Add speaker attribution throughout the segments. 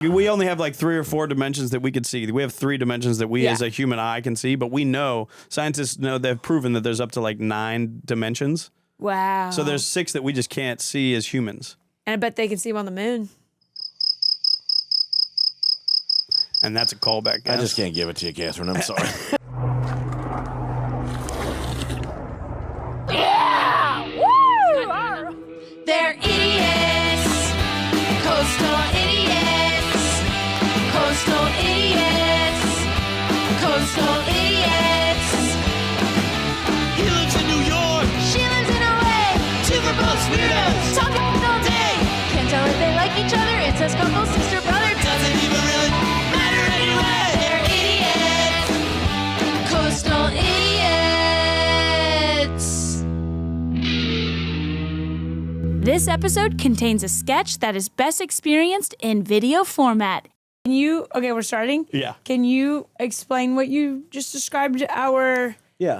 Speaker 1: We only have like 3 or 4 dimensions that we could see. We have 3 dimensions that we as a human eye can see, but we know, scientists know, they've proven that there's up to like 9 dimensions.
Speaker 2: Wow.
Speaker 1: So there's 6 that we just can't see as humans.
Speaker 2: And I bet they can see him on the moon.
Speaker 1: And that's a callback, guys.
Speaker 3: I just can't give it to you, Catherine. I'm sorry.
Speaker 4: They're idiots, coastal idiots, coastal idiots, coastal idiots.
Speaker 5: He lives in New York.
Speaker 4: She lives in LA.
Speaker 5: Two are both weirdos.
Speaker 4: Talking all day. Can't tell if they like each other. Incest couple, sister, brother.
Speaker 5: Doesn't even really matter anyway.
Speaker 4: They're idiots, coastal idiots.
Speaker 6: This episode contains a sketch that is best experienced in video format.
Speaker 2: Can you, okay, we're starting?
Speaker 1: Yeah.
Speaker 2: Can you explain what you just described our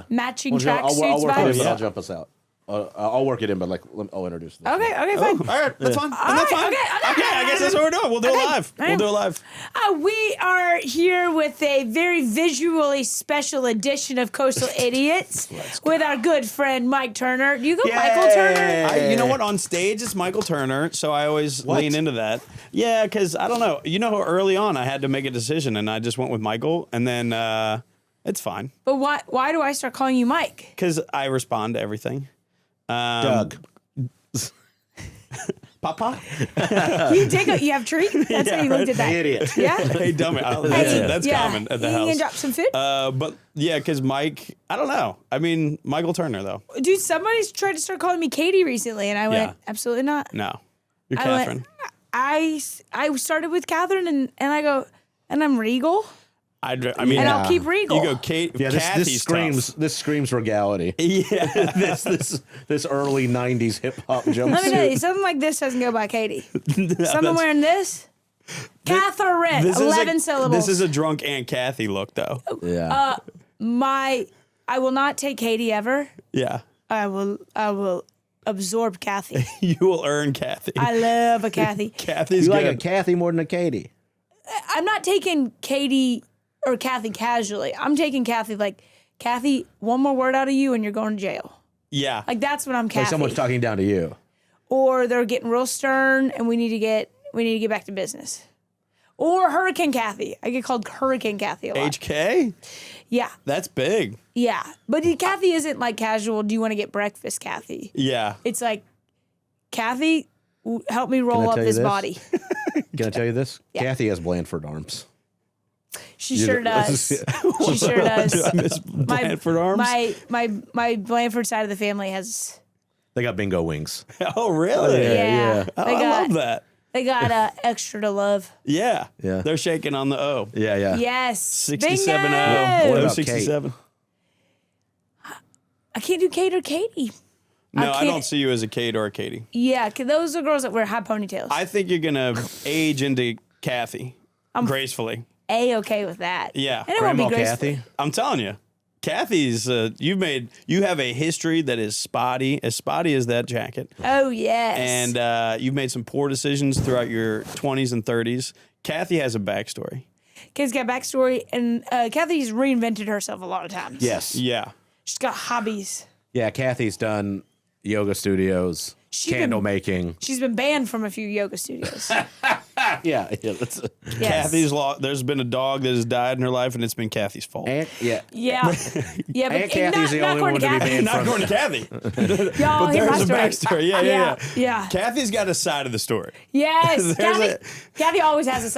Speaker 2: matching tracksuits
Speaker 3: I'll work it in,
Speaker 2: vibes?
Speaker 3: but I'll jump us out. I'll work it in, but like I'll introduce this.
Speaker 2: Okay, fine.
Speaker 1: All right, that's fine.
Speaker 2: All
Speaker 1: That's
Speaker 2: right,
Speaker 1: fine.
Speaker 2: okay.
Speaker 1: I guess that's what we're doing. We'll do it live.
Speaker 2: Okay.
Speaker 1: We'll do it live.
Speaker 2: We are here with a very visually special edition of Coastal Idiots with our good friend Mike Turner. Do you go Michael Turner?
Speaker 1: You know what? On stage, it's Michael Turner, so I always lean into that. Yeah, because I don't know. You know how early on I had to make a decision, and I just went with Michael, and then it's fine.
Speaker 2: But why do I start calling you Mike?
Speaker 1: Because I respond to everything.
Speaker 3: Doug.
Speaker 1: Papa?
Speaker 2: You have treat? That's how you looked at that.
Speaker 3: Hey, idiot.
Speaker 2: Yeah?
Speaker 1: Hey, dummy. That's common at the
Speaker 2: You
Speaker 1: house.
Speaker 2: can drop some food?
Speaker 1: But yeah, because Mike, I don't know. I mean, Michael Turner, though.
Speaker 2: Dude, somebody's tried to start calling me Katie recently, and I went, absolutely not.
Speaker 1: No. You're
Speaker 2: I
Speaker 1: Catherine.
Speaker 2: went, I started with Katherine, and I go, and I'm Regal,
Speaker 1: I mean,
Speaker 2: and I'll keep Regal.
Speaker 1: you go Kate.
Speaker 3: Yeah,
Speaker 1: Kathy's
Speaker 3: this screams regality.
Speaker 1: Yeah.
Speaker 3: this early '90s hip hop
Speaker 2: Let me tell you,
Speaker 3: jumpsuit.
Speaker 2: something like this doesn't go by Katie. Someone wearing this, Katherine,
Speaker 1: This
Speaker 2: 11
Speaker 1: is
Speaker 2: syllables.
Speaker 1: This is a drunk Aunt Kathy look, though.
Speaker 3: Yeah.
Speaker 2: I will not take Katie ever.
Speaker 1: Yeah.
Speaker 2: I will absorb Kathy.
Speaker 1: You will earn Kathy.
Speaker 2: I love a Kathy.
Speaker 1: Kathy's
Speaker 3: you
Speaker 1: good.
Speaker 3: like a Kathy more than a Katie?
Speaker 2: I'm not taking Katie or Kathy casually. I'm taking Kathy like, Kathy, one more word out of you and you're going to jail.
Speaker 1: Yeah.
Speaker 2: Like that's what I'm Kathy.
Speaker 3: Like someone's talking down to you.
Speaker 2: Or they're getting real stern and we need to get back to business. Or Hurricane Kathy. I get called Hurricane Kathy a lot.
Speaker 1: HK?
Speaker 2: Yeah.
Speaker 1: That's big.
Speaker 2: Yeah. But Kathy isn't like casual, do you want to get breakfast, Kathy?
Speaker 1: Yeah.
Speaker 2: It's like, Kathy, help me roll up
Speaker 3: tell you
Speaker 2: this
Speaker 3: this?
Speaker 2: body.
Speaker 3: Can I tell you this?
Speaker 2: Yeah.
Speaker 3: Kathy has Blanford arms.
Speaker 2: She sure does. She sure does.
Speaker 1: Do I miss Blanford arms?
Speaker 2: My Blanford side of the family has.
Speaker 3: They got bingo wings.
Speaker 1: Oh, really?
Speaker 2: Yeah.
Speaker 1: Oh,
Speaker 2: They
Speaker 1: I
Speaker 2: got,
Speaker 1: love that.
Speaker 2: They got extra to love.
Speaker 1: Yeah.
Speaker 3: Yeah.
Speaker 1: They're shaking on the O.
Speaker 3: Yeah, yeah.
Speaker 2: Yes.
Speaker 1: 67
Speaker 2: Bingo.
Speaker 1: O.
Speaker 3: What about
Speaker 1: 67.
Speaker 2: I can't do Kate or Katie.
Speaker 1: No, I
Speaker 2: can't-
Speaker 1: don't see you as a Kate or a Katie.
Speaker 2: Yeah, 'cause those are girls that wear high ponytails.
Speaker 1: I think you're going to age into Kathy gracefully.
Speaker 2: A-okay with that.
Speaker 1: Yeah.
Speaker 2: And it won't be
Speaker 3: Grandma
Speaker 2: graceful.
Speaker 3: Kathy.
Speaker 1: I'm telling you. Kathy's, you have a history that is spotty as that jacket.
Speaker 2: Oh, yes.
Speaker 1: And you've made some poor decisions throughout your 20s and 30s. Kathy has a backstory.
Speaker 2: Kathy's got backstory, and Kathy's reinvented herself a lot of times.
Speaker 3: Yes.
Speaker 1: Yeah.
Speaker 2: She's got hobbies.
Speaker 3: Yeah, Kathy's done yoga studios, candle making.
Speaker 2: She's been banned from a few yoga studios.
Speaker 3: Yeah, that's
Speaker 2: Yes.
Speaker 1: Kathy's there's been a dog that has died in her life, and it's been Kathy's fault.
Speaker 3: yeah.
Speaker 2: Yeah. Yeah, but
Speaker 3: Aunt Kathy's the
Speaker 2: not
Speaker 3: only one
Speaker 2: according
Speaker 3: to be
Speaker 2: Kathy.
Speaker 3: banned
Speaker 1: Not
Speaker 3: from.
Speaker 1: going to Kathy.
Speaker 2: Y'all
Speaker 1: But
Speaker 2: hear my
Speaker 1: there's a
Speaker 2: story.
Speaker 1: backstory. Yeah.
Speaker 2: Yeah.
Speaker 1: Kathy's got a side of the story.
Speaker 2: Yes.
Speaker 1: There's
Speaker 2: Kathy always has her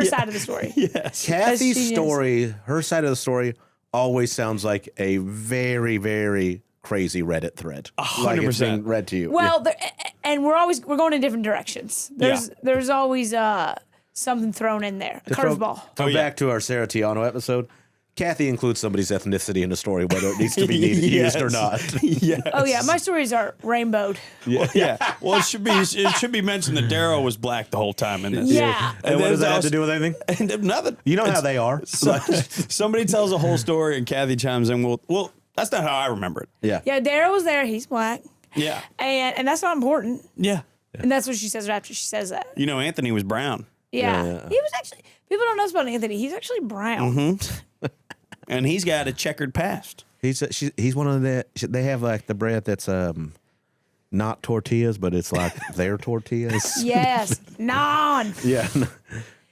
Speaker 2: side of the story.
Speaker 1: Yes.
Speaker 3: Kathy's
Speaker 2: genius.
Speaker 3: story, her side of the story, always sounds like a very, very crazy Reddit thread.
Speaker 1: 100%.
Speaker 3: Like it's being read to you.
Speaker 2: Well, and we're going in different directions. There's always something thrown in there, a curveball.
Speaker 3: Go back to our Sarah Tiano episode. Kathy includes somebody's ethnicity in the story, whether it needs to be
Speaker 1: Yes.
Speaker 3: used or not.
Speaker 1: Yes.
Speaker 2: Oh yeah, my stories are rainbowed.
Speaker 1: Yeah. Well, it should be mentioned that Daryl was black the whole time in this.
Speaker 2: Yeah.
Speaker 3: And what
Speaker 1: then
Speaker 3: does that have
Speaker 1: also-
Speaker 3: to do with anything?
Speaker 1: And nothing.
Speaker 3: You know how they are.
Speaker 1: Somebody tells a whole story and Kathy chimes in. Well, that's not how I remember it.
Speaker 3: Yeah.
Speaker 2: Yeah, Daryl was there. He's black,
Speaker 1: Yeah.
Speaker 2: and that's not important.
Speaker 1: Yeah.
Speaker 2: And that's what she says right after she says that.
Speaker 1: You know, Anthony was brown.
Speaker 2: Yeah.
Speaker 3: Yeah.
Speaker 2: He was actually, people don't know this about Anthony. He's actually brown.
Speaker 1: And he's got a checkered past.
Speaker 3: He's one of the. They have like the bread that's not tortillas, but it's like their tortillas.
Speaker 2: Yes. Non.
Speaker 3: Yeah.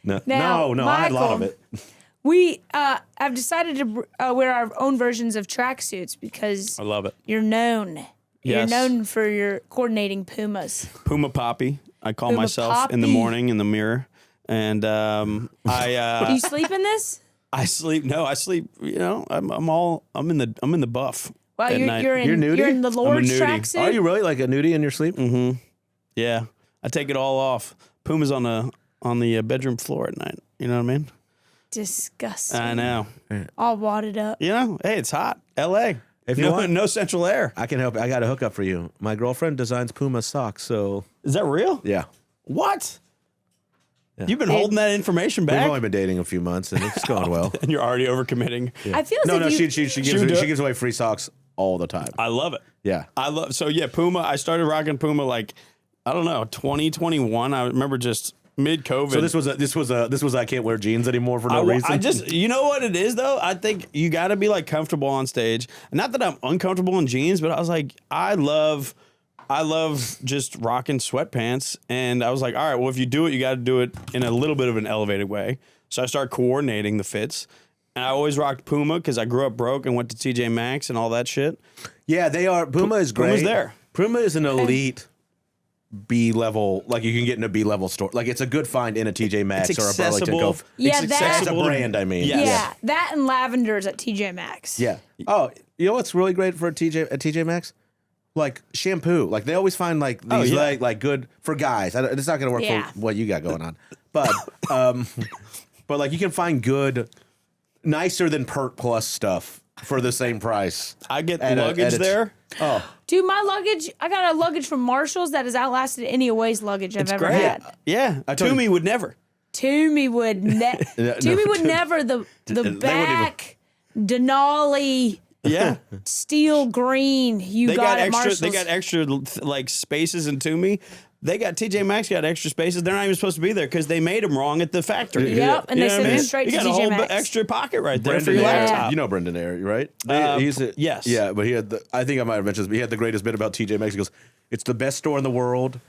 Speaker 3: No.
Speaker 2: Now,
Speaker 3: No. I had a lot of
Speaker 2: Michael,
Speaker 3: it.
Speaker 2: We have decided to wear our own versions of tracksuits because
Speaker 1: I love it.
Speaker 2: you're known. You're
Speaker 1: Yes.
Speaker 2: known for your coordinating pumas.
Speaker 1: Puma Poppy. I call
Speaker 2: Puma
Speaker 1: myself in the
Speaker 2: Poppy.
Speaker 1: morning in the mirror. And
Speaker 2: Do you sleep in this?
Speaker 1: I sleep. No, I sleep. You know, I'm in the buff.
Speaker 2: Well,
Speaker 1: at night.
Speaker 2: you're
Speaker 3: You're nudie?
Speaker 2: in the Lord's
Speaker 1: nudie.
Speaker 2: tracksuit.
Speaker 3: Are you really like a nudie in your sleep?
Speaker 1: Yeah, I take it all off. Puma's on the bedroom floor at night. You know what I mean?
Speaker 2: Disgusting.
Speaker 1: I know.
Speaker 2: All wadded up.
Speaker 1: You know, hey, it's hot. L.A.
Speaker 3: If you
Speaker 1: no,
Speaker 3: want-
Speaker 1: no central air.
Speaker 3: I can help. I got a hookup for you. My girlfriend designs Puma socks, so
Speaker 1: Is that real?
Speaker 3: yeah.
Speaker 1: What? You've been holding that information
Speaker 3: We've
Speaker 1: back,
Speaker 3: only been dating a few months, and it's going well.
Speaker 1: and you're already overcommitting.
Speaker 2: I feel as
Speaker 3: No,
Speaker 2: if
Speaker 3: no,
Speaker 2: you,
Speaker 3: she
Speaker 1: would do it.
Speaker 3: gives away free socks all the time.
Speaker 1: I love it.
Speaker 3: Yeah.
Speaker 1: So yeah, Puma. I started rocking Puma like I don't know 2021. I remember just mid COVID.
Speaker 3: So this was I can't wear jeans anymore for no reason.
Speaker 1: I just, you know what it is though? I think you got to be like comfortable on stage. Not that I'm uncomfortable in jeans, but I was like, I love just rocking sweatpants. And I was like, all right, well, if you do it, you got to do it in a little bit of an elevated way. So I started coordinating the fits. And I always rocked Puma because I grew up broke and went to TJ Maxx and all that shit.
Speaker 3: Yeah, they are. Puma is great.
Speaker 1: Puma's there.
Speaker 3: Puma is an elite B level. Like you can get in a B level store. Like it's a good find in a TJ Maxx
Speaker 1: It's
Speaker 3: or a Burlington
Speaker 1: accessible.
Speaker 3: Cove.
Speaker 2: Yeah,
Speaker 1: It's
Speaker 2: that-
Speaker 3: As a
Speaker 1: accessible to-
Speaker 3: brand, I mean.
Speaker 1: Yes.
Speaker 2: yeah, that and lavenders at TJ Maxx.
Speaker 3: Yeah. Oh, you know what's really great for a TJ Maxx? Like shampoo. Like they always find like these
Speaker 1: yeah.
Speaker 3: like good for guys. It's not going to work
Speaker 2: Yeah.
Speaker 3: for what you got going on. But but like you can find good, nicer than Perk Plus stuff for the same price.
Speaker 1: I get
Speaker 3: At a-
Speaker 1: luggage
Speaker 3: at a-
Speaker 1: there.
Speaker 3: Oh,
Speaker 2: Dude, my luggage, I got a luggage from Marshall's that has outlasted any Away's luggage I've ever
Speaker 1: Great.
Speaker 2: had.
Speaker 1: Yeah.
Speaker 3: told
Speaker 1: Toomey
Speaker 3: you-
Speaker 1: would never.
Speaker 2: Toomey would never the back Denali
Speaker 1: Yeah.
Speaker 2: steel green you got at Marshall's.
Speaker 1: They got extra like spaces in Toomey. They got TJ Maxx got extra spaces. They're not even supposed to be there because they made them wrong at the factory.
Speaker 2: Yep, and
Speaker 1: You
Speaker 2: they
Speaker 1: know
Speaker 2: sent
Speaker 1: what I
Speaker 2: them
Speaker 1: mean?
Speaker 2: straight
Speaker 1: you
Speaker 2: to
Speaker 1: got a
Speaker 2: TJ
Speaker 1: whole
Speaker 2: Maxx.
Speaker 1: extra pocket right there for
Speaker 3: Brendan
Speaker 1: your
Speaker 3: Ayer.
Speaker 1: laptop.
Speaker 3: You know Brendan Ayer, right?
Speaker 1: Yes.
Speaker 3: Yeah, but he had I think I might have mentioned this, but he had the greatest bit about TJ Maxx. He goes, it's the best store in the world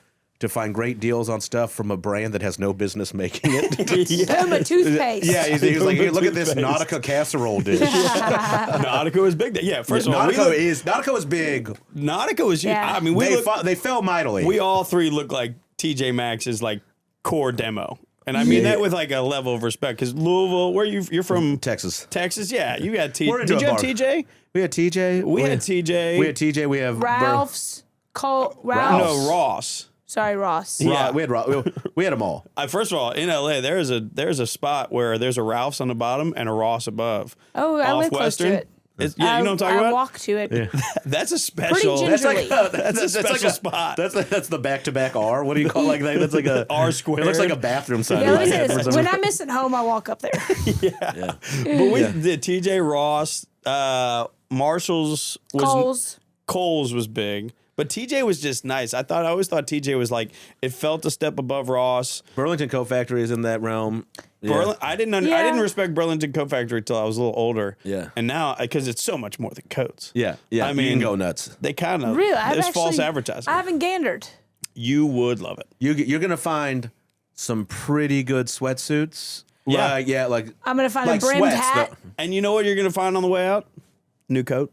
Speaker 3: to find great deals on stuff from a brand that has no business making it.
Speaker 2: Puma toothpaste.
Speaker 3: Yeah, he was like, here, look at this
Speaker 1: Toothpaste.
Speaker 3: Nautica casserole dish.
Speaker 1: Nautica was big. Yeah, first of all,
Speaker 3: Nautica is big.
Speaker 1: Nautica was.
Speaker 2: Yeah.
Speaker 1: I mean,
Speaker 3: They fell mightily.
Speaker 1: we all three look like TJ Maxx's like core demo, and I mean that with like a level of respect. Because Louisville, where you're from,
Speaker 3: Texas.
Speaker 1: Texas, yeah, you got TJ.
Speaker 3: We're into
Speaker 1: Did you
Speaker 3: a
Speaker 1: have
Speaker 3: bar.
Speaker 1: TJ?
Speaker 3: We had TJ.
Speaker 1: We had TJ.
Speaker 3: We had TJ. We have
Speaker 2: Ralph's. Ralph's.
Speaker 1: No, Ross.
Speaker 2: Sorry, Ross.
Speaker 1: Yeah.
Speaker 3: We had them all.
Speaker 1: First of all, in LA, there's a spot where there's a Ralph's on the bottom and a Ross above.
Speaker 2: Oh, I
Speaker 1: Off
Speaker 2: live close to
Speaker 1: Western.
Speaker 2: it.
Speaker 1: Yeah, you know what I'm talking
Speaker 2: I
Speaker 1: about?
Speaker 2: walk to it.
Speaker 1: That's a special.
Speaker 2: Pretty
Speaker 3: That's like
Speaker 2: gingerly.
Speaker 1: That's a special spot.
Speaker 3: That's the back-to-back R. What do you call like that? That's like a
Speaker 1: R squared.
Speaker 3: It looks like a bathroom sign.
Speaker 2: Yeah, let me
Speaker 3: in my
Speaker 2: say
Speaker 3: head for
Speaker 2: this.
Speaker 3: some
Speaker 2: When
Speaker 3: reason.
Speaker 2: I miss it home, I walk up there.
Speaker 1: But we did TJ Ross. Marshall's was Kohl's was big. But TJ was just nice. I always thought TJ was like, it felt a step above Ross.
Speaker 3: Burlington Coat Factory is in that realm. Yeah.
Speaker 1: I didn't respect Burlington Coat Factory until I was a little older.
Speaker 3: Yeah.
Speaker 1: And now, because it's so much more than coats.
Speaker 3: Yeah.
Speaker 1: I
Speaker 3: you
Speaker 1: mean,
Speaker 3: can go nuts.
Speaker 1: They kind of,
Speaker 2: Really?
Speaker 1: there's false advertising.
Speaker 2: I haven't gandered.
Speaker 1: You would love it.
Speaker 3: You're gonna find some pretty good sweatsuits.
Speaker 1: Yeah.
Speaker 3: Like
Speaker 2: I'm going to find
Speaker 3: like
Speaker 2: a brimmed
Speaker 3: sweats,
Speaker 2: hat.
Speaker 1: And you know what you're going to find on the way out? New coat.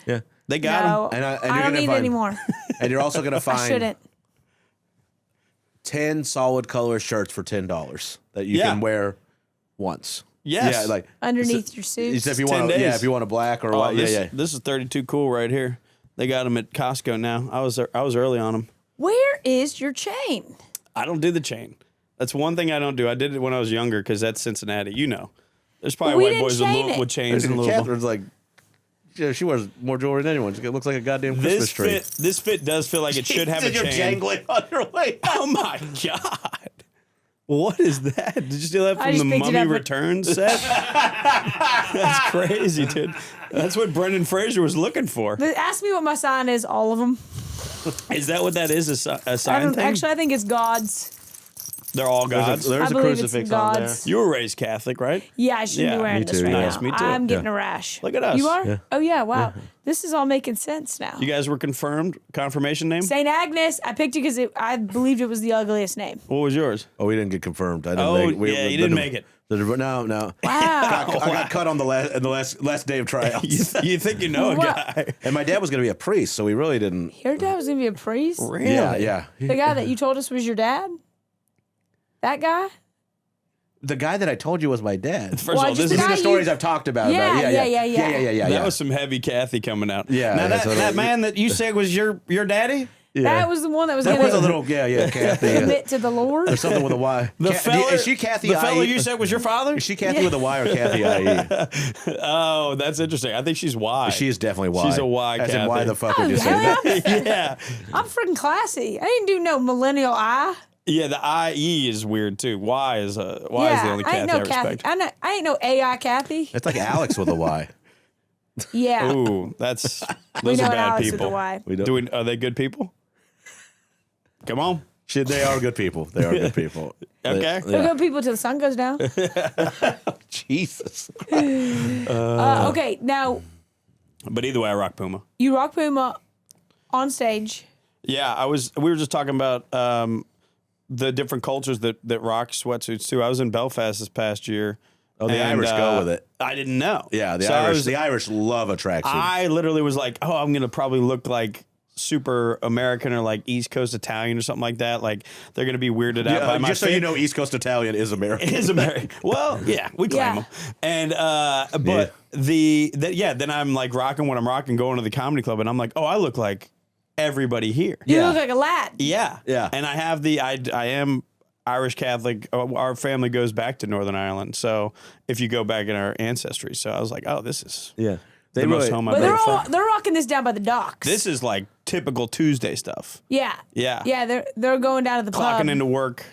Speaker 3: Yeah.
Speaker 1: They got
Speaker 2: No,
Speaker 1: them.
Speaker 3: And
Speaker 2: I
Speaker 3: you're
Speaker 2: don't
Speaker 3: gonna
Speaker 2: need
Speaker 3: find-
Speaker 2: any more.
Speaker 3: And you're also gonna
Speaker 2: I
Speaker 3: find
Speaker 2: shouldn't.
Speaker 3: 10 solid color shirts for $10 that you
Speaker 1: Yeah.
Speaker 3: can wear once.
Speaker 1: Yes.
Speaker 3: Yeah, like
Speaker 2: Underneath your suits.
Speaker 3: if you
Speaker 1: 10
Speaker 3: want,
Speaker 1: days.
Speaker 3: if you want a black or
Speaker 1: Oh,
Speaker 3: white,
Speaker 1: this, this is 32 cool right here. They got them at Costco now. I was early on them.
Speaker 2: Where is your chain?
Speaker 1: I don't do the chain. That's one thing I don't do. I did it when I was younger because that's Cincinnati. You know, there's probably
Speaker 2: We
Speaker 1: white
Speaker 2: didn't
Speaker 1: boys
Speaker 2: chain it.
Speaker 1: with chains in Louisville.
Speaker 3: Catherine's like, yeah, she wears more jewelry than anyone. It looks like a goddamn Christmas tree.
Speaker 1: This fit does feel like it should have a
Speaker 3: You're
Speaker 1: chain.
Speaker 3: jangling on your way.
Speaker 1: Oh my god! What is that? Did you steal that
Speaker 2: I
Speaker 1: from
Speaker 2: just
Speaker 1: the
Speaker 2: picked it
Speaker 1: Mummy
Speaker 2: up.
Speaker 1: Returns set? That's crazy, dude. That's what Brendan Fraser was looking for.
Speaker 2: Ask me what my sign is, all of them.
Speaker 1: Is that what that is? A
Speaker 2: I
Speaker 1: sign
Speaker 2: don't,
Speaker 1: thing?
Speaker 2: actually, I think it's God's.
Speaker 1: They're all gods.
Speaker 3: There's
Speaker 2: I
Speaker 3: a
Speaker 2: believe it's
Speaker 3: crucifix on there.
Speaker 2: gods.
Speaker 1: You were raised Catholic, right?
Speaker 2: Yeah, I shouldn't
Speaker 1: Yeah,
Speaker 2: be wearing
Speaker 3: me
Speaker 2: this
Speaker 3: too,
Speaker 2: right
Speaker 3: yeah.
Speaker 2: now.
Speaker 1: Me too.
Speaker 2: I'm getting a rash.
Speaker 1: Look at us.
Speaker 2: You are?
Speaker 3: Yeah.
Speaker 2: Oh yeah, wow. This is all making sense now.
Speaker 1: You guys were confirmed. Confirmation name?
Speaker 2: St. Agnes, I picked it because I believed it was the ugliest name.
Speaker 1: What was yours?
Speaker 3: Oh, we didn't get confirmed. I didn't
Speaker 1: Oh,
Speaker 3: make,
Speaker 1: yeah, you didn't make it.
Speaker 3: No.
Speaker 2: Wow.
Speaker 3: I got cut on the last day of tryouts.
Speaker 1: You think you know a
Speaker 2: What?
Speaker 1: guy?
Speaker 3: And my dad was going to be a priest, so we really didn't.
Speaker 2: Your dad was going to be a priest?
Speaker 1: Really?
Speaker 3: Yeah.
Speaker 2: The guy that you told us was your dad? That guy?
Speaker 3: The guy that I told you was my dad.
Speaker 1: First
Speaker 2: Well,
Speaker 1: of all,
Speaker 2: just
Speaker 1: this
Speaker 2: the
Speaker 1: is
Speaker 3: These are
Speaker 2: guy
Speaker 3: the stories
Speaker 2: you-
Speaker 3: I've talked about.
Speaker 2: Yeah.
Speaker 1: that was some heavy Kathy coming out.
Speaker 3: Yeah,
Speaker 1: Now
Speaker 3: that's
Speaker 1: that,
Speaker 3: what
Speaker 1: that
Speaker 3: it-
Speaker 1: man that you said was your daddy?
Speaker 2: That was the one that was
Speaker 3: That
Speaker 2: going
Speaker 3: was a
Speaker 2: to
Speaker 3: little, Kathy.
Speaker 2: commit to the Lord?
Speaker 3: Or something with a Y. Is she Kathy
Speaker 1: The fellow
Speaker 3: IE?
Speaker 1: you said was your father?
Speaker 3: Is she Kathy with a Y or Kathy IE?
Speaker 1: Oh, that's interesting. I think she's Y.
Speaker 3: She is definitely Y.
Speaker 1: She's a Y,
Speaker 3: As
Speaker 1: Kathy.
Speaker 3: in, why the fuck
Speaker 2: Oh,
Speaker 3: would you say
Speaker 2: hell
Speaker 3: that?
Speaker 1: yeah.
Speaker 2: I'm freaking classy. I didn't do no millennial eye.
Speaker 1: Yeah, the IE is weird too. Y is the only Kathy I respect.
Speaker 2: I ain't no AI Kathy.
Speaker 3: It's like Alex with a Y.
Speaker 2: Yeah.
Speaker 1: Ooh, those
Speaker 2: we know
Speaker 1: are
Speaker 2: an
Speaker 1: bad
Speaker 2: Alex with
Speaker 1: people.
Speaker 2: a Y.
Speaker 3: We don't.
Speaker 1: Are they good people? Come on.
Speaker 3: They are good people. They are good people.
Speaker 1: Okay.
Speaker 2: We'll go people till the sun goes down.
Speaker 3: Jesus.
Speaker 2: Okay, now
Speaker 1: But either way, I rock Puma.
Speaker 2: you rock Puma on stage.
Speaker 1: Yeah, we were just talking about the different cultures that rock sweatsuits too. I was in Belfast this past year.
Speaker 3: Oh, the Irish go with it.
Speaker 1: I didn't know.
Speaker 3: Yeah, the
Speaker 1: So I
Speaker 3: Irish.
Speaker 1: was-
Speaker 3: The Irish love a tracksuit.
Speaker 1: I literally was like, oh, I'm gonna probably look like super American or like East Coast Italian or something like that. Like they're gonna be weirded out by my
Speaker 3: just so you know, East Coast Italian is American.
Speaker 1: It is American. Well, yeah, we claim
Speaker 2: Yeah.
Speaker 1: them. And but then I'm like rocking what I'm rocking, going to the comedy club, and I'm like, oh, I look like everybody here.
Speaker 2: You
Speaker 3: Yeah.
Speaker 2: look like a lad.
Speaker 1: Yeah,
Speaker 3: Yeah.
Speaker 1: And I have I am Irish Catholic. Our family goes back to Northern Ireland, so if you go back in our ancestry, so I was like, oh, this is
Speaker 3: Yeah.
Speaker 1: the most home I've
Speaker 2: But
Speaker 1: ever felt.
Speaker 2: they're rocking this down by the docks.
Speaker 1: This is like typical Tuesday stuff.
Speaker 2: Yeah.
Speaker 1: Yeah.
Speaker 2: Yeah, they're going down to the
Speaker 1: Clocking
Speaker 2: pub.
Speaker 1: into work.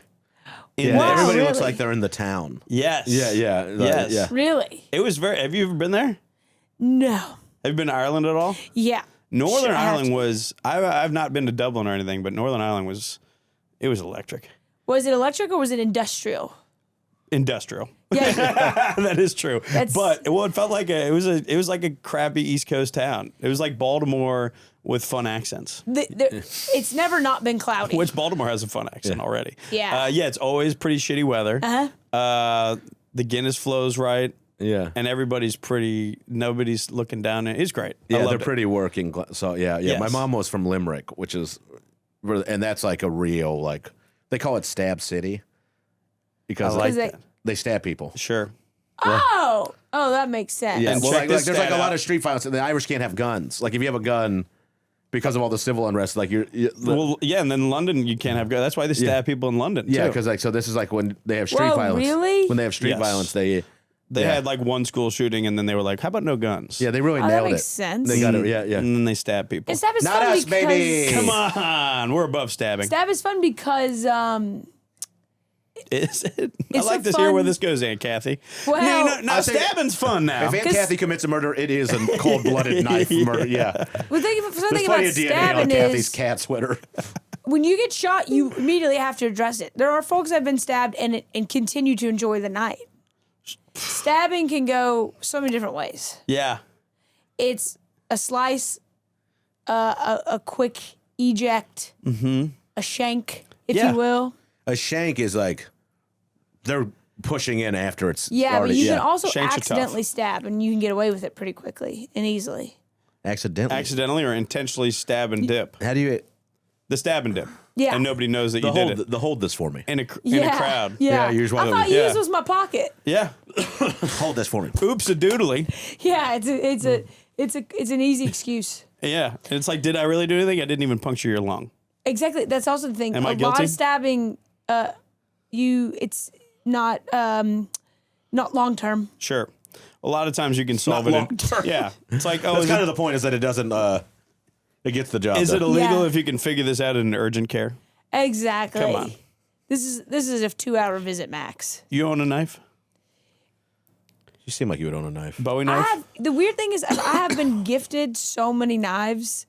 Speaker 3: Yeah,
Speaker 2: Wow,
Speaker 3: everybody
Speaker 2: really?
Speaker 3: looks like they're in the town.
Speaker 1: Yes.
Speaker 3: Yeah.
Speaker 1: Yes.
Speaker 3: Yeah.
Speaker 2: Really?
Speaker 1: It was very. Have you ever been there?
Speaker 2: No.
Speaker 1: Have you been to Ireland at all?
Speaker 2: Yeah.
Speaker 1: Northern
Speaker 2: Sure, I have
Speaker 1: Ireland
Speaker 2: to.
Speaker 1: was. I've not been to Dublin or anything, but Northern Ireland was. It was electric.
Speaker 2: Was it electric or was it industrial?
Speaker 1: Industrial.
Speaker 2: Yeah.
Speaker 1: That is true.
Speaker 2: That's-
Speaker 1: But it felt like it was like a crappy East Coast town. It was like Baltimore with fun accents.
Speaker 2: It's never not been cloudy.
Speaker 1: Which Baltimore has a fun accent already.
Speaker 2: Yeah.
Speaker 1: Yeah, it's always pretty shitty weather.
Speaker 2: Uh-huh.
Speaker 1: The Guinness flows right.
Speaker 3: Yeah.
Speaker 1: And nobody's looking down. It's great. I
Speaker 3: Yeah, they're
Speaker 1: loved it.
Speaker 3: pretty working. So yeah.
Speaker 1: Yes.
Speaker 3: My mom was from Limerick, which is, and that's like a real like they call it Stab City because
Speaker 1: I like
Speaker 2: they-
Speaker 1: that.
Speaker 3: they stab people.
Speaker 1: Sure.
Speaker 2: Oh, that makes sense.
Speaker 3: Yeah,
Speaker 1: And
Speaker 3: well,
Speaker 1: check
Speaker 3: like
Speaker 1: this
Speaker 3: there's like
Speaker 1: stat
Speaker 3: a lot
Speaker 1: out.
Speaker 3: of street violence. The Irish can't have guns. Like if you have a gun, because of all the civil unrest, like you're
Speaker 1: Well, yeah, and then London you can't have. That's why they stab people in London.
Speaker 3: yeah,
Speaker 1: too.
Speaker 3: because like so this is like when they have street
Speaker 2: Whoa,
Speaker 3: violence.
Speaker 2: really?
Speaker 3: When they have street
Speaker 1: Yes.
Speaker 3: violence, they
Speaker 1: had like one school shooting, and then they were like, "How about no guns?"
Speaker 3: yeah they really
Speaker 2: Oh, that
Speaker 3: nailed
Speaker 2: makes
Speaker 3: it.
Speaker 2: sense.
Speaker 3: They got it. Yeah, yeah.
Speaker 1: And then they stab people.
Speaker 2: And stab is
Speaker 3: Not
Speaker 2: fun
Speaker 3: us,
Speaker 2: because
Speaker 3: baby.
Speaker 1: Come on, we're above stabbing.
Speaker 2: Stab is fun because
Speaker 1: Is it? I
Speaker 2: It's
Speaker 1: like
Speaker 2: a
Speaker 1: to hear where
Speaker 2: fun-
Speaker 1: this goes, Aunt Kathy.
Speaker 2: Well,
Speaker 1: now
Speaker 3: I'll say-
Speaker 1: stabbing's fun now.
Speaker 3: If Aunt
Speaker 2: 'Cause-
Speaker 3: Kathy commits a murder, it is a cold-blooded knife murder. Yeah,
Speaker 2: well,
Speaker 3: there's
Speaker 2: something
Speaker 3: plenty
Speaker 2: about
Speaker 3: of DNA on
Speaker 2: stabbing
Speaker 3: Kathy's
Speaker 2: is
Speaker 3: cat sweater.
Speaker 2: when you get shot, you immediately have to address it. There are folks that have been stabbed and continue to enjoy the night. Stabbing can go so many different ways.
Speaker 1: Yeah.
Speaker 2: It's a slice, a quick eject, a shank, if
Speaker 1: Yeah.
Speaker 2: you will.
Speaker 3: A shank is like they're pushing in after it's
Speaker 2: Yeah,
Speaker 3: already,
Speaker 2: but you can also
Speaker 1: Shanks are tough.
Speaker 2: accidentally stab, and you can get away with it pretty quickly and easily.
Speaker 3: accidentally.
Speaker 1: Accidentally or intentionally stab and dip.
Speaker 3: How do you
Speaker 1: The stab and dip.
Speaker 2: Yeah.
Speaker 1: And nobody knows that you did it
Speaker 3: hold this for me?
Speaker 1: in a crowd.
Speaker 2: Yeah,
Speaker 3: Yeah, you just
Speaker 2: I
Speaker 3: wanna-
Speaker 2: thought
Speaker 1: yeah.
Speaker 2: yours was my pocket.
Speaker 1: Yeah.
Speaker 3: Hold this for me.
Speaker 1: Oops a doodly.
Speaker 2: Yeah, it's an easy excuse.
Speaker 1: Yeah. And it's like, did I really do anything? I didn't even puncture your lung.
Speaker 2: Exactly. That's also the thing.
Speaker 1: Am I
Speaker 2: a lot
Speaker 1: guilty?
Speaker 2: of stabbing, it's not long term.
Speaker 1: Sure. A lot of times you can solve it.
Speaker 3: long-term.
Speaker 1: Yeah. It's like, oh,
Speaker 3: That's
Speaker 1: is,
Speaker 3: kind
Speaker 1: it,
Speaker 3: of the point is that it doesn't. It gets the job.
Speaker 1: is it
Speaker 3: done.
Speaker 1: illegal
Speaker 2: Yeah.
Speaker 1: if you can figure this out in urgent care?
Speaker 2: Exactly.
Speaker 1: Come on.
Speaker 2: This is a 2-hour visit max.
Speaker 1: You own a knife?
Speaker 3: You seem like you would own a knife.
Speaker 1: Bowie knife?
Speaker 2: The weird thing is I have been gifted so many knives,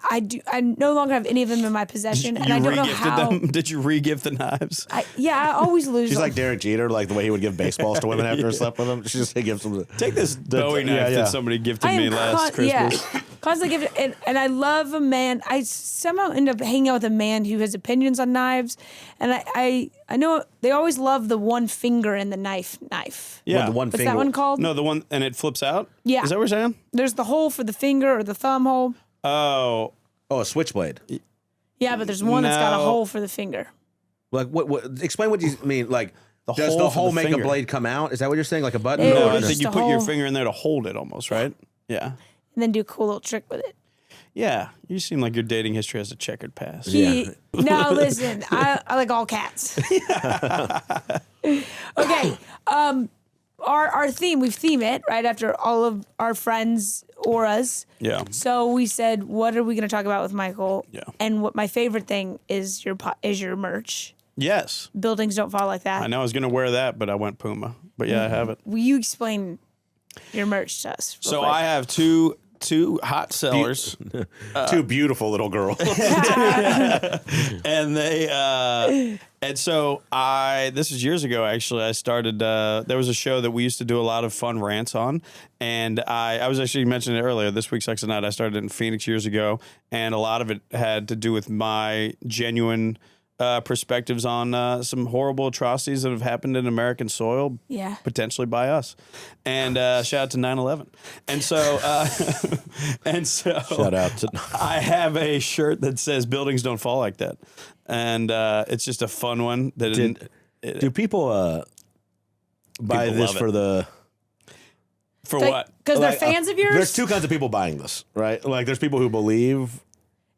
Speaker 2: I do. I no longer have any of them in my possession, and I don't know how.
Speaker 1: Them? Did you re-gift the knives?
Speaker 2: I always lose.
Speaker 3: She's
Speaker 2: them.
Speaker 3: like Derek Jeter, like the way he would give baseballs to women after he slept with them. She just gives them.
Speaker 1: Take this Bowie knife that somebody gifted me last Christmas.
Speaker 2: Yeah, constantly gifted, and I love a man. I somehow end up hanging out with a man who has opinions on knives, and I know they always love the one finger in the knife.
Speaker 1: Yeah,
Speaker 3: the one
Speaker 2: What's
Speaker 3: finger.
Speaker 2: that one called?
Speaker 1: No, the one and it flips out.
Speaker 2: Yeah,
Speaker 1: is that what you're saying?
Speaker 2: There's the hole for the finger or the thumb hole.
Speaker 1: Oh,
Speaker 3: a switchblade.
Speaker 2: Yeah, but there's one that's got a hole for the finger.
Speaker 3: Like what? Explain what you mean. Like, does
Speaker 1: hole
Speaker 3: the
Speaker 1: for
Speaker 3: hole
Speaker 1: the
Speaker 3: make
Speaker 1: finger.
Speaker 3: a blade come out? Is that what you're saying? Like a button?
Speaker 2: No,
Speaker 1: no, I
Speaker 2: it's
Speaker 1: think
Speaker 2: just
Speaker 1: you
Speaker 2: a
Speaker 1: put your
Speaker 2: hole.
Speaker 1: finger in there to hold it, almost, right? Yeah,
Speaker 2: And then do a cool little trick with it.
Speaker 1: yeah. You seem like your dating history has a checkered past.
Speaker 2: No, listen, I like all cats. Okay, our theme, we've themed it right after all of our friends' auras.
Speaker 1: Yeah.
Speaker 2: So we said, what are we going to talk about with Michael?
Speaker 1: Yeah.
Speaker 2: And what my favorite thing is your merch.
Speaker 1: Yes.
Speaker 2: Buildings don't fall like that.
Speaker 1: I know I was going to wear that, but I went Puma. But yeah, I have it.
Speaker 2: Will you explain your merch to us? real
Speaker 1: So
Speaker 2: quick?
Speaker 1: I have two hot sellers,
Speaker 3: Two beautiful little girls.
Speaker 1: and they and so this was years ago actually. I started there was a show that we used to do a lot of fun rants on, and I was actually mentioning it earlier. This week's Sex and Night. I started in Phoenix years ago, and a lot of it had to do with my genuine perspectives on some horrible atrocities that have happened in American soil,
Speaker 2: Yeah.
Speaker 1: potentially by us. And shout out to 9/11. And so,
Speaker 3: Shout out to.
Speaker 1: I have a shirt that says "Buildings don't fall like that," and it's just a fun one.
Speaker 3: Do people buy
Speaker 1: People
Speaker 3: this
Speaker 1: love
Speaker 3: for
Speaker 1: it.
Speaker 3: the?
Speaker 1: For
Speaker 2: Like,
Speaker 1: what?
Speaker 2: because they're
Speaker 3: Like,
Speaker 2: fans of yours?
Speaker 3: There's two kinds of people buying this, right? Like there's people who believe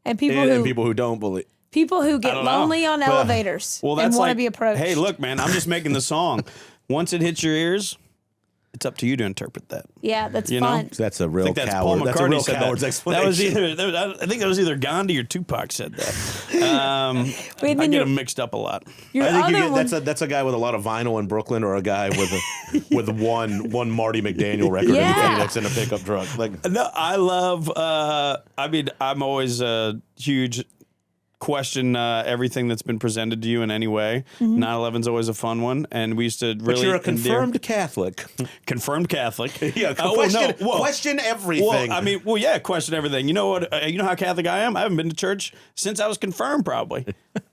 Speaker 2: and people
Speaker 3: and
Speaker 2: who
Speaker 3: people who don't believe.
Speaker 2: People who get
Speaker 1: don't know.
Speaker 2: lonely on elevators
Speaker 1: Well,
Speaker 2: and
Speaker 1: that's
Speaker 2: want to
Speaker 1: like,
Speaker 2: be approached.
Speaker 1: hey, look, man, I'm just making the song. Once it hits your ears, it's up to you to interpret that.
Speaker 2: Yeah, that's
Speaker 1: You know?
Speaker 2: fun.
Speaker 3: That's a
Speaker 1: I
Speaker 3: real
Speaker 1: think that's
Speaker 3: coward.
Speaker 1: Paul
Speaker 3: That's a
Speaker 1: McCartney
Speaker 3: real
Speaker 1: said
Speaker 3: coward's
Speaker 1: that.
Speaker 3: explanation.
Speaker 1: I think that was either Gandhi or Tupac said that.
Speaker 2: Wait,
Speaker 1: I
Speaker 2: then
Speaker 1: get
Speaker 2: your,
Speaker 1: them mixed up a lot.
Speaker 2: your
Speaker 3: I think
Speaker 2: other one,
Speaker 3: that's a guy with a lot of vinyl in Brooklyn, or a guy with with one Marty McDaniel record in
Speaker 2: Yeah.
Speaker 3: Phoenix in a pickup truck. Like
Speaker 1: No, I love. I mean, I'm always a huge question everything that's been presented to you in any way. 9/11's always a fun one, and we used to really.
Speaker 3: but you're a confirmed Catholic.
Speaker 1: confirmed Catholic.
Speaker 3: Yeah,
Speaker 1: question,
Speaker 3: question everything.
Speaker 1: Well, I mean, yeah, question everything. You know what? You know how Catholic I am? I haven't been to church since I was confirmed, probably.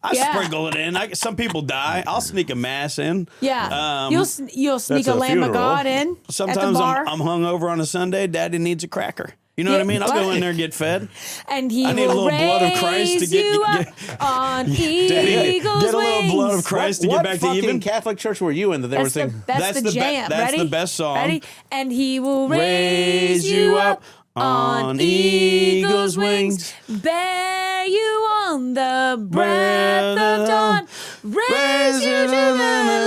Speaker 1: I
Speaker 2: Yeah.
Speaker 1: sprinkle it in. Some people die. I'll sneak a mass in.
Speaker 2: yeah, you'll sneak
Speaker 3: that's
Speaker 2: a
Speaker 3: a
Speaker 2: Lamb of
Speaker 3: funeral.
Speaker 2: God in at the
Speaker 1: Sometimes
Speaker 2: bar,
Speaker 1: I'm hungover on a Sunday. Daddy needs a cracker. You know what I
Speaker 2: Yeah,
Speaker 1: mean? I'll go
Speaker 2: what?
Speaker 1: in there and get fed.
Speaker 2: and he
Speaker 1: I need a
Speaker 2: will
Speaker 1: little blood of Christ to
Speaker 2: raise
Speaker 1: get-
Speaker 2: you
Speaker 1: get-
Speaker 2: up on
Speaker 1: Daddy,
Speaker 2: eagle's
Speaker 1: get a little
Speaker 2: wings.
Speaker 1: blood of Christ to
Speaker 3: what
Speaker 1: get back to
Speaker 3: fucking
Speaker 1: even.
Speaker 3: Catholic church were you in that they were
Speaker 2: That's the,
Speaker 3: saying?
Speaker 2: that's the jam.
Speaker 1: That's
Speaker 2: Ready?
Speaker 1: the best song.
Speaker 2: Ready? And he will raise you up on eagle's wings, bear you on the breath of dawn, raise you to the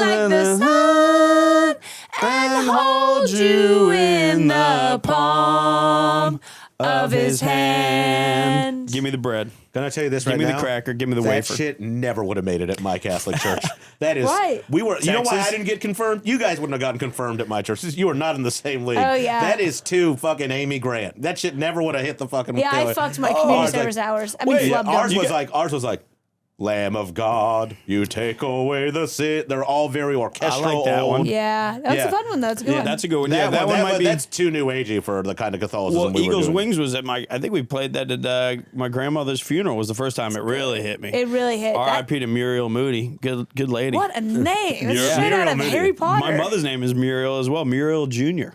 Speaker 2: like the sun, and hold you in the palm of his hand.
Speaker 1: Give me the bread.
Speaker 3: Can I tell you this
Speaker 1: Give
Speaker 3: right
Speaker 1: me
Speaker 3: now?
Speaker 1: the cracker. Give me the
Speaker 3: that
Speaker 1: wafer.
Speaker 3: shit never would have made it at my Catholic church. That is,
Speaker 2: Right.
Speaker 3: we were. You know why
Speaker 1: Texas?
Speaker 3: I didn't get confirmed? You guys wouldn't have gotten confirmed at my church. You are not in the same league.
Speaker 2: Oh, yeah.
Speaker 3: That is too fucking Amy Grant. That shit never would have hit the fucking.
Speaker 2: Yeah, I fucked my community
Speaker 3: ours,
Speaker 2: service
Speaker 3: like,
Speaker 2: hours. I mean,
Speaker 1: wait,
Speaker 2: flubbed
Speaker 3: Ours
Speaker 2: them.
Speaker 3: was like, Lamb of God, you take away the sin. They're all very orchestral.
Speaker 1: I like that
Speaker 3: old.
Speaker 1: one.
Speaker 2: Yeah, that's
Speaker 3: Yeah.
Speaker 2: a fun one though. It's a good
Speaker 1: Yeah,
Speaker 2: one.
Speaker 1: that's a good one.
Speaker 3: That,
Speaker 1: Yeah, that one might be.
Speaker 3: That's too new agey for the kind of Catholicism
Speaker 1: Well,
Speaker 3: we were
Speaker 1: Eagles
Speaker 3: doing.
Speaker 1: Wings was at my. I think we played that at my grandmother's funeral. Was the first time it really hit me.
Speaker 2: It really hit. That-
Speaker 1: R.I.P. to Muriel Moody. Good lady.
Speaker 2: What a name! It's
Speaker 1: Yeah.
Speaker 2: straight out of
Speaker 3: Muriel
Speaker 2: Harry
Speaker 3: Moody.
Speaker 2: Potter.
Speaker 1: My mother's name is Muriel as well. Muriel Jr.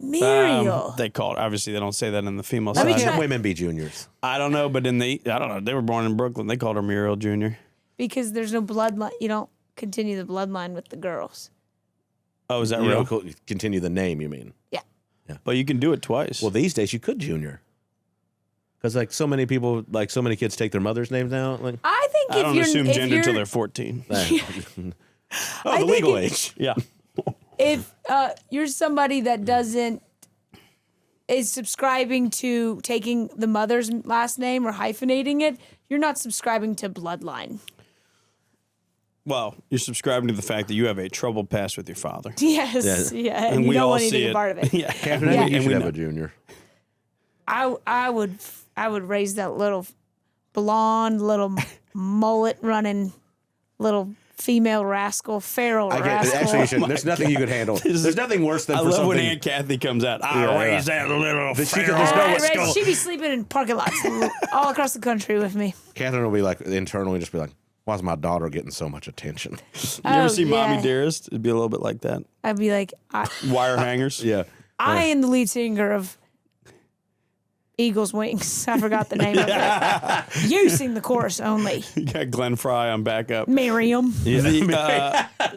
Speaker 2: Muriel.
Speaker 1: They call it. Obviously, they don't say that in the female
Speaker 2: Let me
Speaker 1: side.
Speaker 3: Why
Speaker 2: try-
Speaker 3: can't women be juniors?
Speaker 1: I don't know, but I don't know. They were born in Brooklyn. They called her Muriel Jr.
Speaker 2: Because there's no bloodline. You don't continue the bloodline with the girls.
Speaker 1: Oh, is that
Speaker 3: You
Speaker 1: real?
Speaker 3: don't continue the name, you mean?
Speaker 2: Yeah.
Speaker 1: But you can do it twice.
Speaker 3: Well, these days you could junior. Because like so many people, like so many kids take their mother's names now. Like,
Speaker 2: I think
Speaker 1: I
Speaker 2: if
Speaker 1: don't
Speaker 2: you're
Speaker 1: assume
Speaker 2: if
Speaker 1: gender
Speaker 2: you're,
Speaker 1: till they're 14.
Speaker 3: oh,
Speaker 2: I
Speaker 3: the
Speaker 2: think
Speaker 3: legal
Speaker 2: it-
Speaker 3: age.
Speaker 1: Yeah.
Speaker 2: if you're somebody that is subscribing to taking the mother's last name or hyphenating it, you're not subscribing to bloodline.
Speaker 1: Well, you're subscribing to the fact that you have a troubled past with your father.
Speaker 2: Yes, yeah,
Speaker 1: And
Speaker 2: you
Speaker 1: we
Speaker 2: don't
Speaker 1: all
Speaker 2: want
Speaker 1: see
Speaker 2: anything
Speaker 1: it.
Speaker 2: a part of it.
Speaker 1: Yeah.
Speaker 3: Catherine,
Speaker 2: Yeah.
Speaker 3: I think you
Speaker 1: And
Speaker 3: should
Speaker 1: we
Speaker 3: have
Speaker 1: know-
Speaker 3: a junior.
Speaker 2: I I would raise that little blonde, little mullet running, little female rascal, feral rascal.
Speaker 3: Actually, you shouldn't. There's nothing you could handle. There's nothing worse than
Speaker 1: I
Speaker 3: for
Speaker 1: love
Speaker 3: something.
Speaker 1: when Aunt Kathy comes out. I raised that little feral.
Speaker 2: She'd be sleeping in parking lots all across the country with me.
Speaker 3: Catherine will be like internally just be like, "Why's my daughter getting so much attention?"
Speaker 1: You ever
Speaker 2: Oh,
Speaker 1: see
Speaker 2: yeah.
Speaker 1: Mommy Dearest? It'd be a little bit like that.
Speaker 2: I'd be like,
Speaker 1: Wire hangers.
Speaker 3: Yeah.
Speaker 2: I am the lead singer of Eagle's Wings. I forgot the name of it. You sing the chorus only.
Speaker 1: You got Glenn Fry on backup.
Speaker 2: Miriam.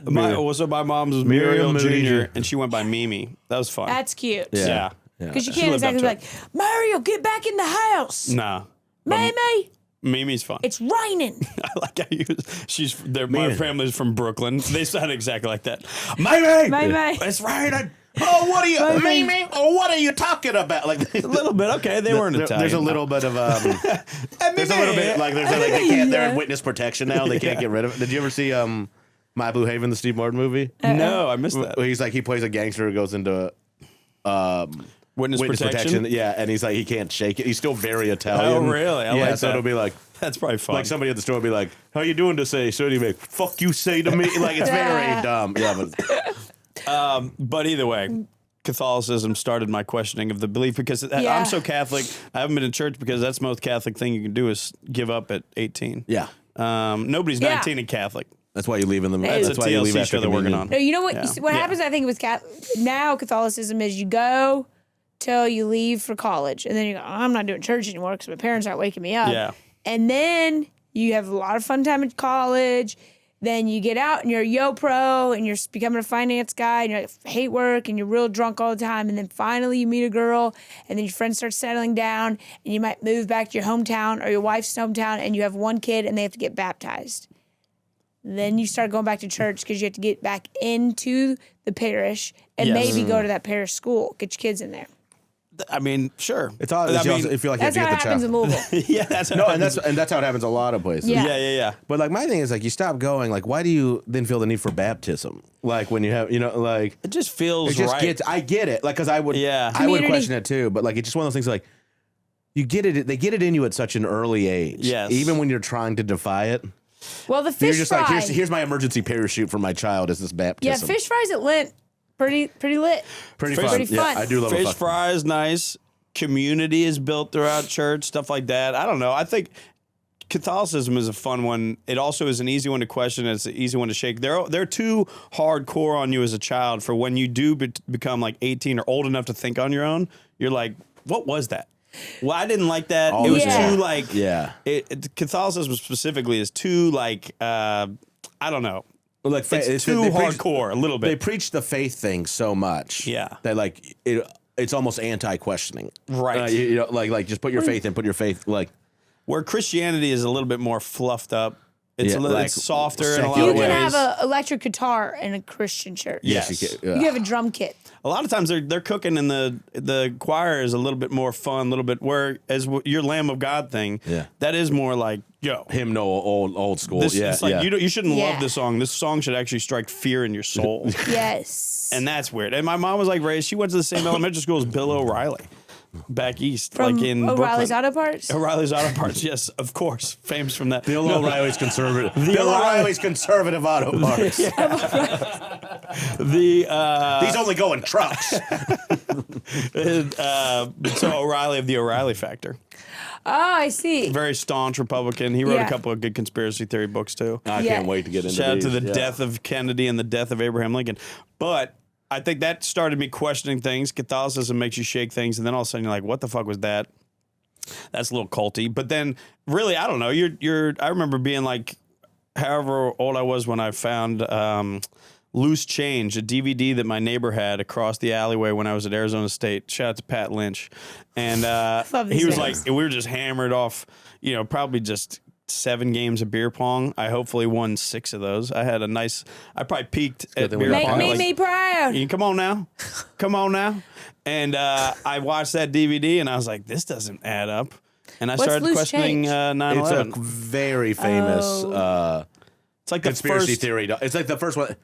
Speaker 1: My mom's was
Speaker 3: Miriam
Speaker 1: Muriel Jr. and she went by Mimi. That was fun.
Speaker 2: That's cute.
Speaker 1: yeah.
Speaker 2: Because you
Speaker 1: She
Speaker 2: can't
Speaker 1: lived up
Speaker 2: exactly be
Speaker 1: to
Speaker 2: like, Mario, get back in the house.
Speaker 1: Nah.
Speaker 2: Mimi,
Speaker 1: Mimi's fun.
Speaker 2: it's raining.
Speaker 1: I like how my family's from Brooklyn. They sound exactly like that. Mimi!
Speaker 2: Mimi.
Speaker 1: It's raining.
Speaker 3: Oh, what are you,
Speaker 2: Mimi.
Speaker 3: Mimi? Oh, what are you talking about? Like
Speaker 1: A little bit. Okay, they weren't Italian.
Speaker 3: There's a little bit of there's a little bit like they can't. They're in witness protection now. They can't get rid of it. Did you ever see My Blue Haven, the Steve Martin movie?
Speaker 1: No, I missed that.
Speaker 3: Where he's like he plays a gangster who goes into
Speaker 1: Witness protection?
Speaker 3: Yeah, and he's like he can't shake it. He's still very Italian.
Speaker 1: Oh, really? I
Speaker 3: yeah,
Speaker 1: like
Speaker 3: so
Speaker 1: that.
Speaker 3: it'll be like
Speaker 1: That's probably fun.
Speaker 3: like somebody at the store will be like, "How you doing today?" So he'd be like, "Fuck you, say to me." Like it's very dumb. Yeah, but
Speaker 1: But either way, Catholicism started my questioning of the belief because
Speaker 2: Yeah.
Speaker 1: I'm so Catholic. I haven't been in church because that's the most Catholic thing you can do is give up at 18.
Speaker 3: yeah,
Speaker 1: Nobody's
Speaker 2: Yeah.
Speaker 1: 19 and Catholic.
Speaker 3: that's why you leave in the.
Speaker 1: It's
Speaker 3: That's
Speaker 1: a
Speaker 3: why you leave
Speaker 1: TLC
Speaker 3: after
Speaker 1: show they're working
Speaker 3: communion.
Speaker 1: on.
Speaker 2: No, you know what?
Speaker 1: Yeah.
Speaker 2: What
Speaker 1: Yeah.
Speaker 2: happens, I think, with now Catholicism is you go till you leave for college, and then you go, I'm not doing church anymore because my parents aren't waking me up.
Speaker 1: Yeah.
Speaker 2: And then you have a lot of fun time in college. Then you get out and you're a yo pro and you're becoming a finance guy and you hate work and you're real drunk all the time. And then finally you meet a girl and then your friends start settling down and you might move back to your hometown or your wife's hometown and you have one kid and they have to get baptized. Then you start going back to church because you have to get back into the parish and
Speaker 1: Yes.
Speaker 2: maybe go to that parish school. Get your kids in there.
Speaker 1: I mean, sure.
Speaker 3: It's all.
Speaker 1: I
Speaker 3: You
Speaker 1: mean,
Speaker 3: feel like you have
Speaker 2: That's
Speaker 3: to
Speaker 2: how
Speaker 3: get
Speaker 2: it
Speaker 3: the
Speaker 2: happens
Speaker 3: child.
Speaker 2: in Louisville.
Speaker 1: yeah, that's
Speaker 3: No, and that's how it happens a lot of places.
Speaker 2: Yeah.
Speaker 1: yeah.
Speaker 3: But like my thing is like you stop going. Like why do you then feel the need for baptism? Like when you have like
Speaker 1: It just feels
Speaker 3: it just
Speaker 1: right.
Speaker 3: gets. I get it. Like because I would.
Speaker 1: Yeah.
Speaker 3: I would
Speaker 2: Community.
Speaker 3: question it too. But like it's just one of those things like you get it. They get it in you at such an early age.
Speaker 1: Yes.
Speaker 3: Even when you're trying to defy it,
Speaker 2: Well, the
Speaker 3: you're
Speaker 2: fish
Speaker 3: just
Speaker 2: fry.
Speaker 3: like here's my emergency parachute for my child. Is this
Speaker 2: yeah,
Speaker 3: baptism?
Speaker 2: fish fries at Lent. Pretty lit.
Speaker 3: Pretty
Speaker 1: Fish-
Speaker 3: fun.
Speaker 2: pretty
Speaker 3: Yeah,
Speaker 2: fun.
Speaker 3: I do love a
Speaker 1: Fish
Speaker 3: fuck.
Speaker 1: fry is nice. Community is built throughout church, stuff like that. I don't know. I think Catholicism is a fun one. It also is an easy one to question. It's an easy one to shake. They're too hardcore on you as a child for when you do become like 18 or old enough to think on your own. You're like, what was that? Well, I didn't like that.
Speaker 3: Oh,
Speaker 1: it was
Speaker 2: yeah.
Speaker 1: too like
Speaker 3: Yeah.
Speaker 1: Catholicism specifically is too like I don't know.
Speaker 3: Like
Speaker 1: It's too hardcore a little
Speaker 3: They
Speaker 1: bit.
Speaker 3: preach the faith thing so much.
Speaker 1: Yeah.
Speaker 3: That like it's almost anti-questioning.
Speaker 1: Right.
Speaker 3: You know, like just put your faith in. Put your faith like.
Speaker 1: Where Christianity is a little bit more fluffed up. It's
Speaker 3: Yeah,
Speaker 1: a little
Speaker 3: like
Speaker 1: it's softer in a lot
Speaker 3: secular
Speaker 2: You
Speaker 1: of ways.
Speaker 2: can have an electric guitar in a Christian church.
Speaker 1: Yes.
Speaker 3: You can-
Speaker 2: You have a drum kit.
Speaker 1: A lot of times they're cooking and the choir is a little bit more fun, a little bit whereas your Lamb of God thing,
Speaker 3: Yeah.
Speaker 1: that is more like, yo,
Speaker 3: hymnal old school.
Speaker 1: this
Speaker 3: yeah,
Speaker 1: it's like
Speaker 3: yeah.
Speaker 1: you shouldn't
Speaker 2: Yeah.
Speaker 1: love this song. This song should actually strike fear in your soul.
Speaker 2: Yes.
Speaker 1: And that's weird. And my mom was like raised, she went to the same elementary school as Bill O'Reilly back east,
Speaker 2: From
Speaker 1: like in
Speaker 2: O'Reilly's
Speaker 1: Brooklyn.
Speaker 2: Auto Parts.
Speaker 1: O'Reilly's Auto Parts, yes, of course. Famous from that.
Speaker 3: Bill
Speaker 1: No,
Speaker 3: O'Reilly's conservative. Bill
Speaker 1: O'Reilly-
Speaker 3: O'Reilly's conservative auto parts. He's only going trucks.
Speaker 1: So O'Reilly of the O'Reilly Factor.
Speaker 2: Oh, I see.
Speaker 1: Very staunch Republican. He wrote
Speaker 2: Yeah.
Speaker 1: a couple of good conspiracy theory books too.
Speaker 3: I
Speaker 2: Yeah.
Speaker 3: can't wait to get into
Speaker 1: Shout out to
Speaker 3: these.
Speaker 1: the
Speaker 3: Yeah.
Speaker 1: death of Kennedy and the death of Abraham Lincoln. But I think that started me questioning things. Catholicism makes you shake things, and then all of a sudden you're like, what the fuck was that? That's a little culty. But then really, I don't know. I remember being like, however old I was when I found Loose Change, a DVD that my neighbor had across the alleyway when I was at Arizona State. Shout out to Pat Lynch. And
Speaker 2: Love these
Speaker 1: he was
Speaker 2: names.
Speaker 1: like, we were just hammered off, probably just 7 games of beer pong. I hopefully won 6 of those. I probably peaked at
Speaker 3: thing we
Speaker 1: beer
Speaker 3: got
Speaker 1: pong.
Speaker 2: Make me proud.
Speaker 1: Come on now. Come on now. And I watched that DVD and I was like, this doesn't add up. And I
Speaker 2: What's
Speaker 1: started
Speaker 2: Loose
Speaker 1: questioning
Speaker 2: Change?
Speaker 1: 9/11.
Speaker 3: It's a very famous
Speaker 1: It's like the
Speaker 3: conspiracy
Speaker 1: first
Speaker 3: theory. It's like the first one.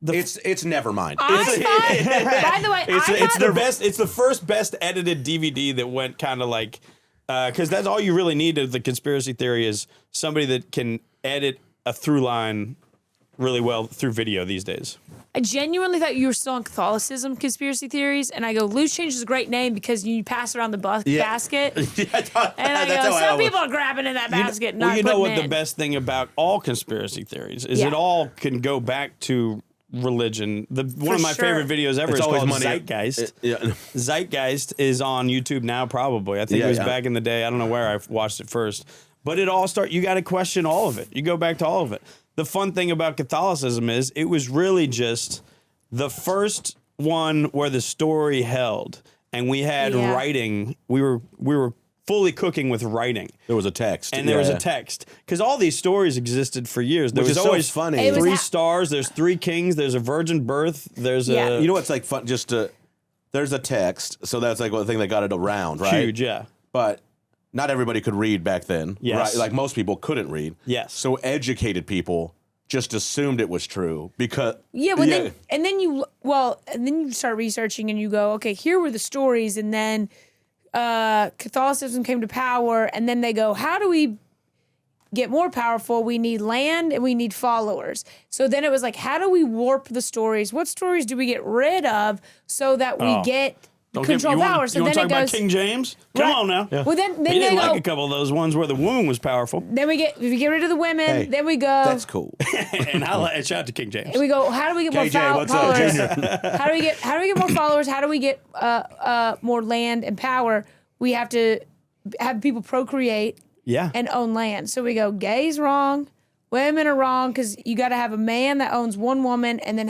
Speaker 3: It's Nevermind.
Speaker 2: I thought, by the way,
Speaker 1: It's the best. It's the first best edited DVD that went kind of like Because that's all you really need of the conspiracy theory is somebody that can edit a through line really well through video these days.
Speaker 2: I genuinely thought you were still on Catholicism conspiracy theories, and I go, loose change is a great name because you pass around the basket. And I go, some people are grabbing in that basket and not
Speaker 1: you know
Speaker 2: putting
Speaker 1: what
Speaker 2: it
Speaker 1: the
Speaker 2: in.
Speaker 1: best thing about all conspiracy theories is
Speaker 2: Yeah.
Speaker 1: it all can go back to religion. One of my
Speaker 2: sure.
Speaker 1: favorite videos ever
Speaker 3: It's
Speaker 1: is
Speaker 3: always
Speaker 1: called
Speaker 3: money.
Speaker 1: Zeitgeist.
Speaker 3: Yeah.
Speaker 1: Zeitgeist is on YouTube now, probably. I think
Speaker 3: Yeah,
Speaker 1: it was
Speaker 3: yeah.
Speaker 1: back in the day. I don't know where I watched it first. But it all you got to question all of it. You go back to all of it. The fun thing about Catholicism is it was really just the first one where the story held. And we had
Speaker 2: Yeah.
Speaker 1: writing. We were fully cooking with writing.
Speaker 3: There was a text.
Speaker 1: And there was a text. Because all these stories existed for years. There
Speaker 3: Which
Speaker 1: was
Speaker 3: is so
Speaker 1: always
Speaker 3: funny.
Speaker 2: It was
Speaker 1: three
Speaker 2: ha-
Speaker 1: stars, there's 3 kings, there's a virgin birth, there's
Speaker 2: Yeah.
Speaker 1: a
Speaker 3: You know what's like fun? There's a text, so that's like one thing that got it around, right?
Speaker 1: huge, yeah.
Speaker 3: But not everybody could read back then.
Speaker 1: Yes.
Speaker 3: Right? Like most people couldn't read.
Speaker 1: Yes.
Speaker 3: So educated people just assumed it was true because
Speaker 2: Yeah, and then you start researching and you go, okay, here were the stories, and then Catholicism came to power, and then they go, how do we get more powerful? We need land and we need followers. So then it was like, how do we warp the stories? What stories do we get rid of so that we get control power? So
Speaker 1: you
Speaker 2: then
Speaker 1: want to talk
Speaker 2: it goes.
Speaker 1: about King James? Come
Speaker 2: Right.
Speaker 1: on now.
Speaker 2: Well, then
Speaker 1: He
Speaker 2: they
Speaker 1: didn't
Speaker 2: go.
Speaker 1: like a couple of those ones where the womb was powerful.
Speaker 2: Then we get rid of the women.
Speaker 3: Hey,
Speaker 2: then we go.
Speaker 3: that's cool.
Speaker 1: And shout out to King James.
Speaker 2: And we go, how do we get more
Speaker 3: KJ, what's up,
Speaker 2: followers?
Speaker 3: Junior?
Speaker 2: How do we get more followers? How do we get more land and power? We have to have people procreate
Speaker 1: Yeah.
Speaker 2: and own land. So we go, gays wrong, women are wrong, because you got to have a man that owns one woman and then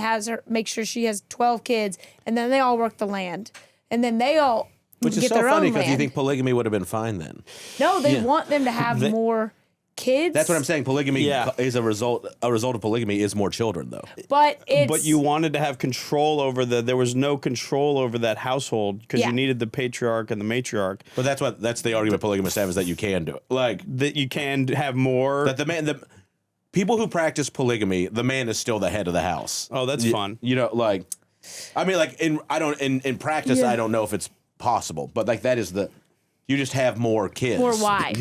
Speaker 2: make sure she has 12 kids, and then they all work the land, and then they all
Speaker 3: Which
Speaker 2: get
Speaker 3: is so
Speaker 2: their
Speaker 3: funny
Speaker 2: own
Speaker 3: because
Speaker 2: land.
Speaker 3: you think polygamy would have been fine then.
Speaker 2: No, they want them to have more kids.
Speaker 3: That's what I'm saying. Polygamy
Speaker 1: Yeah.
Speaker 3: is a result. A result of polygamy is more children, though.
Speaker 2: But it's
Speaker 1: But you wanted to have control over there was no control over that household because
Speaker 2: Yeah.
Speaker 1: you needed the patriarch and the matriarch
Speaker 3: But that's the argument polygamists have is that you can do it. Like
Speaker 1: that you can have more.
Speaker 3: that the people who practice polygamy, the man is still the head of the house.
Speaker 1: Oh, that's fun.
Speaker 3: You know, like I mean, like in practice,
Speaker 2: Yeah.
Speaker 3: I don't know if it's possible, but like that is you just have more kids,
Speaker 2: more wives.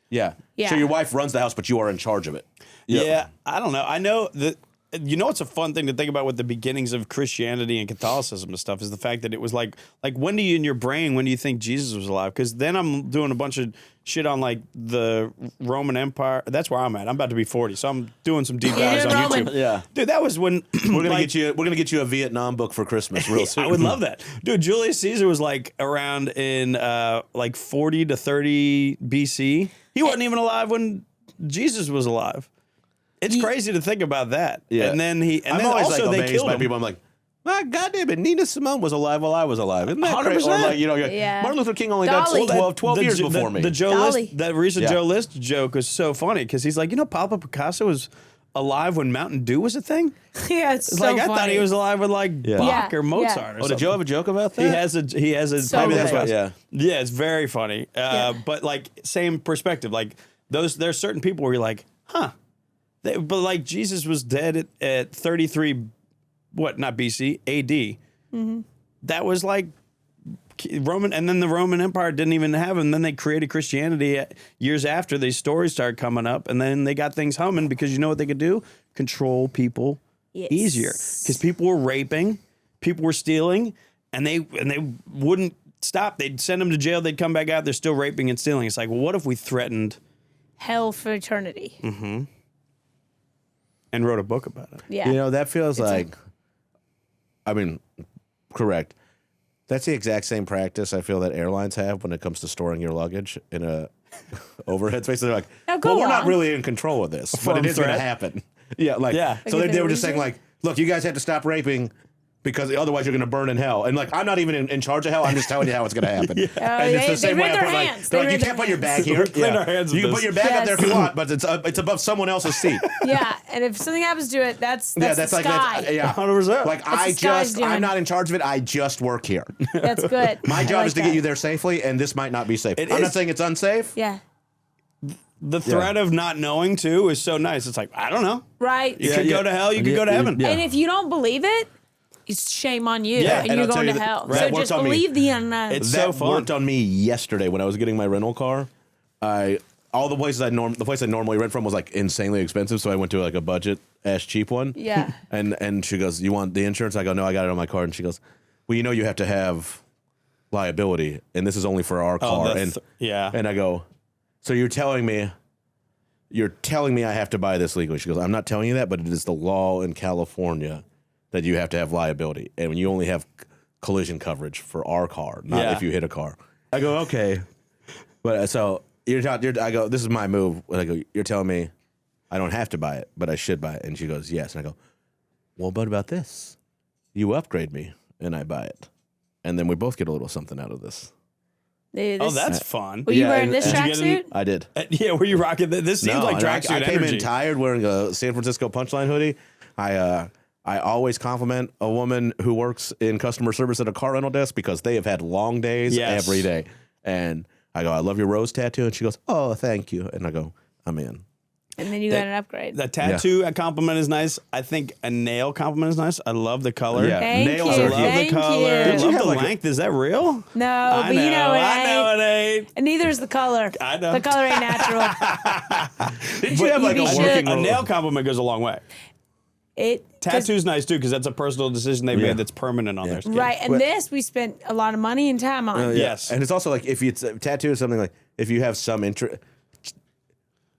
Speaker 3: Yeah.
Speaker 2: Yeah.
Speaker 3: So your wife runs the house, but you are in charge of it.
Speaker 1: Yeah, I don't know. I know that it's a fun thing to think about with the beginnings of Christianity and Catholicism and stuff is the fact that it was like when do you in your brain when do you think Jesus was alive? Because then I'm doing a bunch of shit on like the Roman Empire. That's where I'm at. I'm about to be 40, so I'm doing some deep dives on
Speaker 2: Roman.
Speaker 1: YouTube.
Speaker 3: Yeah.
Speaker 1: Dude, that was when
Speaker 3: We're gonna get you a Vietnam book for Christmas real soon.
Speaker 1: I would love that. Dude, Julius Caesar was like around in like 40 to 30 BC. He wasn't even alive when Jesus was alive. It's crazy to think about that.
Speaker 3: Yeah.
Speaker 1: And then
Speaker 3: I'm
Speaker 1: then
Speaker 3: always
Speaker 1: also
Speaker 3: like
Speaker 1: they
Speaker 3: amazed
Speaker 1: killed
Speaker 3: by
Speaker 1: him.
Speaker 3: people. I'm like, my goddamn it, Nina Simone was alive while I was alive. Isn't that crazy? Or
Speaker 1: 100%.
Speaker 3: like,
Speaker 2: Yeah.
Speaker 3: Martin Luther King only
Speaker 2: Dolly.
Speaker 3: died 12 years before me.
Speaker 1: The Joe
Speaker 2: Dolly.
Speaker 1: List, that recent
Speaker 3: Yeah.
Speaker 1: Joe List joke was so funny because he's like, Pablo Picasso was alive when Mountain Dew was a thing.
Speaker 2: Yeah, it's
Speaker 1: It's
Speaker 2: so
Speaker 1: like I
Speaker 2: funny.
Speaker 1: thought he was alive with like Bach
Speaker 2: Yeah.
Speaker 1: or Mozart or
Speaker 3: Oh,
Speaker 1: something.
Speaker 3: did Joe have a joke about that?
Speaker 1: He has a
Speaker 2: So
Speaker 1: Pablo
Speaker 2: good.
Speaker 1: Picasso.
Speaker 3: Yeah.
Speaker 1: Yeah, it's very funny. But like same perspective. Like there's certain people where you're like, huh. But like Jesus was dead at 33, not BC, AD.
Speaker 2: Mm-hmm.
Speaker 1: That was like Roman, and then the Roman Empire didn't even have him. Then they created Christianity years after these stories started coming up, and then they got things humming because you know what they could do? Control people easier. Because people were raping, people were stealing, and they wouldn't stop. They'd send them to jail. They'd come back out. They're still raping and stealing. It's like, well, what if we threatened
Speaker 2: hell for eternity.
Speaker 1: and wrote a book about it?
Speaker 2: Yeah.
Speaker 3: You know, that feels like, I mean, correct. That's the exact same practice I feel that airlines have when it comes to storing your luggage in a overhead space. They're like,
Speaker 2: Now go
Speaker 3: well, we're not
Speaker 2: on.
Speaker 3: really in control of this, but
Speaker 1: Firm
Speaker 3: it is going to
Speaker 1: threat.
Speaker 3: happen. Yeah, like,
Speaker 1: Yeah.
Speaker 3: so
Speaker 2: Like if
Speaker 3: they
Speaker 2: they
Speaker 3: were just
Speaker 2: lose
Speaker 3: saying
Speaker 2: it?
Speaker 3: like, look, you guys have to stop raping because otherwise you're going to burn in hell. And like, I'm not even in charge of hell. I'm just telling you how it's going to happen. And it's the same way I put like, they're like, you can't put your bag here.
Speaker 1: We're cleaning our hands
Speaker 3: You
Speaker 1: with
Speaker 3: can put
Speaker 1: this.
Speaker 3: your bag up there if you
Speaker 2: Yes.
Speaker 3: want, but it's above someone else's seat.
Speaker 2: Yeah, and if something happens to it, that's the
Speaker 3: like
Speaker 2: sky.
Speaker 3: yeah,
Speaker 1: 100%.
Speaker 3: Like
Speaker 2: the sky's doing.
Speaker 3: I'm not in charge of it. I just work here.
Speaker 2: That's good.
Speaker 3: My
Speaker 2: I
Speaker 3: job
Speaker 2: like
Speaker 3: is to
Speaker 2: that.
Speaker 3: get you there safely, and this might not be safe.
Speaker 1: It
Speaker 3: I'm
Speaker 1: is.
Speaker 3: not saying it's unsafe.
Speaker 2: Yeah.
Speaker 1: The threat of not knowing too is so nice. It's like, I don't know.
Speaker 2: Right.
Speaker 1: You could go to hell, you could go to heaven.
Speaker 3: Yeah.
Speaker 2: And if you don't believe it, it's shame on you,
Speaker 1: Yeah,
Speaker 2: and
Speaker 3: and
Speaker 2: you're
Speaker 3: I'll tell
Speaker 2: going
Speaker 3: you
Speaker 2: to
Speaker 3: that-
Speaker 2: hell.
Speaker 3: that
Speaker 2: So
Speaker 3: worked
Speaker 2: just
Speaker 3: on me.
Speaker 2: believe the unknown.
Speaker 1: It's
Speaker 3: that
Speaker 1: so fun.
Speaker 3: worked on me yesterday when I was getting my rental car. All the places the place I normally rent from was like insanely expensive, so I went to like a budget ass cheap one.
Speaker 2: Yeah.
Speaker 3: And she goes, "You want the insurance?" I go, "No, I got it on my card." And she goes, "Well, you have to have liability, and this is only for our car."
Speaker 1: yeah.
Speaker 3: And I go, "So you're telling me I have to buy this legally?" She goes, "I'm not telling you that, but it is the law in California that you have to have liability, and when you only have collision coverage for our car, not if you hit a car." I go, "Okay," but so I go, "This is my move." And I go, "You're telling me I don't have to buy it, but I should buy it?" And she goes, "Yes." And I go, "Well, what about this? You upgrade me, and I buy it, and then we both get a little something out of this."
Speaker 2: Dude,
Speaker 1: Oh,
Speaker 2: this-
Speaker 1: that's fun.
Speaker 2: Were you
Speaker 3: Yeah,
Speaker 2: wearing this
Speaker 1: Did you get
Speaker 2: tracksuit?
Speaker 3: I did.
Speaker 1: Yeah, were you rocking that? This seems like tracksuit
Speaker 3: I came
Speaker 1: energy.
Speaker 3: in tired wearing a San Francisco Punchline hoodie. I always compliment a woman who works in customer service at a car rental desk because they have had long days
Speaker 1: Yes.
Speaker 3: every day. And I go, "I love your rose tattoo." And she goes, "Oh, thank you." And I go, "I'm in."
Speaker 2: And then you got an upgrade.
Speaker 1: The tattoo compliment is nice. I think a nail compliment is nice. I love the color.
Speaker 3: Yeah.
Speaker 2: Thank
Speaker 3: Nails
Speaker 2: you.
Speaker 3: are
Speaker 1: I love
Speaker 2: Thank
Speaker 1: the color.
Speaker 2: you.
Speaker 1: I
Speaker 3: Did you
Speaker 1: love
Speaker 3: have
Speaker 1: the
Speaker 3: like a-
Speaker 1: length. Is that real?
Speaker 2: No,
Speaker 1: I
Speaker 2: but you know it
Speaker 1: I
Speaker 2: ain't.
Speaker 1: know it ain't.
Speaker 2: And neither is the color.
Speaker 1: I know.
Speaker 2: The color ain't natural.
Speaker 3: Did you have like
Speaker 2: you
Speaker 3: a
Speaker 2: should-
Speaker 3: working
Speaker 1: A nail compliment goes a long way.
Speaker 2: It 'cause-
Speaker 1: Tattoo's nice too because that's a personal decision they made that's permanent on their skin.
Speaker 2: right, and this we spent a lot of money and time on.
Speaker 1: Yes.
Speaker 3: And it's also like if it's a tattoo is something like if you have some interest,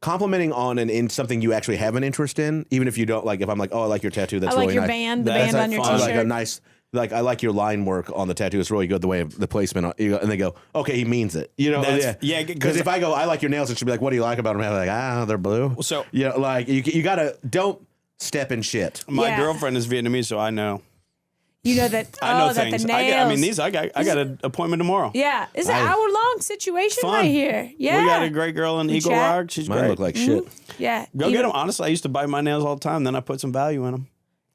Speaker 3: complimenting on in something you actually have an interest in, even if you don't like. If I'm like, "Oh, I like your tattoo. That's
Speaker 2: I like
Speaker 3: really
Speaker 2: your
Speaker 3: nice."
Speaker 2: band, the
Speaker 1: That's
Speaker 2: band on your
Speaker 1: fun.
Speaker 3: I
Speaker 2: t-shirt.
Speaker 3: like a nice, like I like your line work on the tattoo. It's really good the way the placement. And they go, "Okay, he means it." You know,
Speaker 1: That's- yeah,
Speaker 3: Because if I go, "I like your nails," it should be like, "What do you like about them?" I'm like, they're blue.
Speaker 1: So-
Speaker 3: like you gotta don't step in shit.
Speaker 1: My
Speaker 2: Yeah.
Speaker 1: girlfriend is Vietnamese, so I know.
Speaker 2: You know that.
Speaker 1: I know
Speaker 2: that
Speaker 1: things.
Speaker 2: the nails.
Speaker 1: I got an appointment tomorrow.
Speaker 2: Yeah, it's an hour-long situation
Speaker 1: Fun.
Speaker 2: right here. Yeah,
Speaker 1: We got a great girl in Eagle
Speaker 2: chat.
Speaker 1: Rock. She's
Speaker 3: Mine
Speaker 1: great.
Speaker 3: look like shit.
Speaker 2: Yeah,
Speaker 1: Go get them. Honestly, I used to bite my nails all the time. Then I put some value in them.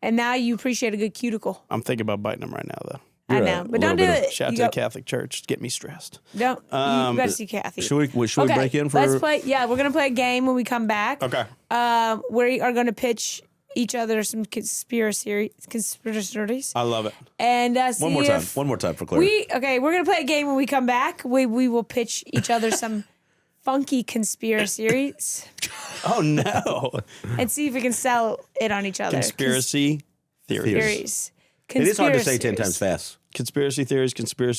Speaker 2: And now you appreciate a good cuticle.
Speaker 1: I'm thinking about biting them right now, though.
Speaker 2: I
Speaker 3: You're
Speaker 2: know,
Speaker 3: a
Speaker 2: but don't do
Speaker 3: little bit
Speaker 2: it.
Speaker 1: Shout out
Speaker 2: You
Speaker 1: to the
Speaker 2: go-
Speaker 1: Catholic Church. Get me stressed.
Speaker 2: Don't. You got to see Kathy.
Speaker 3: Should we break in for?
Speaker 2: Let's play. Yeah, we're gonna play a game when we come back.
Speaker 1: Okay.
Speaker 2: We are gonna pitch each other some conspiracies.
Speaker 1: I love it.
Speaker 2: And see
Speaker 3: One more time.
Speaker 2: if
Speaker 3: One more time for clarity.
Speaker 2: we're gonna play a game when we come back. We will pitch each other some funky conspiracies
Speaker 1: Oh, no.
Speaker 2: and see if we can sell it on each other.
Speaker 1: Conspiracy theories.
Speaker 2: Theories.
Speaker 3: It is hard to say 10 times
Speaker 2: Conspiracies.
Speaker 3: fast.
Speaker 1: Conspiracy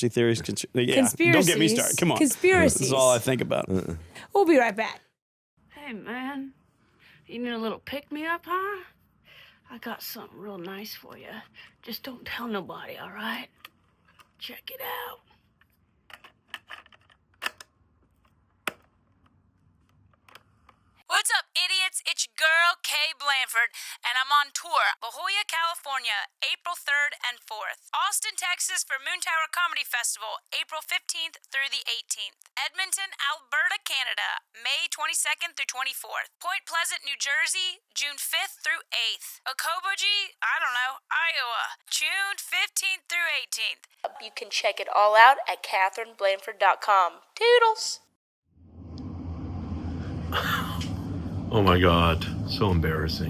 Speaker 1: theories, yeah. Don't get me started. Come on.
Speaker 2: Conspiracies.
Speaker 1: This is all I think about.
Speaker 2: We'll be right back.
Speaker 7: Hey, man. You need a little pick-me-up, huh? I got something real nice for you. Just don't tell nobody, all right? Check it out.
Speaker 6: What's up, idiots? It's your girl, Kay Blanford, and I'm on tour. La Jolla, California, April 3rd and 4th. Austin, Texas for Moon Tower Comedy Festival, April 15th through the 18th. Edmonton, Alberta, Canada, May 22nd through 24th. Point Pleasant, New Jersey, June 5th through 8th. Okoboji, Iowa, June 15th through 18th.
Speaker 4: You can check it all out at KatherineBlanford.com. Toodles!
Speaker 8: Oh my God, so embarrassing.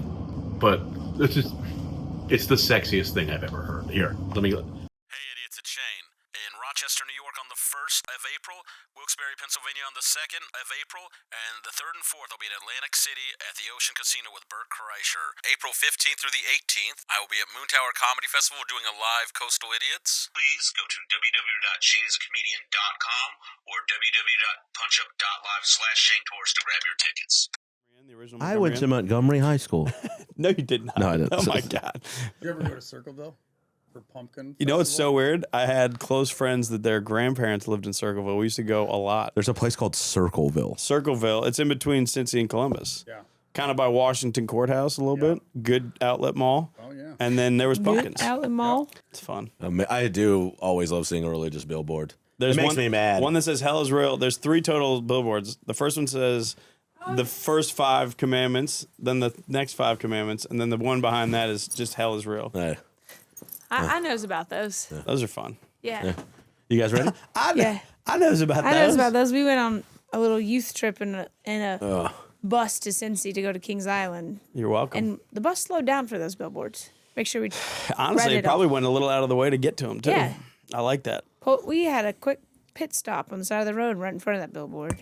Speaker 8: But it's the sexiest thing I've ever heard. Here, let me go.
Speaker 9: Hey idiots, it's Shane. In Rochester, New York on the 1st of April, Wilkes-Barre, Pennsylvania on the 2nd of April, and the 3rd and 4th I'll be in Atlantic City at the Ocean Casino with Bert Kreischer. April 15th through the 18th, I will be at Moon Tower Comedy Festival doing a live Coastal Idiots. Please go to www.shaneisacomedian.com or www.punchup.live/Shane Torres to grab your tickets.
Speaker 1: The original
Speaker 3: I went to Montgomery High School.
Speaker 1: No, you did not.
Speaker 3: No, I didn't.
Speaker 1: Oh, my God.
Speaker 10: Did you ever go to Circleville for Pumpkin?
Speaker 1: You know what's
Speaker 10: Festival?
Speaker 1: so weird? I had close friends that their grandparents lived in Circleville. We used to go a lot.
Speaker 3: There's a place called Circleville.
Speaker 1: Circleville. It's in between Cincy and Columbus.
Speaker 10: Yeah.
Speaker 1: Kind of by Washington Courthouse a little bit. Good outlet mall.
Speaker 10: Oh, yeah.
Speaker 1: And then there was pumpkins.
Speaker 2: Outlet Mall.
Speaker 1: It's fun.
Speaker 3: I do always love seeing a religious billboard.
Speaker 1: There's
Speaker 3: It makes me mad.
Speaker 1: One that says hell is real. There's 3 total billboards. The first one says the first 5 commandments, then the next 5 commandments, and then the one behind that is just hell is real.
Speaker 2: I knows about those.
Speaker 1: Those are fun.
Speaker 2: Yeah.
Speaker 3: You guys ready?
Speaker 2: Yeah.
Speaker 1: I knows about
Speaker 2: I
Speaker 1: those.
Speaker 2: knows about those. We went on a little youth trip in a bus to Cincy to go to Kings Island.
Speaker 1: You're welcome.
Speaker 2: And the bus slowed down for those billboards. Make sure we.
Speaker 1: Honestly,
Speaker 2: read
Speaker 1: it probably went a little out of the way to get to him too.
Speaker 2: Yeah.
Speaker 1: I like that.
Speaker 2: We had a quick pit stop on the side of the road right in front of that billboard.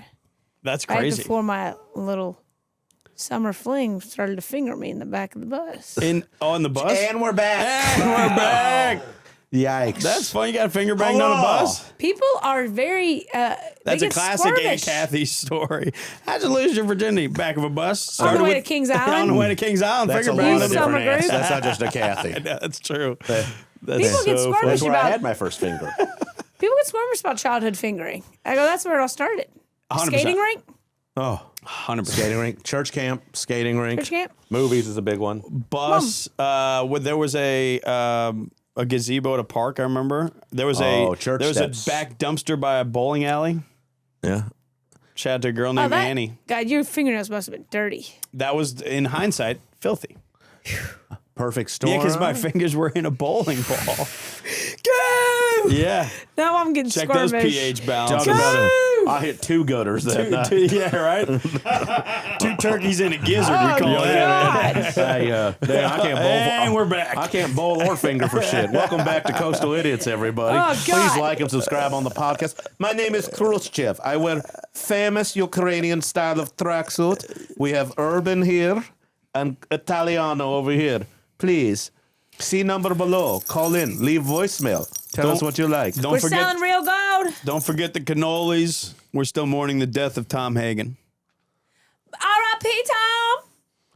Speaker 1: That's
Speaker 2: Right
Speaker 1: crazy.
Speaker 2: before my little summer fling started to finger me in the back of the bus.
Speaker 1: On the bus?
Speaker 3: And we're back.
Speaker 1: And we're back.
Speaker 3: Yikes.
Speaker 1: That's fun. You got a finger banged on a bus?
Speaker 2: People are very.
Speaker 1: That's a classic Aunt Kathy story. How'd you lose your virginity? Back of a bus?
Speaker 2: On the way to Kings Island?
Speaker 1: On the way to Kings Island.
Speaker 3: That's
Speaker 1: finger
Speaker 3: a lot
Speaker 1: banged
Speaker 3: of
Speaker 1: on
Speaker 3: different
Speaker 2: summer
Speaker 3: ants.
Speaker 2: group.
Speaker 3: That's not just a Kathy.
Speaker 1: That's true.
Speaker 2: People get
Speaker 3: That's
Speaker 2: squirmish
Speaker 3: where I
Speaker 2: about.
Speaker 3: had my first finger.
Speaker 2: People get squirmish about childhood fingering. I go, that's where it all started.
Speaker 1: 100%.
Speaker 2: Skating rink,
Speaker 3: Oh,
Speaker 1: 100%.
Speaker 3: skating rink, church camp, skating rink.
Speaker 2: church camp.
Speaker 3: Movies is a big one.
Speaker 1: Bus. There was a gazebo at a park, I remember. There was
Speaker 3: church
Speaker 1: a
Speaker 3: steps.
Speaker 1: back dumpster by a bowling alley.
Speaker 3: Yeah.
Speaker 1: Shout out to a girl named Annie.
Speaker 2: God, your fingernails must have been dirty.
Speaker 1: That was, in hindsight, filthy.
Speaker 3: Perfect storm.
Speaker 1: Yeah, because my fingers were in a bowling ball. Go! Yeah.
Speaker 2: Now I'm getting
Speaker 1: Check
Speaker 2: squirmish.
Speaker 1: those pH balances.
Speaker 3: Talking about it. I hit 2 gutters that night.
Speaker 1: Yeah, right? 2 turkeys and a gizzard, we call it.
Speaker 2: God.
Speaker 3: Hey, I can't bowl.
Speaker 1: And we're back.
Speaker 3: I can't bowl or finger for shit. Welcome back to Coastal Idiots, everybody.
Speaker 2: Oh, God.
Speaker 3: Please like and subscribe on the podcast. My name is Khrushchev. I wear famous Ukrainian style of tracksuit. We have urban here and Italiano over here. Please, see number below. Call in. Leave voicemail. Tell us what you like.
Speaker 2: We're selling real gold.
Speaker 1: Don't forget the cannolis. We're still mourning the death of Tom Hagen.
Speaker 2: R.I.P. Tom.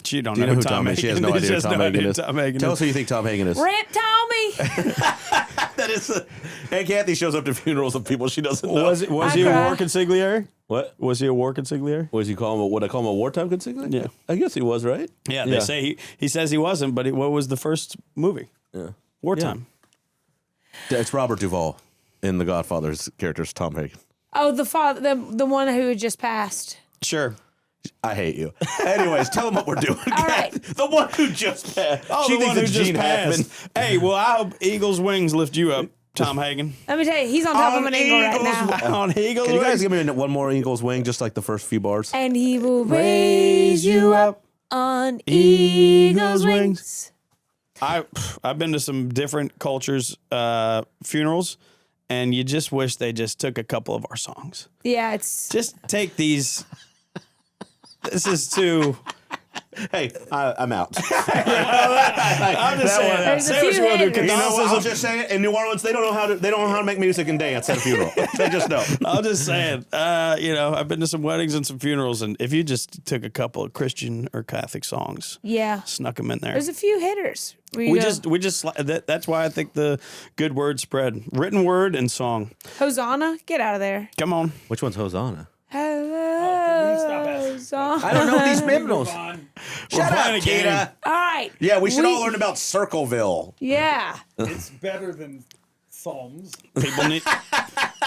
Speaker 1: She don't
Speaker 3: Do you
Speaker 1: know
Speaker 3: know
Speaker 1: who Tom Hagen is.
Speaker 3: She has no idea who Tom Hagen is.
Speaker 1: Tom Hagen
Speaker 3: Tell
Speaker 1: is.
Speaker 3: us who you think Tom Hagen is.
Speaker 2: Rip Tommy.
Speaker 3: That is. Aunt Kathy shows up to funerals of people she doesn't know.
Speaker 1: Was he a
Speaker 2: cry.
Speaker 1: war consigliere?
Speaker 3: What?
Speaker 1: Was he a war consigliere?
Speaker 3: Was he call him? What I call him a wartime consigliere?
Speaker 1: Yeah.
Speaker 3: I guess he was, right?
Speaker 1: Yeah, they say he says he wasn't, but what was the first movie?
Speaker 3: Yeah.
Speaker 1: Wartime.
Speaker 3: It's Robert Duvall in The Godfather's character's Tom Hagen.
Speaker 2: Oh, the father, the one who had just passed.
Speaker 1: Sure.
Speaker 3: I hate you. Anyways, tell them what we're doing.
Speaker 2: All right.
Speaker 3: The one who just passed.
Speaker 1: Oh,
Speaker 3: She
Speaker 1: the
Speaker 3: thinks
Speaker 1: one who
Speaker 3: it's
Speaker 1: just
Speaker 3: Gene
Speaker 1: passed.
Speaker 3: Hackman.
Speaker 1: Hey, well, I hope Eagle's wings lift you up, Tom Hagen.
Speaker 2: Let me tell you, he's on top of an eagle right now.
Speaker 1: On Eagle's
Speaker 3: Can you
Speaker 1: wings.
Speaker 3: guys give me one more Eagle's wing, just like the first few bars?
Speaker 2: And he will raise you up on eagle's wings.
Speaker 1: I've been to some different cultures' funerals, and you just wish they just took a couple of our songs.
Speaker 2: Yeah, it's
Speaker 1: Just take these. This is too.
Speaker 3: Hey, I'm out.
Speaker 1: I'm just saying.
Speaker 2: There's a
Speaker 1: Say what
Speaker 2: few
Speaker 1: you want to do.
Speaker 2: haters.
Speaker 3: You know what? I'll
Speaker 1: Catholicism.
Speaker 3: just say it. In New Orleans, they don't know how to make music and dance at a funeral. They just don't.
Speaker 1: I'm just saying. I've been to some weddings and some funerals, and if you just took a couple of Christian or Catholic songs,
Speaker 2: yeah.
Speaker 1: snuck them in there.
Speaker 2: There's a few hitters. where you
Speaker 1: We
Speaker 2: go,
Speaker 1: just that's why I think the good word spread. Written word and song.
Speaker 2: Hosanna, get out of there.
Speaker 1: Come on.
Speaker 3: Which one's Hosanna?
Speaker 2: Hosanna.
Speaker 3: I don't know these hymnals. Shut
Speaker 1: playing
Speaker 3: up,
Speaker 1: a game.
Speaker 3: Kita.
Speaker 2: All right.
Speaker 3: Yeah, we should all learn about Circleville.
Speaker 2: Yeah,
Speaker 10: It's better than Psalms.
Speaker 1: People need.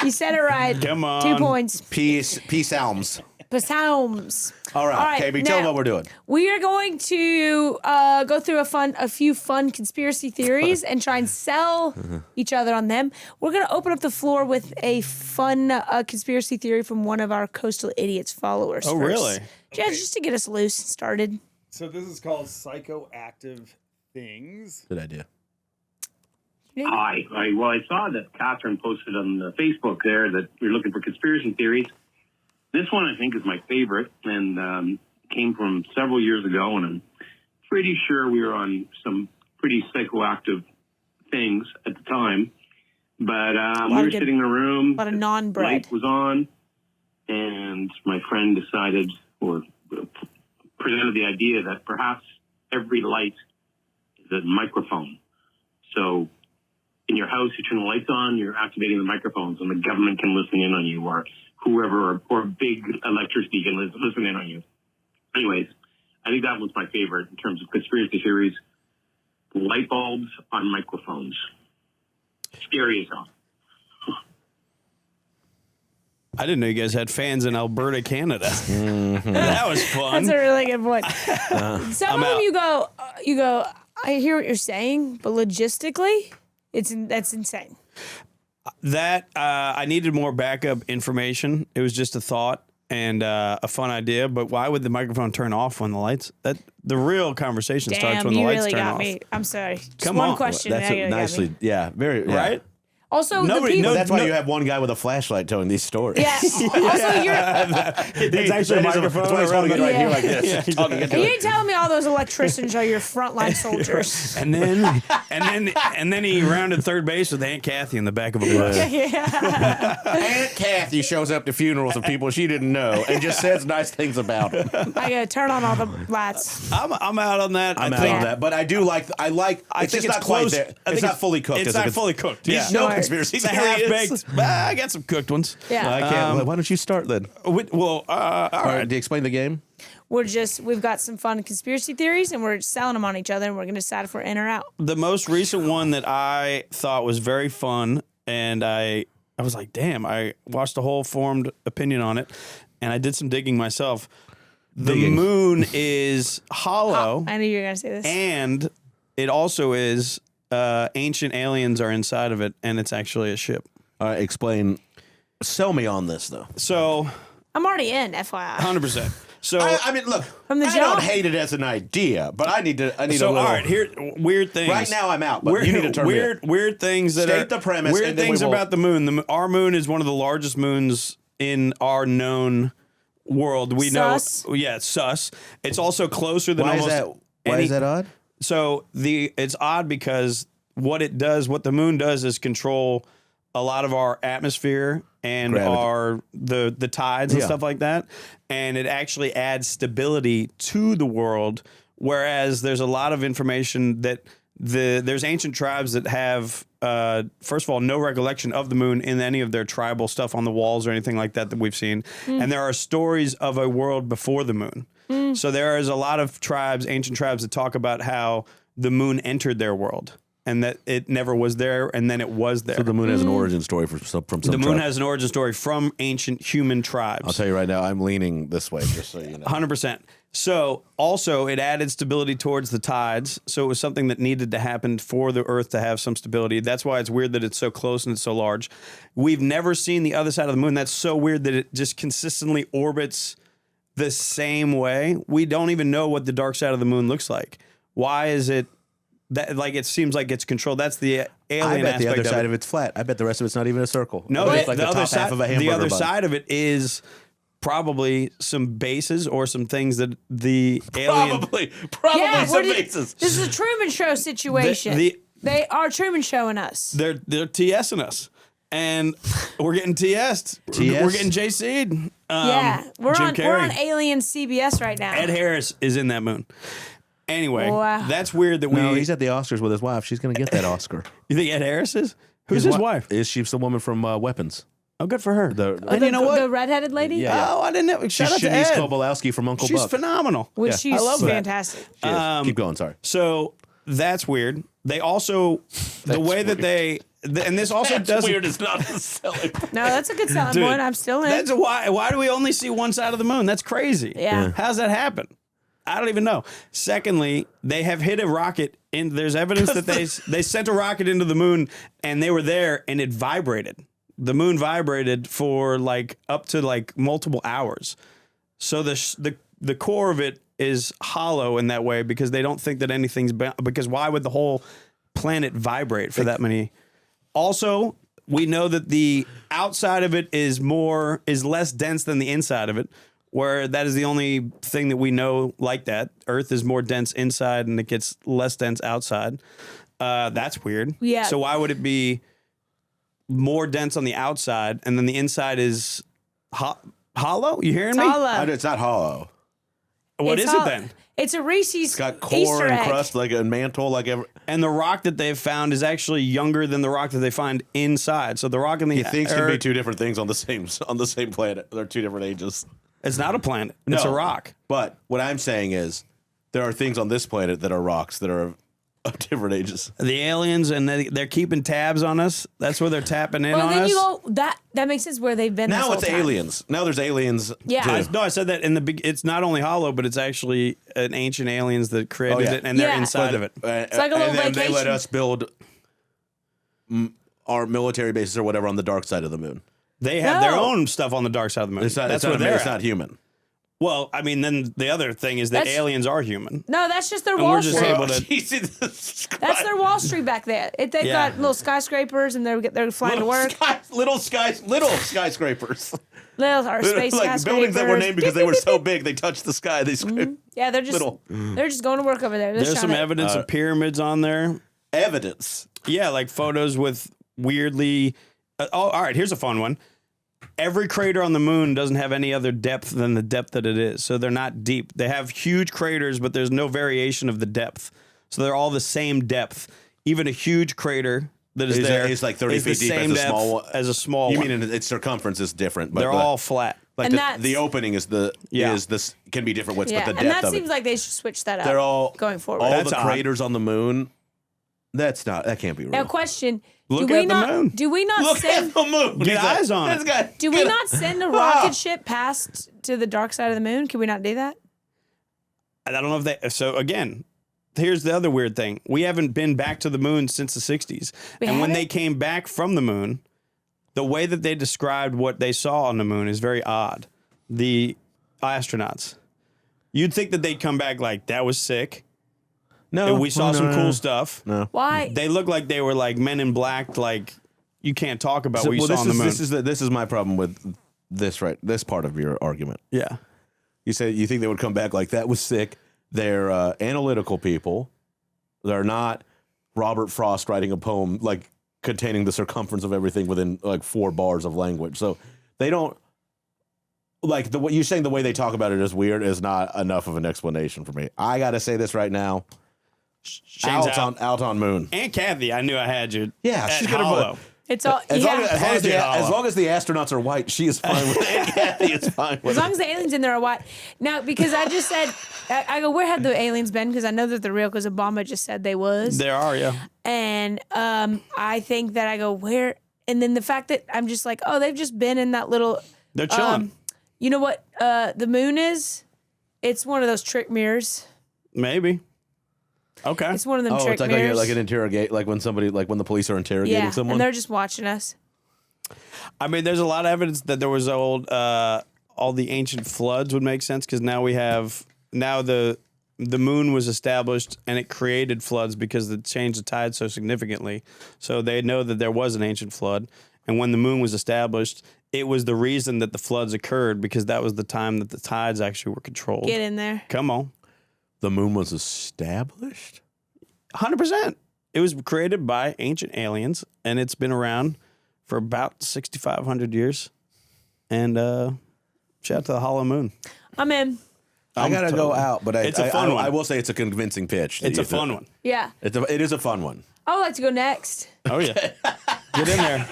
Speaker 2: you said it right.
Speaker 1: Come on.
Speaker 2: 2 points.
Speaker 3: Peace Elms.
Speaker 2: Psalms.
Speaker 3: All right, KB, tell them
Speaker 2: now,
Speaker 3: what we're doing.
Speaker 2: We are going to go through a few fun conspiracy theories and try and sell each other on them. We're going to open up the floor with a fun conspiracy theory from one of our Coastal Idiots followers.
Speaker 1: Oh,
Speaker 2: first.
Speaker 1: really?
Speaker 2: Yeah, just to get us loose and started.
Speaker 10: So this is called psychoactive things.
Speaker 3: Good idea.
Speaker 11: Hi. Well, I saw that Catherine posted on the Facebook there that you're looking for conspiracy theories. This one, I think, is my favorite and came from several years ago, and I'm pretty sure we were on some pretty psychoactive things at the time. But we were sitting in a room.
Speaker 2: A lot of non-bread.
Speaker 11: Light was on, and my friend decided or presented the idea that perhaps every light is a microphone. So in your house, you turn the lights on, you're activating the microphones, and the government can listen in on you, or whoever, or big electricity can listen in on you. Anyways, I think that was my favorite in terms of conspiracy theories. Light bulbs on microphones. Scary as hell.
Speaker 1: I didn't know you guys had fans in Alberta, Canada. That was fun.
Speaker 2: That's a really good point. Some
Speaker 1: I'm
Speaker 2: of them
Speaker 1: out.
Speaker 2: you go, I hear what you're saying, but logistically, that's insane.
Speaker 1: That I needed more backup information. It was just a thought. and a fun idea. But why would the microphone turn off when the lights? The real conversation starts
Speaker 2: Damn,
Speaker 1: when the
Speaker 2: you
Speaker 1: lights
Speaker 2: really
Speaker 1: turn
Speaker 2: got
Speaker 1: off.
Speaker 2: me. I'm sorry. Just
Speaker 1: Come
Speaker 2: one
Speaker 1: on.
Speaker 2: question.
Speaker 3: That's
Speaker 2: now you got
Speaker 3: nicely,
Speaker 2: me.
Speaker 3: yeah, very
Speaker 1: Right?
Speaker 2: Also,
Speaker 1: Nobody-
Speaker 2: the people.
Speaker 1: no-
Speaker 3: That's why you have one guy with a flashlight telling these stories.
Speaker 2: Yeah. Also, you're.
Speaker 1: It's actually a microphone.
Speaker 3: That's why he's holding it right here like this.
Speaker 1: Yeah.
Speaker 3: Talking into
Speaker 2: You
Speaker 3: it.
Speaker 2: ain't telling me all those electricians are your frontline soldiers.
Speaker 1: And then he rounded third base with Aunt Kathy in the back of a bus.
Speaker 3: Aunt Kathy shows up to funerals of people she didn't know and just says nice things about them.
Speaker 2: I gotta turn on all the lights.
Speaker 1: I'm out on that.
Speaker 3: I'm
Speaker 1: I
Speaker 3: out
Speaker 1: think
Speaker 3: on that, but I do like. I
Speaker 1: think
Speaker 3: just
Speaker 1: it's
Speaker 3: not quite
Speaker 1: close.
Speaker 3: there.
Speaker 1: I
Speaker 3: It's
Speaker 1: think
Speaker 3: not fully cooked.
Speaker 1: It's
Speaker 3: as a
Speaker 1: not fully cooked.
Speaker 3: These
Speaker 1: Yeah.
Speaker 3: no
Speaker 2: No,
Speaker 3: conspiracy
Speaker 1: It's a
Speaker 3: theory
Speaker 1: half
Speaker 3: is.
Speaker 1: baked. I got some cooked ones.
Speaker 2: Yeah.
Speaker 3: I can't. Why don't you start then?
Speaker 1: Well, all
Speaker 3: All
Speaker 1: right.
Speaker 3: right. Do you explain the game?
Speaker 2: We've got some fun conspiracy theories and we're selling them on each other and we're gonna decide if we're in or out.
Speaker 1: The most recent one that I thought was very fun, and I was like, damn, I watched a whole formed opinion on it, and I did some digging myself. The moon is hollow,
Speaker 2: I knew you were gonna say this.
Speaker 1: and it also is ancient aliens are inside of it, and it's actually a ship.
Speaker 3: All right. Explain. Sell me on this though.
Speaker 1: So,
Speaker 2: I'm already in, FYI.
Speaker 1: 100%. So,
Speaker 3: I mean, look.
Speaker 2: From the
Speaker 3: I
Speaker 2: jump?
Speaker 3: don't hate it as an idea, but I need
Speaker 1: so
Speaker 3: a little.
Speaker 1: all right, here weird things.
Speaker 3: Right now I'm out, but you need to turn me up.
Speaker 1: weird things that
Speaker 3: State
Speaker 1: are
Speaker 3: the premise,
Speaker 1: Weird
Speaker 3: and then
Speaker 1: things
Speaker 3: we will-
Speaker 1: about the moon. Our moon is one of the largest moons in our known world. We
Speaker 2: Sus.
Speaker 1: know, yeah, it's sus. It's also closer than
Speaker 3: Why is
Speaker 1: almost
Speaker 3: that? Why
Speaker 1: any-
Speaker 3: is that odd?
Speaker 1: So it's odd because what the moon does is control a lot of our atmosphere and
Speaker 3: Gravity.
Speaker 1: the tides and
Speaker 3: Yeah.
Speaker 1: stuff like that, and it actually adds stability to the world. Whereas there's a lot of information that there's ancient tribes that have first of all no recollection of the moon in any of their tribal stuff on the walls or anything like that we've seen, and there are stories of a world before the moon. So there is a lot of tribes, ancient tribes, that talk about how the moon entered their world and that it never was there, and then it was there.
Speaker 3: So the moon has an origin story from some
Speaker 1: The moon
Speaker 3: tribe.
Speaker 1: has an origin story from ancient human tribes.
Speaker 3: I'll tell you right now, I'm leaning this way, just so you know.
Speaker 1: 100%. So also it added stability towards the tides. So it was something that needed to happen for the Earth to have some stability. That's why it's weird that it's so close and it's so large. We've never seen the other side of the moon. That's so weird that it just consistently orbits the same way. We don't even know what the dark side of the moon looks like. Why is it that, like, it seems like it's controlled? That's the alien
Speaker 3: I bet the
Speaker 1: aspect
Speaker 3: other
Speaker 1: of
Speaker 3: side
Speaker 1: it.
Speaker 3: of it's flat. I bet the rest of it's not even a circle.
Speaker 1: No,
Speaker 3: It's
Speaker 1: the,
Speaker 3: just like
Speaker 1: the
Speaker 3: the
Speaker 1: other
Speaker 3: top
Speaker 1: side,
Speaker 3: half of a
Speaker 1: the
Speaker 3: hamburger
Speaker 1: other
Speaker 3: bun.
Speaker 1: side of it is probably some bases or some things that the alien.
Speaker 3: Probably
Speaker 2: Yeah,
Speaker 3: some bases.
Speaker 2: this is a Truman Show situation. They are Truman showing us.
Speaker 1: They're TSing us, and we're getting TS'd.
Speaker 3: TS?
Speaker 1: We're getting JC'd.
Speaker 2: Yeah, we're
Speaker 1: Jim
Speaker 2: on
Speaker 1: Carrey.
Speaker 2: Alien CBS right now.
Speaker 1: Ed Harris is in that moon. Anyway,
Speaker 2: Wow.
Speaker 1: that's weird that we.
Speaker 3: No, he's at the Oscars with his wife. She's going to get that Oscar.
Speaker 1: You think Ed Harris is? Who's his wife?
Speaker 3: Is she the woman from Weapons?
Speaker 1: Oh, good for her. And
Speaker 2: the,
Speaker 1: you know what?
Speaker 2: The redheaded lady?
Speaker 3: Yeah.
Speaker 1: Oh, I didn't know. Shout out
Speaker 3: She's
Speaker 1: to Ed.
Speaker 3: Kobolowski from Uncle
Speaker 1: She's
Speaker 3: Buck.
Speaker 1: phenomenal.
Speaker 2: Which
Speaker 3: Yeah.
Speaker 2: she's
Speaker 1: I love that.
Speaker 2: fantastic.
Speaker 3: She is. Keep going. Sorry.
Speaker 1: So that's weird. They also the way that they and this also doesn't.
Speaker 3: weird. It's not the selling.
Speaker 2: No, that's a good selling
Speaker 1: Dude,
Speaker 2: point. I'm still in.
Speaker 1: That's why do we only see one side of the moon? That's crazy.
Speaker 2: Yeah.
Speaker 1: How's that happen? I don't even know. Secondly, they have hit a rocket in. There's evidence that they sent a rocket into the moon and they were there and it vibrated. The moon vibrated for up to multiple hours. So the core of it is hollow in that way because they don't think that anything's because why would the whole planet vibrate for that many? Also, we know that the outside of it is less dense than the inside of it, where that is the only thing that we know like that. Earth is more dense inside and it gets less dense outside. That's weird.
Speaker 2: Yeah.
Speaker 1: So why would it be more dense on the outside and then the inside is hollow? You hearing me?
Speaker 2: Hollow.
Speaker 3: It's not hollow.
Speaker 1: What
Speaker 2: It's
Speaker 1: is it
Speaker 2: hol-
Speaker 1: then?
Speaker 2: It's a Reese's
Speaker 3: It's got core
Speaker 2: Easter
Speaker 3: and
Speaker 2: egg.
Speaker 3: crust like a mantle, like every.
Speaker 1: And the rock that they've found is actually younger than the rock that they find inside. So the rock in the
Speaker 3: Things can be two different things on the same planet. They're two different ages.
Speaker 1: It's not a planet. It's a rock.
Speaker 3: But what I'm saying is, there are things on this planet that are rocks that are of different ages.
Speaker 1: The aliens, and they're keeping tabs on us. That's where they're tapping in
Speaker 2: Well,
Speaker 1: on
Speaker 2: then
Speaker 1: us.
Speaker 2: you go that makes sense where they've been.
Speaker 3: Now
Speaker 2: this
Speaker 3: it's
Speaker 2: whole time.
Speaker 3: aliens. Now there's aliens.
Speaker 2: Yeah.
Speaker 3: too.
Speaker 1: No, I said that in the it's not only hollow, but it's actually an ancient aliens that created
Speaker 3: yeah.
Speaker 1: it, and they're
Speaker 2: Yeah.
Speaker 1: inside of it.
Speaker 2: It's like a little
Speaker 3: and then they let
Speaker 2: vacation.
Speaker 3: us build our military bases or whatever on the dark side of the moon.
Speaker 1: They have their own stuff on the dark side of the moon.
Speaker 3: It's not human.
Speaker 1: Well, I mean, then the other thing is that aliens are human.
Speaker 2: No, that's just their
Speaker 1: And
Speaker 2: Wall
Speaker 1: we're just
Speaker 2: Street.
Speaker 1: able to.
Speaker 2: That's their Wall Street back there. They've got little skyscrapers, and they're flying to work.
Speaker 3: Little skyscrapers.
Speaker 2: Little or space
Speaker 3: like
Speaker 2: skyscrapers.
Speaker 3: buildings that were named because they were so big they touched the sky. They scraped.
Speaker 2: Yeah, they're just going to work over there.
Speaker 1: There's some evidence of pyramids on there.
Speaker 3: Evidence.
Speaker 1: Yeah, like photos with weirdly. All right. Here's a fun one. Every crater on the moon doesn't have any other depth than the depth that it is. So they're not deep. They have huge craters, but there's no variation of the depth. So they're all the same depth. Even a huge crater that is there
Speaker 3: is like 30 feet deep as a small one.
Speaker 1: As a small
Speaker 3: You
Speaker 1: one.
Speaker 3: mean its circumference is different, but
Speaker 1: they're all flat.
Speaker 3: Like the opening is can be different widths, but the depth
Speaker 2: and that
Speaker 3: of
Speaker 2: seems
Speaker 3: it.
Speaker 2: like they should switch that up.
Speaker 3: They're all
Speaker 2: going forward.
Speaker 3: All the craters on the moon. That can't be real.
Speaker 2: Now, question:
Speaker 1: Look at the moon.
Speaker 2: Do we not
Speaker 3: Look
Speaker 2: send?
Speaker 3: at the moon.
Speaker 1: Get eyes on it.
Speaker 2: Do we not send a rocket ship past to the dark side of the moon? Can we not do that?
Speaker 1: I don't know if they. So again, here's the other weird thing: we haven't been back to the moon since the '60s, and when they came back from the moon, the way that they described what they saw on the moon is very odd. The astronauts, you'd think that they'd come back like that was sick.
Speaker 3: No,
Speaker 1: and we saw some cool stuff.
Speaker 3: No,
Speaker 2: why?
Speaker 1: They look like they were like Men in Black. Like you can't talk about what you saw on the moon.
Speaker 3: This is my problem with this part of your argument.
Speaker 1: Yeah,
Speaker 3: you say you think they would come back like that was sick. They're analytical people. They're not Robert Frost writing a poem like containing the circumference of everything within like 4 bars of language. So they don't like what you're saying. The way they talk about it is weird. Is not enough of an explanation for me. I got to say this right now. Out on moon.
Speaker 1: And Kathy, I knew I had you.
Speaker 3: Yeah, she's gonna
Speaker 1: hollow.
Speaker 2: It's all
Speaker 3: as long as the astronauts are white, she is fine with it. And Kathy is fine with
Speaker 2: as long as the aliens in there are white. Now, because I just said, I go, where had the aliens been? Because I know that they're real. Because Obama just said they was.
Speaker 1: There are, yeah.
Speaker 2: And I think that I go where, and then the fact that I'm just like, oh, they've just been in that little.
Speaker 1: They're chilling.
Speaker 2: You know what the moon is? It's one of those trick mirrors.
Speaker 1: Maybe. Okay.
Speaker 2: It's one of them trick
Speaker 3: it's like
Speaker 2: mirrors.
Speaker 3: like an interrogate, like when the police are interrogating someone.
Speaker 2: And they're just watching us.
Speaker 1: I mean, there's a lot of evidence that there was all the ancient floods would make sense because now the moon was established and it created floods because it changed the tide so significantly. So they know that there was an ancient flood, and when the moon was established, it was the reason that the floods occurred because that was the time that the tides actually were controlled.
Speaker 2: Get in there.
Speaker 1: Come on.
Speaker 3: The moon was established?
Speaker 1: 100%. It was created by ancient aliens, and it's been around for about 6,500 years. And shout out to the hollow moon.
Speaker 2: I'm in.
Speaker 3: I gotta go out, but
Speaker 1: it's a fun one.
Speaker 3: I will say it's a convincing pitch.
Speaker 1: It's a fun one.
Speaker 2: Yeah.
Speaker 3: It is a fun one.
Speaker 2: I would like to go next.
Speaker 1: Oh, yeah. Get in there.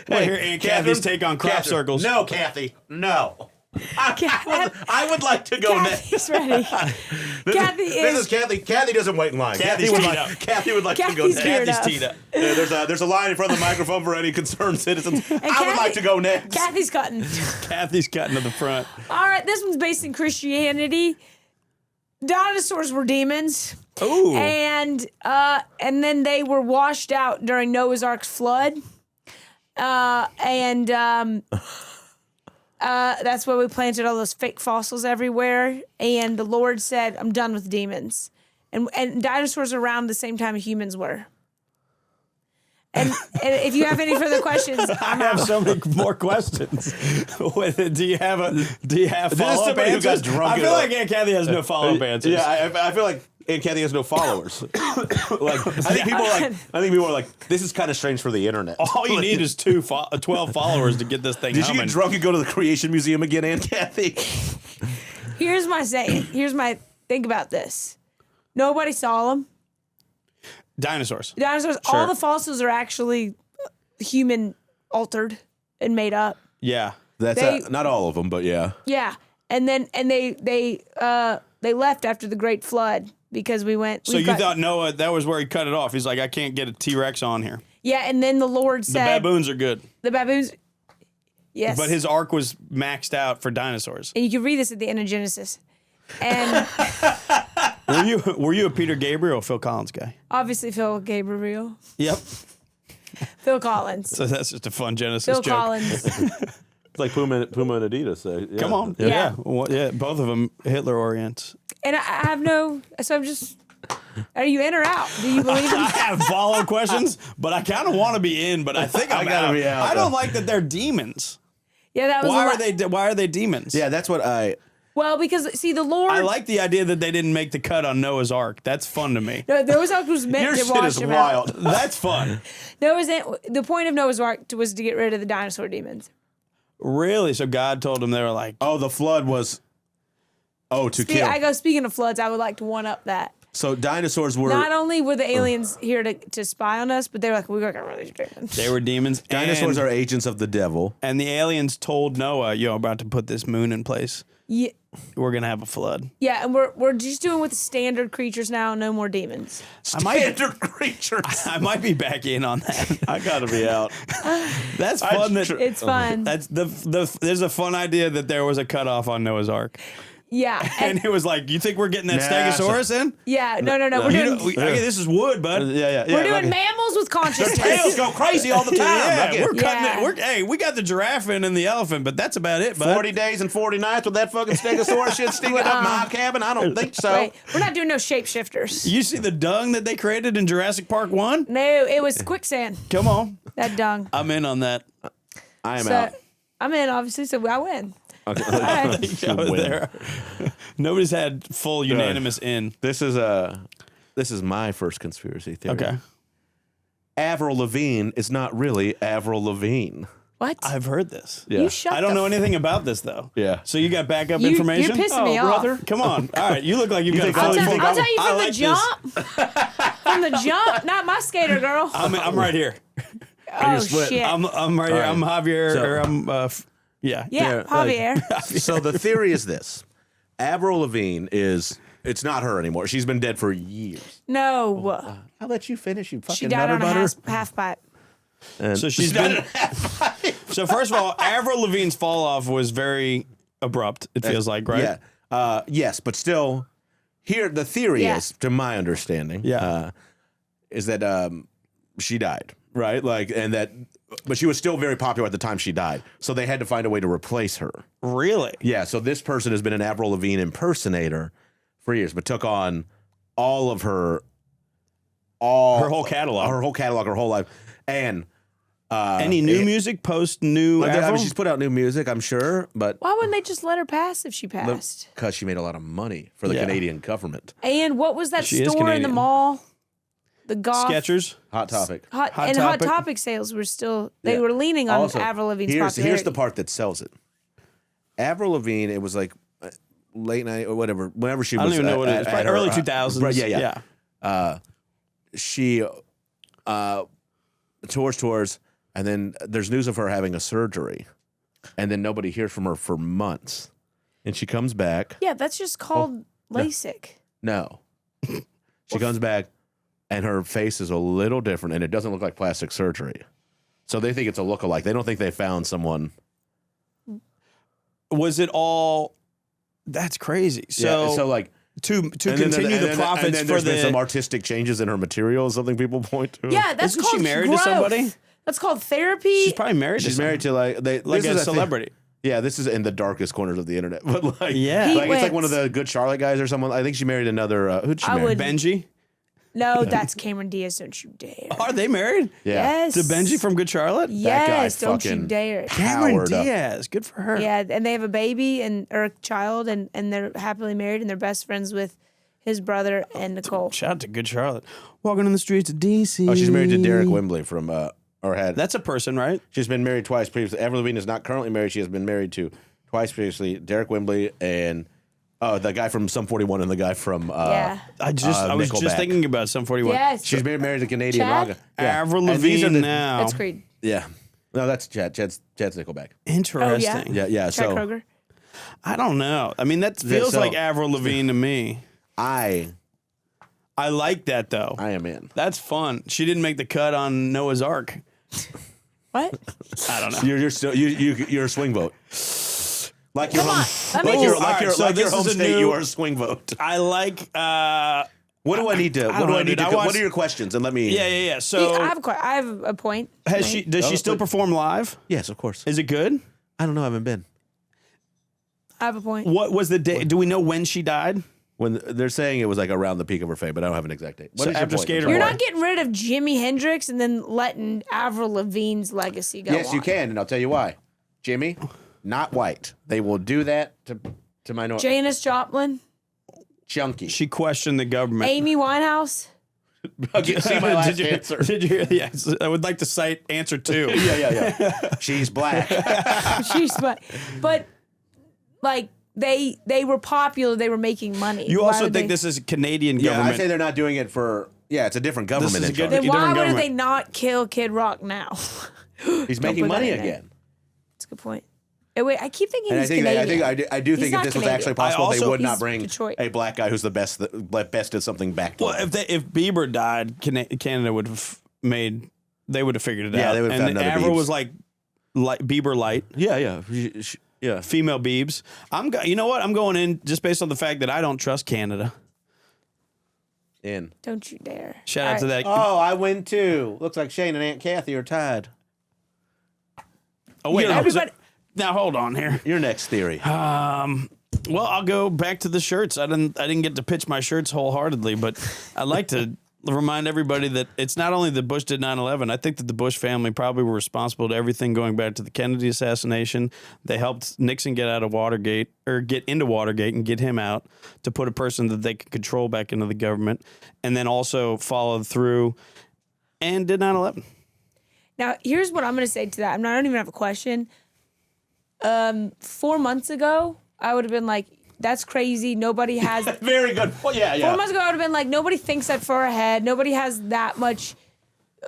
Speaker 1: Well, here Aunt Kathy's take on crop circles.
Speaker 3: No, Kathy. No. I would like to go next.
Speaker 2: Kathy's ready.
Speaker 3: This is Kathy. Kathy doesn't wait in line. Kathy would like to go next.
Speaker 1: Kathy's teed up.
Speaker 3: There's a line in front of the microphone for any concerned citizens. I would like to go next.
Speaker 2: Kathy's cutting.
Speaker 1: Kathy's cutting to the front.
Speaker 2: All right, this one's based in Christianity. Dinosaurs were demons.
Speaker 1: Ooh.
Speaker 2: And then they were washed out during Noah's Ark's flood. That's why we planted all those fake fossils everywhere. And the Lord said, I'm done with demons. And dinosaurs are around the same time humans were. And if you have any further questions,
Speaker 1: I have so many more questions. Do you have follow-up answers? I feel like Aunt Kathy has no follow-up answers.
Speaker 3: Yeah, I feel like Aunt Kathy has no followers. I think people are like, this is kind of strange for the internet.
Speaker 1: All you need is 12 followers to get this thing
Speaker 3: Did
Speaker 1: humming.
Speaker 3: you get drunk and go to the Creation Museum again, Aunt Kathy?
Speaker 2: Here's my saying. Think about this. Nobody saw them.
Speaker 1: Dinosaurs.
Speaker 2: Sure. All the fossils are actually human altered and made up.
Speaker 1: Yeah.
Speaker 3: That's not all of them, but yeah.
Speaker 2: Yeah. And they left after the Great Flood because we went.
Speaker 1: So you thought Noah, that was where he cut it off. He's like, I can't get a T-Rex on here.
Speaker 2: Yeah, and then the Lord said.
Speaker 1: The baboons are good.
Speaker 2: The baboons. Yes.
Speaker 1: But his ark was maxed out for dinosaurs.
Speaker 2: And you can read this at the end of Genesis. And
Speaker 1: were you a Peter Gabriel or Phil Collins guy?
Speaker 2: Obviously Phil Gabriel.
Speaker 1: Yep.
Speaker 2: Phil Collins.
Speaker 1: So that's just a fun Genesis
Speaker 2: Phil
Speaker 1: joke.
Speaker 2: Collins.
Speaker 3: It's like Puma and Adidas. Yeah.
Speaker 1: Come on.
Speaker 2: Yeah.
Speaker 1: Well, yeah, both of them Hitler orients.
Speaker 2: And I have no. So I'm just. Are you in or out? Do you believe
Speaker 1: I
Speaker 2: in?
Speaker 1: have follow questions, but I kind of want to be in, but I think I'm
Speaker 3: gotta
Speaker 1: out.
Speaker 3: be out,
Speaker 1: I don't
Speaker 3: though.
Speaker 1: like that they're demons.
Speaker 2: Yeah, that was.
Speaker 1: Why are they demons?
Speaker 3: Yeah, that's what I.
Speaker 2: Well, because see, the Lord.
Speaker 1: I like the idea that they didn't make the cut on Noah's Ark. That's fun to me.
Speaker 2: No, Noah's Ark was meant
Speaker 3: Your
Speaker 2: to
Speaker 3: shit
Speaker 2: wash
Speaker 3: is
Speaker 2: him
Speaker 3: wild.
Speaker 2: out.
Speaker 1: That's fun.
Speaker 2: The point of Noah's Ark was to get rid of the dinosaur demons.
Speaker 1: Really? So God told them they were like,
Speaker 3: Oh, the flood was. Oh, to kill.
Speaker 2: Speaking of floods, I would like to one up that.
Speaker 3: So dinosaurs were.
Speaker 2: Not only were the aliens here to spy on us, but they were like, we got to get rid of these demons.
Speaker 1: they were demons.
Speaker 3: Dinosaurs
Speaker 1: and,
Speaker 3: are agents of the devil.
Speaker 1: And the aliens told Noah, "Yo, about to put this moon in place.
Speaker 2: Yeah,
Speaker 1: We're gonna have a flood."
Speaker 2: yeah, and we're just doing with standard creatures now, no more demons.
Speaker 3: Standard creatures.
Speaker 1: I might be back in on that.
Speaker 3: I gotta be out.
Speaker 1: That's fun.
Speaker 2: It's fun.
Speaker 1: That's there's a fun idea that there was a cutoff on Noah's Ark,
Speaker 2: Yeah,
Speaker 1: and it was like, you think we're getting that
Speaker 3: Nah,
Speaker 1: Stegosaurus in?
Speaker 2: yeah, no. We're
Speaker 1: You
Speaker 2: doing
Speaker 1: know, okay, this is wood, bud.
Speaker 3: Yeah.
Speaker 2: we're doing mammals with consciousness.
Speaker 3: Tails go crazy all the time.
Speaker 1: Yeah, we're cutting
Speaker 2: Yeah.
Speaker 1: it. Hey, we got the giraffe in and the elephant, but that's about it, bud.
Speaker 3: 40 days and 40 nights with that fucking Stegosaurus shit sticking up my cabin? I don't think so.
Speaker 2: Wait, we're not doing no shapeshifters.
Speaker 1: You see the dung that they created in Jurassic Park 1?
Speaker 2: No, it was quicksand.
Speaker 1: Come on.
Speaker 2: That dung.
Speaker 1: I'm in on that.
Speaker 3: I am
Speaker 2: So
Speaker 3: out.
Speaker 2: I'm in, obviously, so I win.
Speaker 3: Okay.
Speaker 2: Alright.
Speaker 1: I was there. Nobody's had full unanimous in.
Speaker 3: This is my first conspiracy theory.
Speaker 1: Okay.
Speaker 3: Avril Lavigne is not really Avril Lavigne.
Speaker 2: What?
Speaker 1: I've heard this.
Speaker 3: Yeah.
Speaker 2: You shut
Speaker 1: I don't
Speaker 2: the
Speaker 1: know anything about this, though.
Speaker 3: Yeah.
Speaker 1: So you got backup
Speaker 2: You're
Speaker 1: information?
Speaker 2: pissing me off.
Speaker 3: brother.
Speaker 1: Come on. All right. You look like you've got
Speaker 3: think
Speaker 1: a
Speaker 2: I'll
Speaker 1: fully
Speaker 2: tell,
Speaker 1: booked-
Speaker 2: I'll tell you
Speaker 1: I
Speaker 2: from
Speaker 1: like
Speaker 2: the jump. From the jump, not my skater girl.
Speaker 1: I'm right here.
Speaker 2: Oh,
Speaker 3: split.
Speaker 2: shit.
Speaker 1: I'm right here.
Speaker 3: right.
Speaker 1: I'm Javier.
Speaker 3: So-
Speaker 1: or I'm, yeah.
Speaker 2: yeah, Javier.
Speaker 3: So the theory is this. Avril Lavigne it's not her anymore. She's been dead for years.
Speaker 2: No.
Speaker 3: I'll let you finish, you fucking
Speaker 2: She died on a
Speaker 3: nutter
Speaker 2: half pipe.
Speaker 3: And
Speaker 1: So she's been. So first of all, Avril Lavigne's fall off was very abrupt. It feels like, right?
Speaker 3: Yeah. Yes, but still, here the theory
Speaker 2: Yeah.
Speaker 3: is, to my understanding, is that she died, right? Like, and that, but she was still very popular at the time she died, so they had to find a way to replace her.
Speaker 1: Really?
Speaker 3: Yeah. So this person has been an Avril Lavigne impersonator for years, but took on all of her
Speaker 1: whole catalog.
Speaker 3: her whole life, and.
Speaker 1: Any new music post new
Speaker 3: I
Speaker 1: Avril?
Speaker 3: mean, she's put out new music, I'm sure, but
Speaker 2: Why wouldn't they just let her pass if she passed?
Speaker 3: because she made a lot of money for the
Speaker 1: Yeah.
Speaker 3: Canadian government.
Speaker 2: And what was that
Speaker 1: She is
Speaker 2: store in the
Speaker 1: Canadian.
Speaker 2: mall? The golf.
Speaker 1: Skechers.
Speaker 3: Hot Topic.
Speaker 2: Hot
Speaker 1: Topic.
Speaker 2: Topic sales were still, they
Speaker 3: Yeah.
Speaker 2: were leaning on
Speaker 3: Also,
Speaker 2: Avril Lavigne's
Speaker 3: here's
Speaker 2: popularity.
Speaker 3: the part that sells it. Avril Lavigne, it was like late night or whatever, whenever she
Speaker 1: I
Speaker 3: was.
Speaker 1: don't even know what it is.
Speaker 3: at
Speaker 1: Probably
Speaker 3: her-
Speaker 1: early 2000s.
Speaker 3: Right, yeah. She tours, and then there's news of her having a surgery, and then nobody hears from her for months, and she comes back.
Speaker 2: Yeah, that's just called LASIK.
Speaker 3: No, she comes back, and her face is a little different, and it doesn't look like plastic surgery. So they think it's a lookalike. They don't think they found someone.
Speaker 1: Was it all? That's crazy. So,
Speaker 3: so like
Speaker 1: to
Speaker 3: and then-
Speaker 1: continue
Speaker 3: and
Speaker 1: the
Speaker 3: then-
Speaker 1: profits
Speaker 3: and then
Speaker 1: for
Speaker 3: there's been some
Speaker 1: the.
Speaker 3: artistic changes in her material. Something people point to.
Speaker 2: Yeah, that's
Speaker 1: Isn't
Speaker 2: called
Speaker 1: she married
Speaker 2: growth.
Speaker 1: to somebody?
Speaker 2: That's called therapy.
Speaker 1: She's probably married.
Speaker 3: She's
Speaker 1: to
Speaker 3: married to like
Speaker 1: like
Speaker 3: this
Speaker 1: a
Speaker 3: is
Speaker 1: celebrity.
Speaker 3: Yeah, this is in the darkest corners of the internet. But like,
Speaker 1: Yeah.
Speaker 2: He
Speaker 3: like it's like one of
Speaker 2: wins.
Speaker 3: the Good Charlotte guys or someone. I think she married another. Who'd she
Speaker 2: I
Speaker 3: marry?
Speaker 2: would-
Speaker 1: Benji.
Speaker 2: No, that's Cameron Diaz. Don't you dare.
Speaker 1: Are they married?
Speaker 3: Yeah.
Speaker 2: Yes.
Speaker 1: To Benji from Good Charlotte?
Speaker 2: Yes,
Speaker 3: guy
Speaker 2: don't you
Speaker 3: fucking-
Speaker 2: dare.
Speaker 1: Cameron
Speaker 3: Powered up.
Speaker 1: Diaz. Good for her.
Speaker 2: Yeah, and they have a baby or a child, and they're happily married, and they're best friends with his brother and Nicole.
Speaker 1: Shout out to Good Charlotte. Walking in the streets of DC.
Speaker 3: Oh, she's married to Derek Wembley from or had.
Speaker 1: That's a person, right?
Speaker 3: She's been married twice previously. Avril Lavigne is not currently married. She has been married to twice previously. Derek Wembley and the guy from Sum 41 and the guy from
Speaker 2: Yeah.
Speaker 1: I was just
Speaker 3: Nickelback.
Speaker 1: thinking about some 41.
Speaker 2: Yes.
Speaker 3: She's been married to Canadian
Speaker 2: Chad?
Speaker 3: rock. Yeah.
Speaker 1: Avril
Speaker 3: And these are
Speaker 1: Lavigne
Speaker 3: the-
Speaker 1: now.
Speaker 2: That's Creed.
Speaker 3: Yeah. No, that's Chad. Chad's Nickelback.
Speaker 1: Interesting.
Speaker 3: Yeah, yeah.
Speaker 2: Chad
Speaker 3: So
Speaker 2: Kroger.
Speaker 1: I don't know. I mean, that feels
Speaker 3: so-
Speaker 1: like Avril Lavigne to me.
Speaker 3: I
Speaker 1: like that though.
Speaker 3: am in.
Speaker 1: That's fun. She didn't make the cut on Noah's Ark.
Speaker 2: What?
Speaker 1: I don't know.
Speaker 3: You're still you're a swing vote. Like your
Speaker 2: Come
Speaker 3: home,
Speaker 2: on. Let me
Speaker 3: like your
Speaker 2: just-
Speaker 3: like
Speaker 1: All
Speaker 3: your
Speaker 1: right, so
Speaker 3: like your
Speaker 1: this
Speaker 3: home
Speaker 1: is a
Speaker 3: state,
Speaker 1: new-
Speaker 3: you are a swing vote.
Speaker 1: I like
Speaker 3: When What do I need to? What do I need to? What are your questions? And let me.
Speaker 1: Yeah. So
Speaker 2: I have a point.
Speaker 1: does she still perform live?
Speaker 3: Yes, of course.
Speaker 1: Is it good?
Speaker 3: I don't know. I haven't been.
Speaker 2: I have a point.
Speaker 1: What was the day? Do we know when she died?
Speaker 3: When they're saying it was like around the peak of her fame, but I don't have an exact date. What
Speaker 1: So
Speaker 3: is your
Speaker 1: after
Speaker 3: point?
Speaker 1: Skater
Speaker 2: You're
Speaker 1: Boy.
Speaker 2: not getting rid of Jimi Hendrix and then letting Avril Lavigne's legacy go on.
Speaker 3: Yes, you can, and I'll tell you why. Jimmy, not white. They will do that to minority.
Speaker 2: Janis Joplin,
Speaker 3: Chunky.
Speaker 1: She questioned the government.
Speaker 2: Amy Winehouse.
Speaker 3: See my last answer.
Speaker 1: Did you? Yes. I would like to cite answer 2.
Speaker 3: Yeah. She's black.
Speaker 2: She's but like they were popular. They were making money.
Speaker 1: You
Speaker 2: Why
Speaker 1: also
Speaker 2: would
Speaker 1: think
Speaker 2: they-
Speaker 1: this is a Canadian
Speaker 3: Yeah,
Speaker 1: government?
Speaker 3: I say they're not doing it for. Yeah, it's a different government.
Speaker 1: This is a
Speaker 3: in
Speaker 1: good-
Speaker 3: charge.
Speaker 2: Then why
Speaker 1: different
Speaker 2: would
Speaker 1: government.
Speaker 2: they not kill Kid Rock now?
Speaker 3: He's
Speaker 2: Don't
Speaker 3: making
Speaker 2: put that
Speaker 3: money
Speaker 2: in there.
Speaker 3: again.
Speaker 2: That's a good point. Wait, I keep thinking
Speaker 3: And
Speaker 2: he's
Speaker 3: I think
Speaker 2: Canadian.
Speaker 3: I do
Speaker 2: He's
Speaker 3: think
Speaker 2: not
Speaker 3: if this was
Speaker 2: Canadian.
Speaker 3: actually possible,
Speaker 1: I
Speaker 3: they
Speaker 1: also-
Speaker 3: would not
Speaker 2: He's
Speaker 3: bring
Speaker 2: Detroit.
Speaker 3: a black guy who's the best at something back to
Speaker 1: Well,
Speaker 3: him.
Speaker 1: if Bieber died, Canada would have made. They would have figured it out.
Speaker 3: Yeah, they would have found
Speaker 1: And
Speaker 3: another
Speaker 1: Avril
Speaker 3: Biebs.
Speaker 1: was like Bieber light.
Speaker 3: Yeah.
Speaker 1: Female Biebs. You know what? I'm going in just based on the fact that I don't trust Canada.
Speaker 3: In.
Speaker 2: Don't you dare.
Speaker 1: Shout
Speaker 2: All
Speaker 1: out to
Speaker 2: right.
Speaker 1: that.
Speaker 3: Oh, I win too. Looks like Shane and Aunt Kathy are tied.
Speaker 1: Oh wait,
Speaker 2: Everybody-
Speaker 1: now hold on here.
Speaker 3: Your next theory.
Speaker 1: Well, I'll go back to the shirts. I didn't get to pitch my shirts wholeheartedly, but I'd like to remind everybody that it's not only that Bush did 9/11. I think that the Bush family probably were responsible to everything going back to the Kennedy assassination. They helped Nixon get out of Watergate or get into Watergate and get him out to put a person that they could control back into the government, and then also followed through and did 9/11.
Speaker 2: Now, here's what I'm going to say to that. I don't even have a question. 4 months ago, I would have been like, that's crazy. Nobody has...
Speaker 3: Very good. Well, yeah.
Speaker 2: 4 months ago, I would have been like, nobody thinks that far ahead. Nobody has that much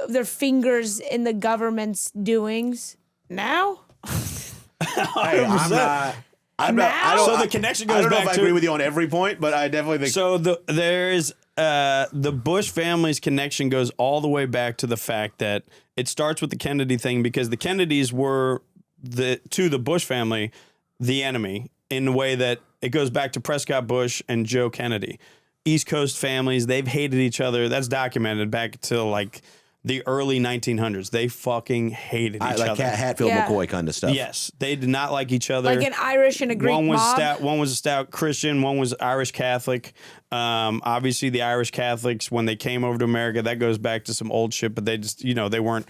Speaker 2: of their fingers in the government's doings. Now?
Speaker 3: Hey, I'm not. I don't,
Speaker 1: So the connection goes
Speaker 3: I don't know
Speaker 1: back
Speaker 3: if I
Speaker 1: to-
Speaker 3: agree with you on every point, but I definitely think.
Speaker 1: So there's the Bush family's connection goes all the way back to the fact that it starts with the Kennedy thing because the Kennedys were to the Bush family the enemy in the way that it goes back to Prescott Bush and Joe Kennedy. East Coast families, they've hated each other. That's documented back to like the early 1900s. They fucking hated each
Speaker 3: like
Speaker 1: other.
Speaker 3: Hatfield
Speaker 2: Yeah.
Speaker 3: McCoy kind of stuff.
Speaker 1: Yes, they did not like each other.
Speaker 2: Like an Irish and a Greek
Speaker 1: one was
Speaker 2: mob?
Speaker 1: stout. One was a stout Christian. One was Irish Catholic. Obviously, the Irish Catholics when they came over to America, that goes back to some old shit. But they just, they weren't.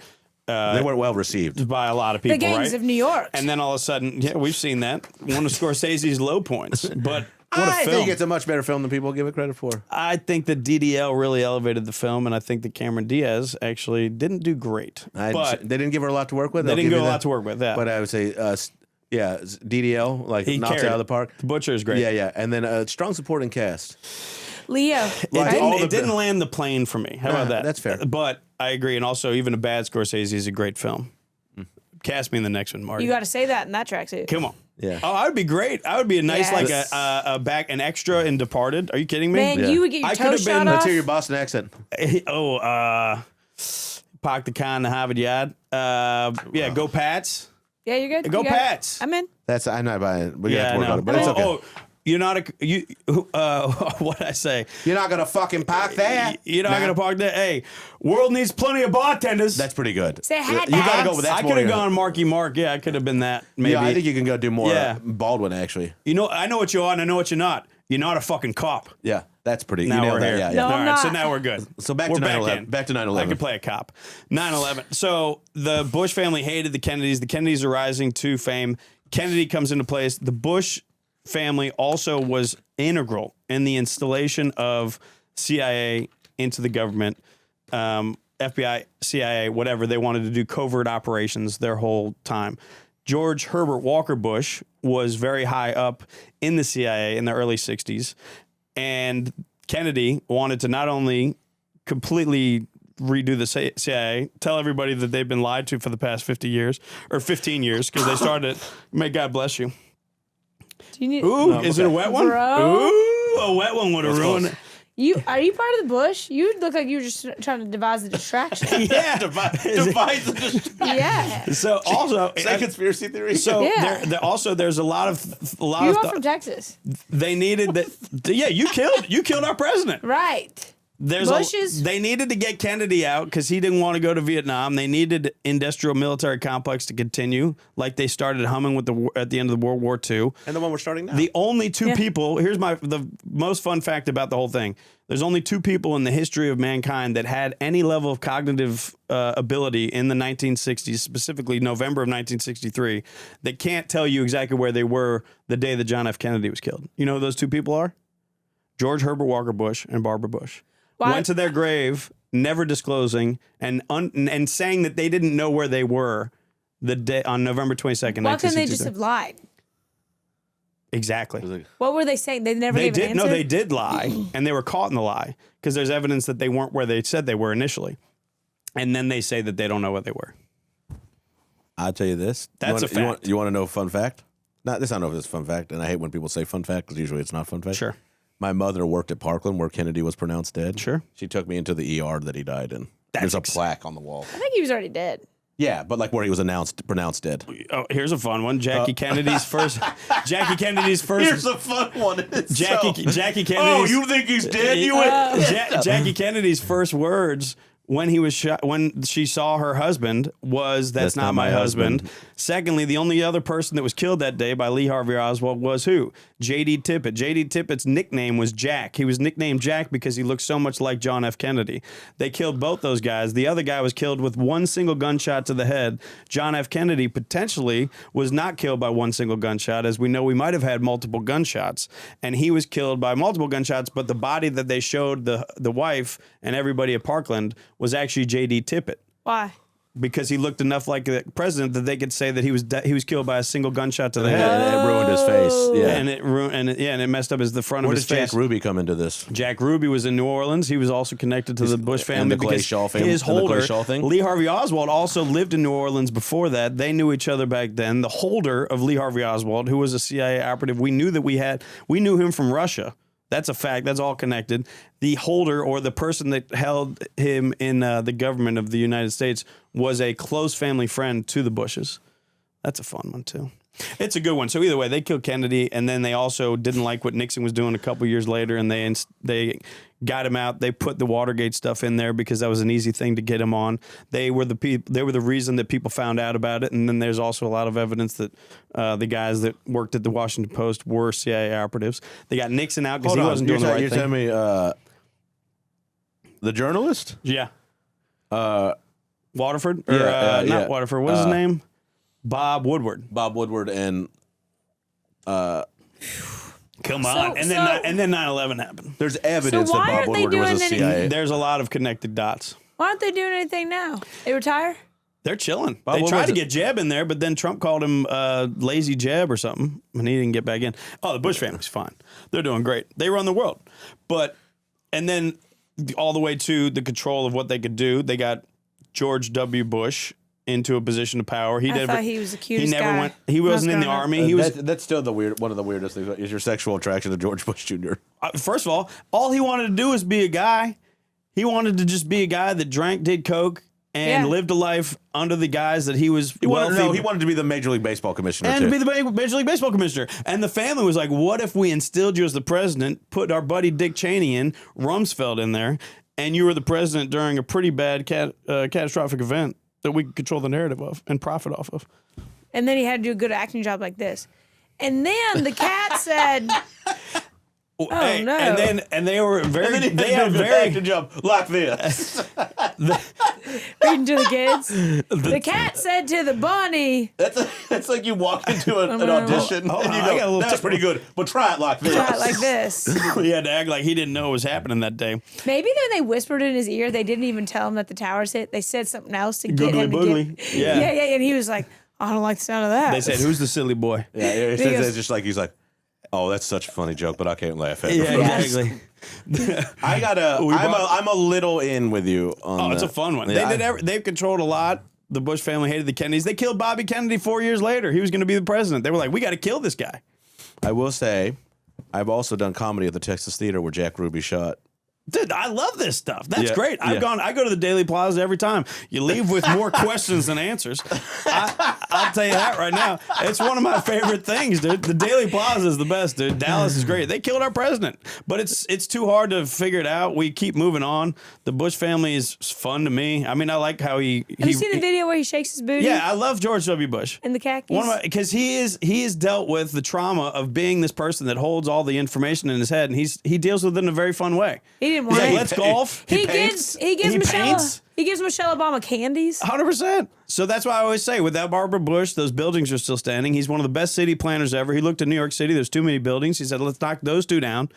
Speaker 3: They weren't well received
Speaker 1: by a lot of people.
Speaker 2: The gangs
Speaker 1: right?
Speaker 2: of New York.
Speaker 1: And then all of a sudden, yeah, we've seen that one of Scorsese's low points. But what a
Speaker 3: I
Speaker 1: film!
Speaker 3: think it's a much better film than people give it credit for.
Speaker 1: I think that DDL really elevated the film, and I think that Cameron Diaz actually didn't do great. But
Speaker 3: They didn't give her a lot to work with.
Speaker 1: they
Speaker 3: I'll
Speaker 1: didn't
Speaker 3: give
Speaker 1: go
Speaker 3: you
Speaker 1: a
Speaker 3: that.
Speaker 1: lot to work with. Yeah,
Speaker 3: But I would say, DDL like
Speaker 1: he
Speaker 3: knocks it
Speaker 1: carried
Speaker 3: out of
Speaker 1: it.
Speaker 3: the park.
Speaker 1: The Butcher is great.
Speaker 3: Yeah, and then strong supporting cast.
Speaker 2: Leo.
Speaker 1: It didn't land the plane for me. How about that?
Speaker 3: That's fair.
Speaker 1: But I agree, and also even a bad Scorsese is a great film. Cast me in the next one, Marty.
Speaker 2: You got to say that in that track, too.
Speaker 1: Come on.
Speaker 3: Yeah.
Speaker 1: Oh, I would be great. I would be a nice
Speaker 2: Yes.
Speaker 1: an extra in Departed. Are you kidding me?
Speaker 2: Man, you would get your
Speaker 1: I
Speaker 2: toe
Speaker 1: could have
Speaker 2: shot
Speaker 1: been.
Speaker 2: off.
Speaker 3: Let's hear your Boston accent.
Speaker 1: Park the car in the Harvard Yard. Go Pats.
Speaker 2: Yeah, you're good.
Speaker 1: Go
Speaker 2: You got it.
Speaker 1: Pats.
Speaker 2: I'm in.
Speaker 3: I'm not buying it. We have to work
Speaker 1: no.
Speaker 3: on it, but it's okay.
Speaker 1: You're not what'd I say?
Speaker 3: You're not gonna fucking park that.
Speaker 1: You're not gonna park that. Hey, world needs plenty of bartenders.
Speaker 3: That's pretty good.
Speaker 2: Say hi,
Speaker 3: You gotta go with that.
Speaker 1: I could have gone Marky Mark. Yeah, I could have been that. Maybe.
Speaker 3: Yeah, I think you can go do more.
Speaker 1: Yeah.
Speaker 3: Baldwin actually.
Speaker 1: I know what you are and I know what you're not. You're not a fucking cop.
Speaker 3: Yeah, that's pretty.
Speaker 1: Now
Speaker 3: you nailed
Speaker 1: we're
Speaker 3: that.
Speaker 1: here.
Speaker 3: Yeah,
Speaker 2: No,
Speaker 1: All
Speaker 2: I'm
Speaker 1: right, so
Speaker 2: not.
Speaker 1: now we're good.
Speaker 3: So back
Speaker 1: We're
Speaker 3: to 9/11.
Speaker 1: in.
Speaker 3: Back to 9/11.
Speaker 1: I could play a cop. 9/11. So the Bush family hated the Kennedys. The Kennedys are rising to fame. Kennedy comes into place. The Bush family also was integral in the installation of CIA into the government. FBI, CIA, whatever. They wanted to do covert operations their whole time. George Herbert Walker Bush was very high up in the CIA in the early 60s. And Kennedy wanted to not only completely redo the CIA, tell everybody that they've been lied to for the past 15 years, because they started, may God bless you.
Speaker 2: Do you need,
Speaker 1: Ooh, is it a wet one?
Speaker 2: Bro.
Speaker 1: Ooh, a wet one would have ruined it.
Speaker 2: Are you part of the Bush? You look like you were just trying to devise a distraction.
Speaker 1: Yeah.
Speaker 3: Devise the distraction.
Speaker 2: Yeah.
Speaker 1: So also,
Speaker 3: Is that conspiracy theory?
Speaker 1: so
Speaker 2: Yeah.
Speaker 1: there's a lot of
Speaker 2: You are from Texas.
Speaker 1: they needed that. Yeah, you killed our president.
Speaker 2: Right.
Speaker 1: They needed to get Kennedy out because he didn't want to go to Vietnam. They needed industrial military complex to continue, like they started humming with at the end of the World War II.
Speaker 3: And the one we're starting now.
Speaker 1: The only two people. Here's the most fun fact about the whole thing. There's only two people in the history of mankind that had any level of cognitive ability in the 1960s, specifically November of 1963, that can't tell you exactly where they were the day that John F. Kennedy was killed. You know who those two people are? George Herbert Walker Bush and Barbara Bush. Went to their grave, never disclosing, and saying that they didn't know where they were the day on November 22nd, 1963. Why couldn't
Speaker 2: they just have lied?
Speaker 1: Exactly.
Speaker 2: What were they saying? They never gave an answer?
Speaker 1: No, they did lie, and they were caught in the lie because there's evidence that they weren't where they said they were initially. And then they say that they don't know where they were.
Speaker 3: I'll tell you this.
Speaker 1: That's a fact.
Speaker 3: You want to know a fun fact? I don't know if it's a fun fact, and I hate when people say fun fact because usually it's not fun fact.
Speaker 1: Sure.
Speaker 3: My mother worked at Parkland where Kennedy was pronounced dead.
Speaker 1: Sure.
Speaker 3: She took me into the ER that he died in. There's a plaque on the wall.
Speaker 2: I think he was already dead.
Speaker 3: Yeah, but like where he was pronounced dead.
Speaker 1: Oh, here's a fun one. Jackie Kennedy's first.
Speaker 3: Here's a fun one.
Speaker 1: Jackie Kennedy's.
Speaker 3: Oh, you think he's dead?
Speaker 1: Jackie Kennedy's first words when he was shot, when she saw her husband, was "That's not my husband." Secondly, the only other person that was killed that day by Lee Harvey Oswald was who? J.D. Tippit. J.D. Tippett's nickname was Jack. He was nicknamed Jack because he looked so much like John F. Kennedy. They killed both those guys. The other guy was killed with one single gunshot to the head. John F. Kennedy potentially was not killed by one single gunshot. As we know, we might have had multiple gunshots. And he was killed by multiple gunshots, but the body that they showed the wife and everybody at Parkland was actually J.D. Tippit.
Speaker 2: Why?
Speaker 1: Because he looked enough like the president that they could say that he was killed by a single gunshot to the head.
Speaker 3: It ruined his face. Yeah,
Speaker 1: and it messed up the front of his face.
Speaker 3: Where does Jack Ruby come into this?
Speaker 1: Jack Ruby was in New Orleans. He was also connected to the Bush family.
Speaker 3: And the Clay Shaw family.
Speaker 1: His holder, Lee Harvey Oswald, also lived in New Orleans before that. They knew each other back then. The holder of Lee Harvey Oswald, who was a CIA operative, we knew him from Russia. That's a fact. That's all connected. The holder, or the person that held him in the government of the United States, was a close family friend to the Bushes. That's a fun one, too. It's a good one. So either way, they killed Kennedy, and then they also didn't like what Nixon was doing a couple years later, and they got him out. They put the Watergate stuff in there because that was an easy thing to get him on. They were the reason that people found out about it, and then there's also a lot of evidence that the guys that worked at the Washington Post were CIA operatives. They got Nixon out because he wasn't doing the right thing.
Speaker 3: You're telling me the journalist?
Speaker 1: Yeah. Waterford? Not Waterford. What's his name? Bob Woodward.
Speaker 3: Bob Woodward and
Speaker 1: come on. And then 9/11 happened.
Speaker 3: There's evidence that Bob Woodward was a CIA.
Speaker 1: There's a lot of connected dots.
Speaker 2: Why aren't they doing anything now? They retire?
Speaker 1: They're chilling. They tried to get Jeb in there, but then Trump called him lazy Jeb or something, and he didn't get back in. Oh, the Bush family's fine. They're doing great. They run the world. And then all the way to the control of what they could do, they got George W. Bush into a position of power.
Speaker 2: I thought he was the cutest guy.
Speaker 1: He wasn't in the army.
Speaker 3: That's still one of the weirdest things. Is your sexual attraction to George Bush Jr.?
Speaker 1: First of all he wanted to do was be a guy. He wanted to just be a guy that drank, did coke, and lived a life under the guise that he was wealthy.
Speaker 3: He wanted to be the Major League Baseball commissioner,
Speaker 1: to be the Major League Baseball commissioner. And the family was like, what if we instilled you as the president, put our buddy Dick Cheney in, Rumsfeld in there, and you were the president during a pretty bad catastrophic event that we could control the narrative of and profit off of.
Speaker 2: And then he had to do a good acting job like this. And then the cat said, "Oh no!"
Speaker 1: And they were very.
Speaker 3: And then
Speaker 1: they had a very
Speaker 3: acting job like this.
Speaker 2: Reading to the kids. The cat said to the bunny.
Speaker 3: That's like you walk into an audition and you go, "That's pretty good, but try it like this."
Speaker 2: Try it like this.
Speaker 1: He had to act like he didn't know what was happening that day.
Speaker 2: Maybe when they whispered in his ear, they didn't even tell him that the towers hit. They said something else to get him to get.
Speaker 1: Yeah,
Speaker 2: and he was like, "I don't like the sound of that."
Speaker 1: They said, "Who's the silly boy?"
Speaker 3: Yeah, it's just like he's like, "Oh, that's such a funny joke, but I can't laugh at it."
Speaker 1: Yeah, exactly.
Speaker 3: I'm a little in with you on
Speaker 1: it's a fun one. Yeah, they've controlled a lot. The Bush family hated the Kennedys. They killed Bobby Kennedy 4 years later. He was going to be the president. They were like, we got to kill this guy.
Speaker 3: I will say, I've also done comedy at the Texas Theater where Jack Ruby shot
Speaker 1: Dude, I love this stuff. That's
Speaker 3: Yeah,
Speaker 1: great. I go to the Daily Plaza every time. You leave with more questions than answers. I'll tell you that right now. It's one of my favorite things, dude. The Daily Plaza is the best, dude. Dallas is great. They killed our president, but it's too hard to figure it out. We keep moving on. The Bush family is fun to me. I mean, I like how he.
Speaker 2: Have you seen the video where he shakes his booty?
Speaker 1: Yeah, I love George W. Bush.
Speaker 2: In the khakis?
Speaker 1: Because he has dealt with the trauma of being this person that holds all the information in his head, and he deals with it in a very fun way.
Speaker 2: He didn't
Speaker 1: He's
Speaker 2: want
Speaker 1: like,
Speaker 2: it.
Speaker 1: let's golf.
Speaker 2: He gives Michelle Obama candies.
Speaker 1: 100%. So that's why I always say, without Barbara Bush, those buildings are still standing. He's one of the best city planners ever. He looked at New York City. There's too many buildings. He said, let's knock those two down,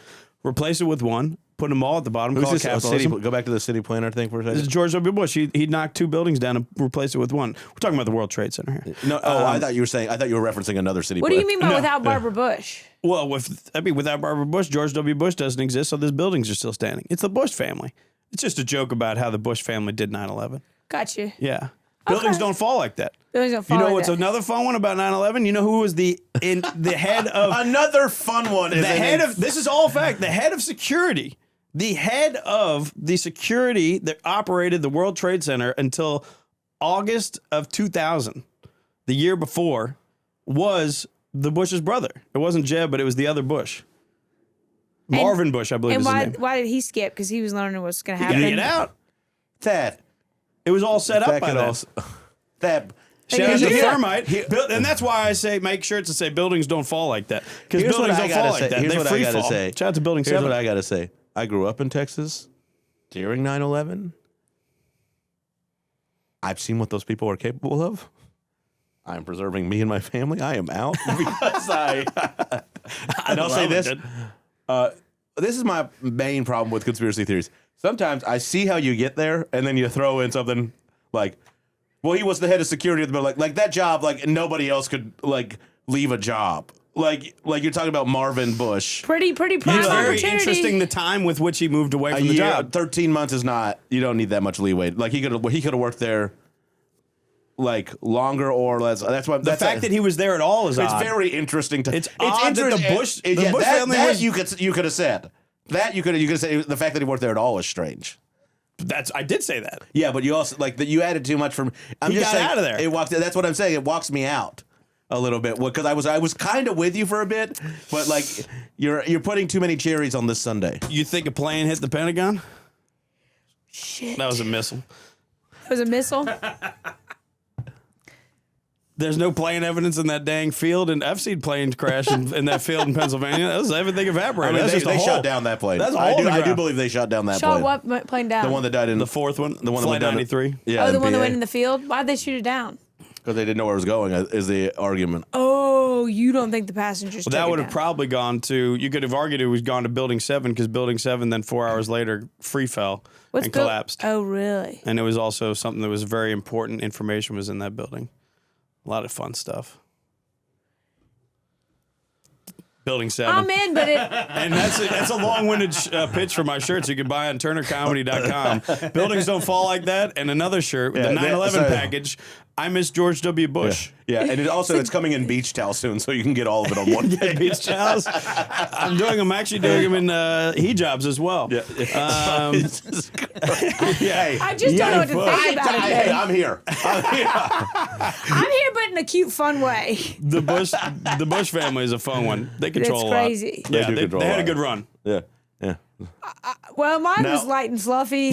Speaker 1: replace it with one, put them all at the bottom, call it capitalism.
Speaker 3: Go back to the city planner thing for a second.
Speaker 1: This is George W. Bush. He knocked two buildings down and replaced it with one. We're talking about the World Trade Center here.
Speaker 3: No, I thought you were referencing another city
Speaker 2: What
Speaker 3: planner.
Speaker 2: do you mean by without Barbara Bush?
Speaker 1: Well, without Barbara Bush, George W. Bush doesn't exist, so those buildings are still standing. It's the Bush family. It's just a joke about how the Bush family did 9/11.
Speaker 2: Gotcha.
Speaker 1: Yeah. Buildings don't fall like that.
Speaker 2: Buildings don't fall
Speaker 1: You know
Speaker 2: like
Speaker 1: what's
Speaker 2: that.
Speaker 1: another fun one about 9/11? You know who was the head of
Speaker 3: Another fun one.
Speaker 1: this is all fact. The head of security. The head of the security that operated the World Trade Center until August of 2000, the year before, was the Bush's brother. It wasn't Jeb, but it was the other Bush. Marvin Bush, I believe is his name.
Speaker 2: Why did he skip? Because he was learning what's going to
Speaker 1: He
Speaker 2: happen.
Speaker 1: gotta get out.
Speaker 3: Thad.
Speaker 1: It was all set up
Speaker 3: That
Speaker 1: by
Speaker 3: could
Speaker 1: then.
Speaker 3: also. Thad.
Speaker 1: Shout out to
Speaker 2: Yeah.
Speaker 1: Thermite. And that's why I say make sure to say buildings don't fall like that. Because
Speaker 3: Here's what
Speaker 1: buildings
Speaker 3: I
Speaker 1: don't fall
Speaker 3: gotta
Speaker 1: like
Speaker 3: say.
Speaker 1: that.
Speaker 3: Here's
Speaker 1: They
Speaker 3: what I
Speaker 1: free
Speaker 3: gotta
Speaker 1: fall.
Speaker 3: say.
Speaker 1: Shout out to Building
Speaker 3: Here's
Speaker 1: 7.
Speaker 3: what I gotta say. I grew up in Texas during 9/11. I've seen what those people are capable of. I'm preserving me and my family. I am out because and I'll say this. This is my main problem with conspiracy theories. Sometimes I see how you get there, and then you throw in something like, well, he was the head of security at the building. Like that job, like nobody else could like leave a job. Like you're talking about Marvin Bush.
Speaker 2: Pretty prime
Speaker 1: It's very
Speaker 2: opportunity.
Speaker 1: interesting the time with which he moved away from the job.
Speaker 3: 13 months is not. You don't need that much leeway. Like he could have worked there like longer or less. That's why
Speaker 1: The fact that he was there at all is
Speaker 3: it's
Speaker 1: odd.
Speaker 3: very interesting to.
Speaker 1: It's odd that the
Speaker 3: interesting-
Speaker 1: Bush
Speaker 3: that
Speaker 1: family was.
Speaker 3: you could have said that you could have said the fact that he worked there at all is strange.
Speaker 1: I did say that.
Speaker 3: Yeah, but you also like that you added too much from. I'm
Speaker 1: He
Speaker 3: just
Speaker 1: got
Speaker 3: saying,
Speaker 1: out of there.
Speaker 3: It walked. That's what I'm saying. It walks me out a little bit because I was kind of with you for a bit, but like you're putting too many cherries on this Sunday.
Speaker 1: You think a plane hit the Pentagon?
Speaker 2: Shit.
Speaker 1: That was a missile.
Speaker 2: It was a missile.
Speaker 1: There's no plane evidence in that dang field, and I've seen planes crash in that field in Pennsylvania. That was everything
Speaker 3: I
Speaker 1: evaporated.
Speaker 3: mean,
Speaker 1: That's
Speaker 3: they
Speaker 1: just a hole.
Speaker 3: shot down that plane.
Speaker 1: That's a
Speaker 3: I
Speaker 1: hole in the
Speaker 3: do
Speaker 1: ground.
Speaker 3: believe they shot down that
Speaker 2: Shot
Speaker 3: plane.
Speaker 2: what plane down?
Speaker 3: The one that died in
Speaker 1: The fourth one,
Speaker 3: the one that
Speaker 1: Flight
Speaker 3: went down
Speaker 1: 93.
Speaker 3: Yeah,
Speaker 2: Oh, the one that
Speaker 3: PA.
Speaker 2: went in the field? Why'd they shoot it down?
Speaker 3: Because they didn't know where it was going. Is the argument?
Speaker 2: Oh, you don't think the passengers
Speaker 1: Well,
Speaker 2: took
Speaker 1: that
Speaker 2: it
Speaker 1: would have
Speaker 2: down.
Speaker 1: probably gone to. You could have argued it was gone to Building 7 because Building 7 then 4 hours later free fell
Speaker 2: What's
Speaker 1: and
Speaker 2: built-
Speaker 1: collapsed.
Speaker 2: Oh, really?
Speaker 1: And it was also something that was very important. Information was in that building. A lot of fun stuff. Building 7.
Speaker 2: I'm in, but it.
Speaker 1: And that's a long-winded pitch for my shirts you can buy on turnercomedy.com. Buildings don't fall like that. And another shirt,
Speaker 3: Yeah,
Speaker 1: the 9/11
Speaker 3: so-
Speaker 1: package. I miss George W. Bush.
Speaker 3: Yeah, and it's coming in beach towel soon, so you can get all of it on one
Speaker 1: Yeah,
Speaker 3: day.
Speaker 1: beach towels. I'm actually doing them in hijabs as well.
Speaker 3: Yeah.
Speaker 1: Yeah.
Speaker 2: I just don't know what to think about it.
Speaker 3: Hey,
Speaker 2: then.
Speaker 3: I'm here.
Speaker 2: I'm here, but in a cute, fun way.
Speaker 1: The Bush family is a fun one. They control
Speaker 2: That's
Speaker 1: a lot.
Speaker 2: crazy.
Speaker 1: Yeah,
Speaker 3: do
Speaker 1: they
Speaker 3: control a
Speaker 1: had a
Speaker 3: lot.
Speaker 1: good run.
Speaker 3: Yeah, yeah.
Speaker 2: Well, mine
Speaker 3: Now-
Speaker 2: was light and fluffy.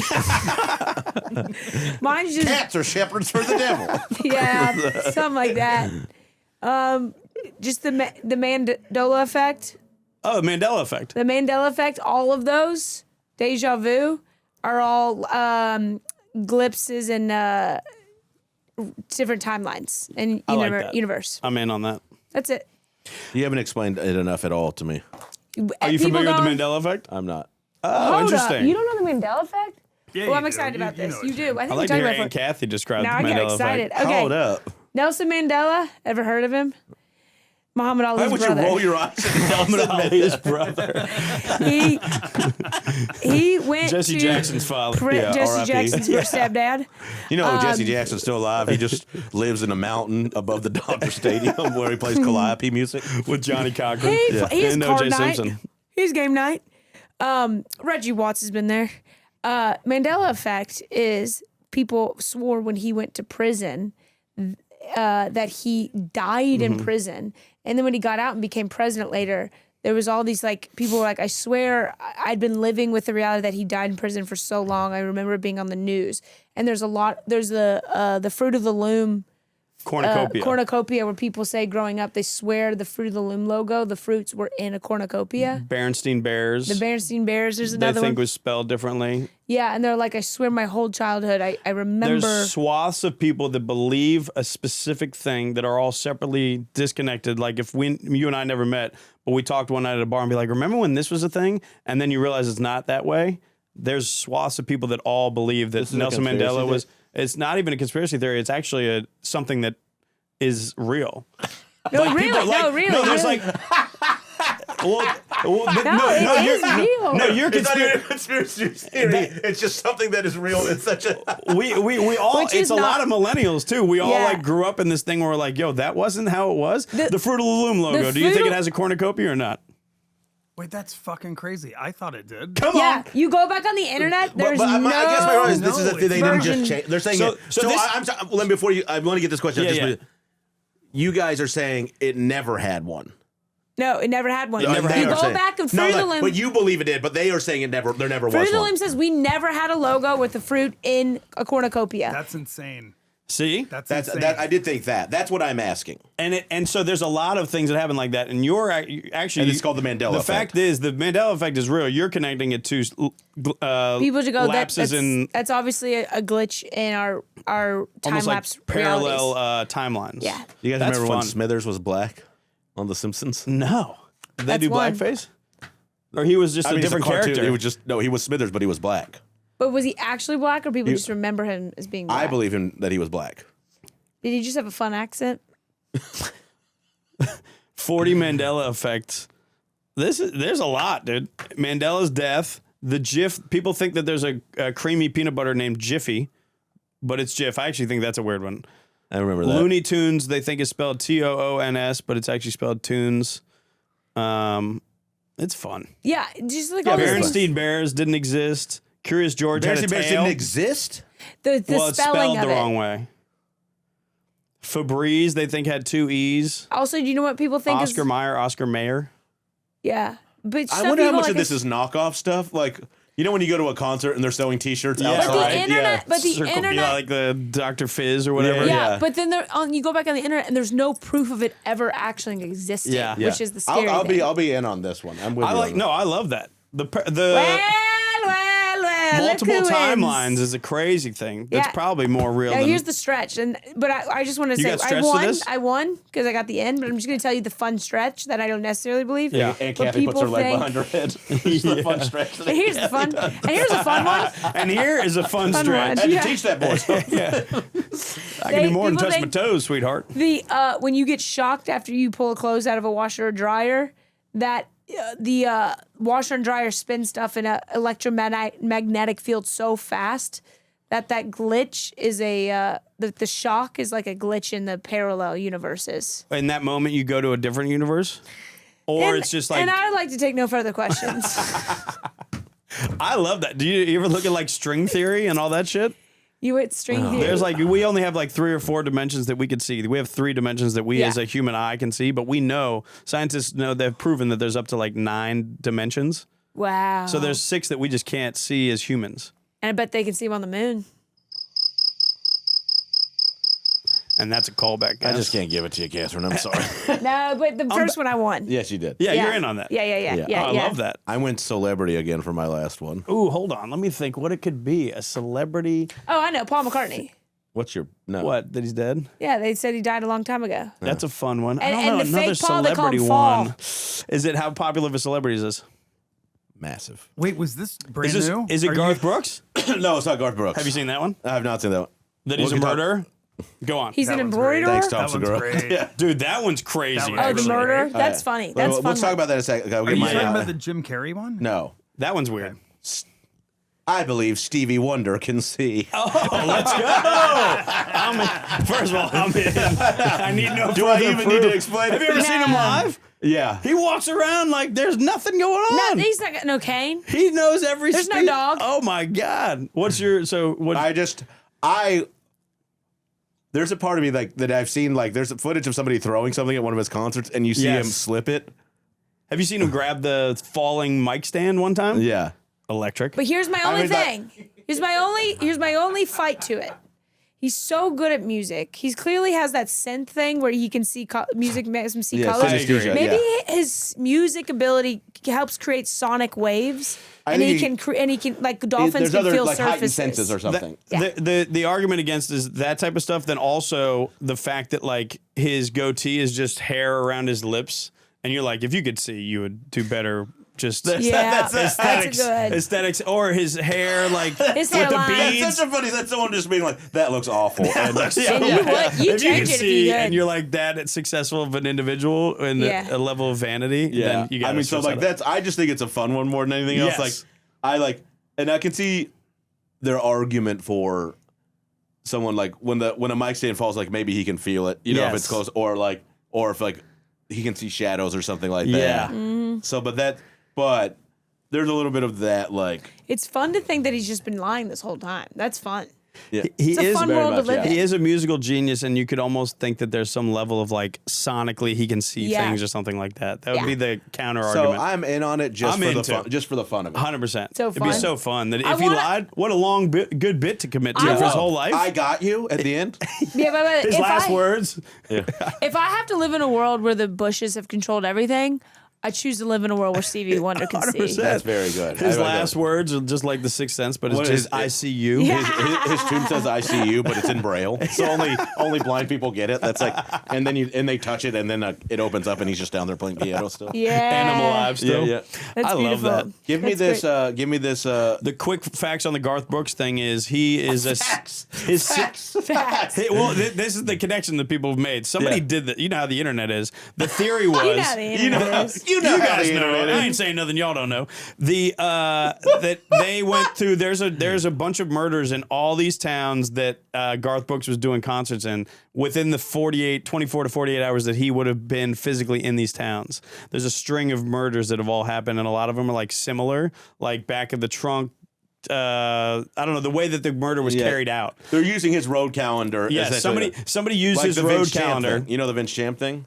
Speaker 2: Mine's just
Speaker 3: Cats are shepherds for the devil.
Speaker 2: yeah, something like that. Just the Mandela Effect.
Speaker 1: Oh, Mandela Effect.
Speaker 2: The Mandela Effect. All of those deja vu are all glimpses and different timelines and
Speaker 1: I like that.
Speaker 2: universe.
Speaker 1: I'm in on that.
Speaker 2: That's it.
Speaker 3: You haven't explained it enough at all to me.
Speaker 1: Are you
Speaker 2: People
Speaker 1: familiar with the
Speaker 2: don't-
Speaker 1: Mandela Effect?
Speaker 3: I'm not.
Speaker 1: Oh,
Speaker 2: Hold
Speaker 1: interesting.
Speaker 2: up. You don't know the Mandela Effect?
Speaker 10: Yeah,
Speaker 2: Well,
Speaker 10: you
Speaker 2: I'm
Speaker 10: do.
Speaker 2: excited about
Speaker 10: You
Speaker 2: this.
Speaker 10: know
Speaker 2: You
Speaker 10: it.
Speaker 2: do. I
Speaker 1: I
Speaker 2: think
Speaker 1: like
Speaker 2: we
Speaker 1: to hear
Speaker 2: talked about
Speaker 1: Aunt
Speaker 2: it.
Speaker 1: Kathy describe
Speaker 2: Now
Speaker 1: the
Speaker 2: I
Speaker 1: Mandela
Speaker 2: get excited.
Speaker 1: Effect.
Speaker 2: Okay.
Speaker 3: Hold up.
Speaker 2: Nelson Mandela. Ever heard of him? Muhammad
Speaker 3: Why
Speaker 2: Ali's
Speaker 3: would
Speaker 2: brother.
Speaker 3: you roll your eyes?
Speaker 1: Muhammad Ali's brother.
Speaker 2: He went
Speaker 1: Jesse
Speaker 2: to
Speaker 1: Jackson's father.
Speaker 2: Jesse
Speaker 3: R.I.P.
Speaker 2: Jackson's stepdad.
Speaker 3: You know, Jesse Jackson's still alive. He just lives in a mountain above the Dodger Stadium where he plays Calliope music.
Speaker 1: With Johnny Cochran.
Speaker 2: He's
Speaker 1: And
Speaker 2: card
Speaker 1: O.J.
Speaker 2: night.
Speaker 1: Simpson.
Speaker 2: He's game night. Reggie Watts has been there. Mandela Effect is people swore when he went to prison that he died in prison. And then when he got out and became president later, there was all these like people were like, I swear I'd been living with the reality that he died in prison for so long. I remember it being on the news. And there's the Fruit of the Loom cornucopia, where people say growing up they swear the Fruit of the Loom logo, the fruits were in a cornucopia.
Speaker 1: Berenstain Bears.
Speaker 2: The Berenstain Bears. There's another
Speaker 1: they think
Speaker 2: one.
Speaker 1: was spelled differently.
Speaker 2: Yeah, and they're like, I swear my whole childhood, I remember.
Speaker 1: There's swaths of people that believe a specific thing that are all separately disconnected. Like if you and I never met, but we talked one night at a bar and be like, remember when this was a thing? And then you realize it's not that way. There's swaths of people that all believe that Nelson Mandela was. It's not even a conspiracy theory. It's actually something that is real.
Speaker 2: No, like really? Really?
Speaker 1: No, there's like. You're
Speaker 3: it's not even a conspiracy theory. It's just something that is real. It's such a
Speaker 1: we all. It's a lot of millennials too. We all like grew up in this thing where we're like, yo, that wasn't how it was. The Fruit of the Loom logo. Do you think it has a cornucopia or not?
Speaker 10: Wait, that's fucking crazy. I thought it did.
Speaker 1: Come on.
Speaker 2: Yeah, you go back on the internet. There's
Speaker 3: I guess my point is this is a thing they didn't
Speaker 2: version.
Speaker 3: just change. They're saying I want to get this question out. You guys are saying it never had one.
Speaker 2: No, it never had one.
Speaker 3: You
Speaker 2: go back and Fruit of the Loom.
Speaker 3: But you believe it did. But they are saying there never was one.
Speaker 2: Fruit of the Loom says we never had a logo with the fruit in a cornucopia.
Speaker 10: That's insane.
Speaker 1: See,
Speaker 10: that's
Speaker 3: insane. I did think that. That's what I'm asking.
Speaker 1: And so there's a lot of things that happen like that. And you're actually,
Speaker 3: and it's called the Mandela Effect.
Speaker 1: The fact is, the Mandela Effect is real. You're connecting it to
Speaker 2: people to go.
Speaker 1: Lapses
Speaker 2: that's obviously a glitch in our time lapse
Speaker 1: like parallel timelines.
Speaker 2: Yeah.
Speaker 3: You guys remember when Smithers was black on The Simpsons?
Speaker 1: No. Did they do blackface? Or he was just a different character?
Speaker 3: He was he was Smithers, but he was black.
Speaker 2: But was he actually black, or people just remember him as being black?
Speaker 3: I believe him that he was black.
Speaker 2: Did he just have a fun accent?
Speaker 1: 40 Mandela effects. There's a lot, dude. Mandela's death. The Jif. People think that there's a creamy peanut butter named Jiffy, but it's Jif. I actually think that's a weird one.
Speaker 3: I remember that.
Speaker 1: Looney Tunes. They think is spelled Toons, but it's actually spelled Tunes. It's fun.
Speaker 2: Yeah, just like all
Speaker 1: Berenstain Bears didn't exist. Curious George had a tail.
Speaker 3: Bears didn't exist?
Speaker 2: The
Speaker 1: it's
Speaker 2: spelling
Speaker 1: spelled
Speaker 2: of
Speaker 1: the wrong way. Febreze, they think had 2 E's.
Speaker 2: Also, do you know what people think
Speaker 1: Oscar Mayer?
Speaker 2: Yeah. But
Speaker 3: I wonder how much of this is knockoff stuff. Like, you know when you go to a concert and they're selling T-shirts outside?
Speaker 2: But the internet...
Speaker 1: like the Dr. Fizz or whatever.
Speaker 2: Yeah, but then you go back on the internet and there's no proof of it ever actually existing, which is the scary thing.
Speaker 3: I'll be in on this one. I'm with you.
Speaker 1: I love that. Multiple timelines is a crazy thing. That's probably more real.
Speaker 2: Now, here's the stretch, but I just want to say I won because I got the end. But I'm just going to tell you the fun stretch that I don't necessarily believe.
Speaker 3: Yeah, and Kathy puts her leg behind her head. The fun stretch.
Speaker 2: And here's the fun. And here's a fun one.
Speaker 1: And here is a fun stretch.
Speaker 3: I had to teach that boy.
Speaker 1: I can do more than touch my toes, sweetheart.
Speaker 2: When you get shocked after you pull clothes out of a washer or dryer, that. The washer and dryer spin stuff in an electromagnetic field so fast that glitch is the shock is like a glitch in the parallel universes.
Speaker 1: In that moment, you go to a different universe, it's just like.
Speaker 2: And I'd like to take no further questions.
Speaker 1: I love that. Do you ever look at like string theory and all that shit?
Speaker 2: You at string theory.
Speaker 1: There's we only have like 3 or 4 dimensions that we could see. We have 3 dimensions that we as a human eye can see, but scientists know they've proven that there's up to like 9 dimensions.
Speaker 2: Wow.
Speaker 1: So there's 6 that we just can't see as humans.
Speaker 2: And I bet they can see them on the moon.
Speaker 1: And that's a callback, guys.
Speaker 3: I just can't give it to you, Catherine. I'm sorry.
Speaker 2: No, but the first one I won.
Speaker 3: Yes, you did.
Speaker 1: Yeah, you're in on that.
Speaker 2: Yeah.
Speaker 1: I love that.
Speaker 3: I went celebrity again for my last one.
Speaker 1: Ooh, hold on. Let me think what it could be. A celebrity.
Speaker 2: Oh, I know. Paul McCartney.
Speaker 3: What's your... No.
Speaker 1: What? That he's dead?
Speaker 2: Yeah, they said he died a long time ago.
Speaker 1: That's a fun one.
Speaker 2: And,
Speaker 1: I don't know.
Speaker 2: the
Speaker 1: Another
Speaker 2: fake Paul, they call him
Speaker 1: celebrity
Speaker 2: Fall.
Speaker 1: one. Is it how popular of a celebrity is this?
Speaker 3: Massive.
Speaker 10: Wait, was this brand new?
Speaker 1: Is it Garth Brooks?
Speaker 3: No, it's not Garth Brooks.
Speaker 1: Have you seen that one?
Speaker 3: I have not seen that one.
Speaker 1: That he's a murderer? Go on.
Speaker 2: He's an embroiderer?
Speaker 3: Thanks, Thompson Girl.
Speaker 1: Dude, that one's crazy.
Speaker 2: The murder? That's funny. That's fun.
Speaker 3: Let's talk about that in a second.
Speaker 10: Are you talking about the Jim Carrey one?
Speaker 3: No.
Speaker 1: That one's weird.
Speaker 3: I believe Stevie Wonder can see.
Speaker 1: Oh, let's go! First of all, I'm in. I need no
Speaker 3: Do I
Speaker 1: further
Speaker 3: even
Speaker 1: proof.
Speaker 3: need to explain?
Speaker 1: Have you ever seen him live?
Speaker 3: Yeah.
Speaker 1: He walks around like there's nothing going on.
Speaker 2: No, he's not got no cane.
Speaker 1: He knows every
Speaker 2: There's no
Speaker 1: speech.
Speaker 2: dog.
Speaker 1: Oh my God. What's your
Speaker 3: there's a part of me like that I've seen like there's footage of somebody throwing something at one of his concerts and you see him slip it.
Speaker 1: Have you seen him grab the falling mic stand one time?
Speaker 3: Yeah.
Speaker 1: Electric.
Speaker 2: But here's my only thing. Here's my only fight to it. He's so good at music. He clearly has that synth thing where he can see music, makes him see colors.
Speaker 3: synesthesia,
Speaker 2: Maybe his music ability helps create sonic waves, and he can like dolphins can feel
Speaker 3: like heightened
Speaker 2: surfaces.
Speaker 3: senses or something.
Speaker 1: The argument against is that type of stuff. Then also the fact that like his goatee is just hair around his lips, and you're like, if you could see, you would do better. Just
Speaker 2: that's
Speaker 1: aesthetics, or his hair like
Speaker 2: his
Speaker 1: with
Speaker 2: hairline.
Speaker 1: the beads.
Speaker 3: That's so funny. That's someone just being like, that looks awful. And
Speaker 2: You would. You
Speaker 1: if
Speaker 2: change
Speaker 1: you can
Speaker 2: it if
Speaker 1: see,
Speaker 2: you could.
Speaker 1: and you're like that successful of an individual and a level of vanity. Then you gotta
Speaker 3: so like that's. I just think it's a fun one more than anything else.
Speaker 1: Yes.
Speaker 3: Like and I can see their argument for someone like when a mic stand falls, like maybe he can feel it. You know, if it's close, or if like he can see shadows or something like that.
Speaker 1: Yeah.
Speaker 2: Mm-hmm.
Speaker 3: So, but there's a little bit of that, like
Speaker 2: It's fun to think that he's just been lying this whole time. That's fun.
Speaker 3: yeah.
Speaker 1: He
Speaker 2: It's a
Speaker 1: is
Speaker 2: fun
Speaker 3: very
Speaker 2: world to
Speaker 3: much,
Speaker 2: live in.
Speaker 1: He is a musical genius, and you could almost think that there's some level of like sonically he can see things or something like that. That would be the counter
Speaker 3: So
Speaker 1: argument.
Speaker 3: I'm in on it just for the fun of it.
Speaker 1: 100%.
Speaker 2: So
Speaker 1: It'd be
Speaker 2: fun.
Speaker 1: so fun that
Speaker 2: I
Speaker 1: if he
Speaker 2: wanna-
Speaker 1: lied, what a long good bit to commit to for his whole life.
Speaker 3: I got you at the end.
Speaker 2: Yeah, but
Speaker 1: his last words.
Speaker 2: If I have to live in a world where the Bushes have controlled everything, I choose to live in a world where Stevie Wonder can see.
Speaker 1: 100%.
Speaker 3: That's very good.
Speaker 1: His last words are just like the Sixth Sense, but it's
Speaker 3: What
Speaker 1: just
Speaker 3: is-
Speaker 1: I see you.
Speaker 3: His tomb says "I see you," but it's in Braille, so only blind people get it. That's like, and then they touch it, and then it opens up, and he's just down there playing piano still.
Speaker 2: Yeah.
Speaker 1: And I'm alive still.
Speaker 3: Yeah.
Speaker 2: That's
Speaker 1: I love
Speaker 2: beautiful.
Speaker 1: that.
Speaker 3: Give me
Speaker 2: That's
Speaker 3: this.
Speaker 2: great.
Speaker 3: Give me this.
Speaker 1: The quick facts on the Garth Brooks thing is he is
Speaker 3: Facts.
Speaker 1: his
Speaker 2: Facts.
Speaker 1: well, this is the connection that people have made. Somebody did that. You know how the internet is. The theory was
Speaker 2: You know how the internet is.
Speaker 3: You know how
Speaker 1: guys
Speaker 3: the
Speaker 1: know.
Speaker 3: internet
Speaker 1: I
Speaker 3: is.
Speaker 1: ain't saying nothing y'all don't know. The that they went through. There's a bunch of murders in all these towns that Garth Brooks was doing concerts in within the 24 to 48 hours that he would have been physically in these towns. There's a string of murders that have all happened, and a lot of them are like similar, like Back of the Trunk. I don't know the way that the murder was carried out.
Speaker 3: They're using his road calendar.
Speaker 1: Yeah,
Speaker 3: essentially.
Speaker 1: somebody used
Speaker 3: Like
Speaker 1: his
Speaker 3: the
Speaker 1: road
Speaker 3: Vince Champ
Speaker 1: calendar.
Speaker 3: thing. You know the Vince Champ thing?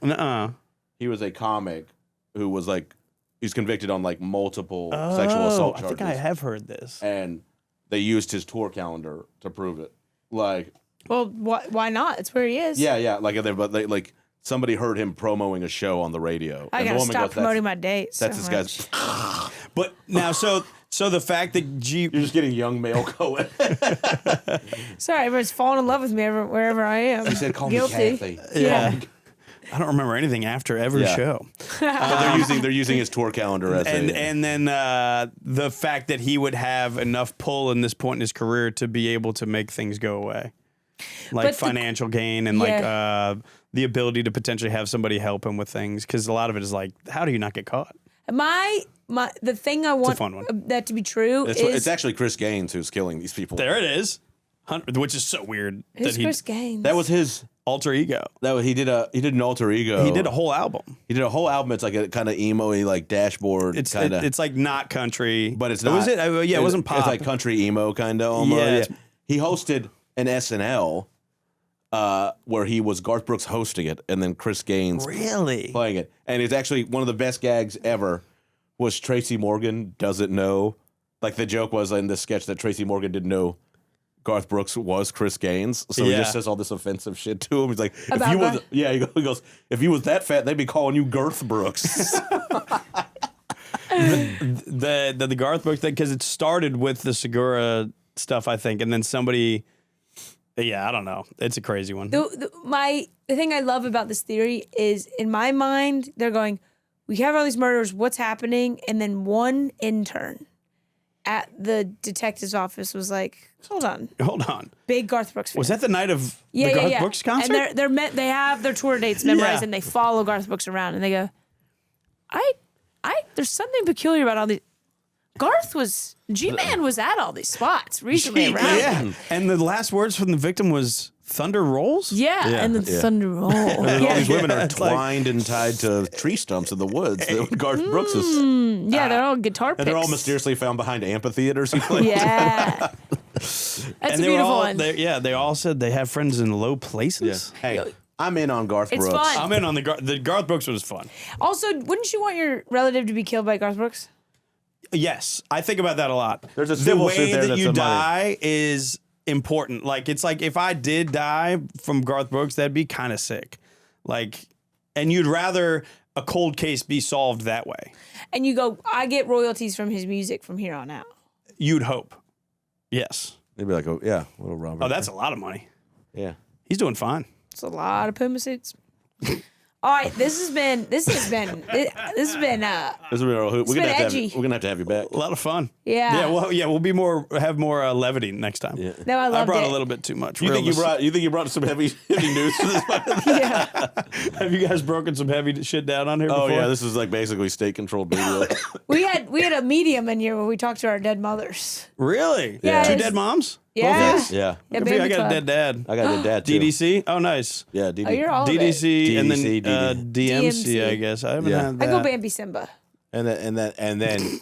Speaker 3: He was a comic who was like, he's convicted on like multiple sexual assault charges.
Speaker 1: I think I have heard this.
Speaker 3: And they used his tour calendar to prove it. Like,
Speaker 2: Well, why not? It's where he is.
Speaker 3: yeah. Like somebody heard him promoting a show on the radio.
Speaker 2: I
Speaker 3: and the
Speaker 2: gotta
Speaker 3: woman
Speaker 2: stop
Speaker 3: goes,
Speaker 2: promoting my dates.
Speaker 3: That's
Speaker 2: so
Speaker 3: this
Speaker 2: much.
Speaker 3: guy's.
Speaker 1: But now, so the fact that
Speaker 3: You're just getting young male going.
Speaker 2: Sorry, everyone's falling in love with me wherever I am.
Speaker 3: He said, "Call
Speaker 2: Guilty.
Speaker 3: me Kathy."
Speaker 2: Yeah.
Speaker 1: I don't remember anything after every show.
Speaker 3: But they're using his tour calendar as
Speaker 1: And then the fact that he would have enough pull in this point in his career to be able to make things go away, like
Speaker 2: But
Speaker 1: financial gain and like the ability to potentially have somebody help him with things. Because a lot of it is like, how do you not get caught?
Speaker 2: The thing I want
Speaker 1: fun one.
Speaker 2: that to be true is
Speaker 3: it's actually Chris Gaines who's killing these people.
Speaker 1: There it is, which is so weird.
Speaker 2: who's Chris Gaines?
Speaker 3: That was his
Speaker 1: alter ego.
Speaker 3: He did an alter ego.
Speaker 1: He did a whole album.
Speaker 3: He did a whole album. It's like a kind of emo-y, like dashboard.
Speaker 1: It's like not country,
Speaker 3: but it's not.
Speaker 1: Was it? Yeah, it wasn't pop.
Speaker 3: It's like country emo kind of almost.
Speaker 1: Yeah.
Speaker 3: He hosted an SNL where he was Garth Brooks hosting it, and then Chris Gaines
Speaker 1: really
Speaker 3: playing it. And it's actually one of the best gags ever. Was Tracy Morgan doesn't know, like the joke was in this sketch that Tracy Morgan didn't know Garth Brooks was Chris Gaines, so he just says all this offensive shit to him. He's like,
Speaker 2: About
Speaker 3: if you
Speaker 2: what?
Speaker 3: was, he goes, if you was that fat, they'd be calling you Girth Brooks.
Speaker 1: the Garth Brooks thing, because it started with the Segura stuff, I think, and then somebody, I don't know, it's a crazy one.
Speaker 2: The thing I love about this theory is, in my mind, they're going, we have all these murders, what's happening? And then one intern at the detective's office was like, hold on. Big Garth Brooks fan.
Speaker 1: Was that the night of the Garth Brooks concert?
Speaker 2: And they have their tour dates memorized and they follow Garth Brooks around and they go, there's something peculiar about all these. G-Man was at all these spots recently around.
Speaker 1: Yeah. And the last words from the victim was thunder rolls?
Speaker 2: Yeah, and the thunder roll.
Speaker 3: And then all these women are
Speaker 1: it's like-
Speaker 3: twined and tied to tree stumps in the woods. That Garth Brooks is.
Speaker 2: Yeah, they're all guitar picks.
Speaker 3: And they're all mysteriously found behind amphitheaters. He played.
Speaker 2: Yeah. That's
Speaker 1: and
Speaker 2: a
Speaker 1: they
Speaker 2: beautiful
Speaker 1: were all,
Speaker 2: one.
Speaker 1: They all said they have friends in low places.
Speaker 3: Hey, I'm in on Garth
Speaker 2: It's
Speaker 3: Brooks.
Speaker 2: fun.
Speaker 1: I'm in on the Garth Brooks was fun.
Speaker 2: Also, wouldn't you want your relative to be killed by Garth Brooks?
Speaker 1: Yes, I think about that a lot.
Speaker 3: There's a
Speaker 1: the
Speaker 3: civil suit
Speaker 1: way
Speaker 3: there
Speaker 1: that
Speaker 3: that's
Speaker 1: you
Speaker 3: the money.
Speaker 1: die is important. Like it's like if I did die from Garth Brooks, that'd be kind of sick. Like, and you'd rather a cold case be solved that way.
Speaker 2: And you go, I get royalties from his music from here on out.
Speaker 1: You'd hope. Yes.
Speaker 3: They'd be like, oh, yeah, little Robert.
Speaker 1: Oh, that's a lot of money.
Speaker 3: Yeah.
Speaker 1: He's doing fine.
Speaker 2: It's a lot of Puma suits. All right, this has been
Speaker 3: This is a real hoot.
Speaker 2: It's been edgy.
Speaker 3: We're gonna have to have you back.
Speaker 1: A lot of fun.
Speaker 2: Yeah.
Speaker 1: We'll be have more levity next time.
Speaker 3: Yeah.
Speaker 2: No, I
Speaker 1: I
Speaker 2: loved
Speaker 1: brought
Speaker 2: it.
Speaker 1: a little bit too much.
Speaker 3: You think you brought some heavy news to this?
Speaker 2: Yeah.
Speaker 1: Have you guys broken some heavy shit down on here
Speaker 3: Oh
Speaker 1: before?
Speaker 3: yeah, this is like basically state controlled media.
Speaker 2: We had a medium in here where we talked to our dead mothers.
Speaker 1: Really?
Speaker 2: Yeah.
Speaker 1: Two dead moms?
Speaker 2: Yeah.
Speaker 1: Both of you?
Speaker 3: yeah.
Speaker 2: Yeah,
Speaker 1: Good for you. I
Speaker 2: baby
Speaker 1: got
Speaker 2: club.
Speaker 1: a dead dad.
Speaker 3: I got a dad too.
Speaker 1: DDC? Oh, nice.
Speaker 3: Yeah, DD.
Speaker 2: Oh, you're all of it.
Speaker 1: DDC and then
Speaker 3: DDC.
Speaker 1: DMC, I guess. I haven't
Speaker 3: Yeah.
Speaker 1: had
Speaker 2: I
Speaker 1: that.
Speaker 2: go Bambi Simba.
Speaker 3: And then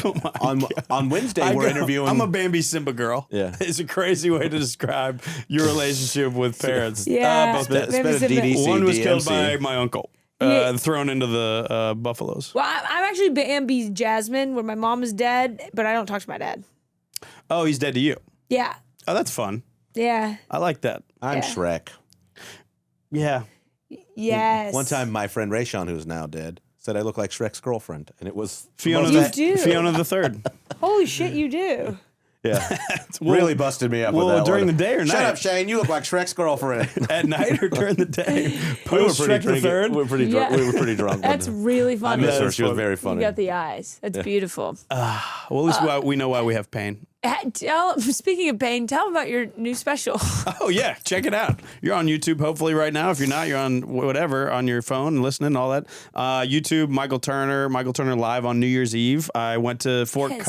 Speaker 1: Oh my
Speaker 3: on Wednesday
Speaker 1: I
Speaker 3: we're
Speaker 1: go-
Speaker 3: interviewing.
Speaker 1: I'm a Bambi Simba girl.
Speaker 3: Yeah.
Speaker 1: It's a crazy way to describe your relationship with parents.
Speaker 2: Yeah.
Speaker 1: Both
Speaker 3: Spent
Speaker 1: dead.
Speaker 2: Bambi
Speaker 3: a
Speaker 2: Simba.
Speaker 3: DDC.
Speaker 1: One was killed
Speaker 3: DMC.
Speaker 1: by my uncle,
Speaker 2: Yeah.
Speaker 1: thrown into the buffaloes.
Speaker 2: Well, I'm actually Bambi Jasmine, where my mom is dead, but I don't talk to my dad.
Speaker 1: Oh, he's dead to you.
Speaker 2: Yeah.
Speaker 1: Oh, that's fun.
Speaker 2: Yeah.
Speaker 1: I like that.
Speaker 3: I'm
Speaker 2: Yeah.
Speaker 3: Shrek.
Speaker 1: Yeah.
Speaker 2: Yes.
Speaker 3: One time, my friend Rayshawn, who's now dead, said I look like Shrek's girlfriend, and it was
Speaker 1: Fiona
Speaker 2: You
Speaker 1: the,
Speaker 2: do.
Speaker 1: Fiona the Third.
Speaker 2: Holy shit, you do.
Speaker 3: Yeah, really busted me up.
Speaker 1: well,
Speaker 3: with that
Speaker 1: during
Speaker 3: one.
Speaker 1: the day or
Speaker 3: Shut
Speaker 1: night?
Speaker 3: up, Shane. You look like Shrek's girlfriend.
Speaker 1: At night or during the day?
Speaker 3: we were
Speaker 1: Post Shrek the Third?
Speaker 3: We were pretty drunk.
Speaker 2: Yeah.
Speaker 3: We were pretty drunk.
Speaker 2: That's
Speaker 3: one day.
Speaker 2: really
Speaker 3: I
Speaker 2: funny.
Speaker 3: miss her.
Speaker 1: That's
Speaker 3: She was
Speaker 1: funny.
Speaker 3: very
Speaker 2: You
Speaker 3: funny.
Speaker 2: got the eyes. That's beautiful.
Speaker 1: Well, at least we know why we have pain.
Speaker 2: Speaking of pain, tell them about your new special.
Speaker 1: Oh, yeah. Check it out. You're on YouTube, hopefully, right now. If you're not, you're on whatever, on your phone, listening, all that. YouTube, Michael Turner live on New Year's Eve. I went to Fort,
Speaker 2: Yes.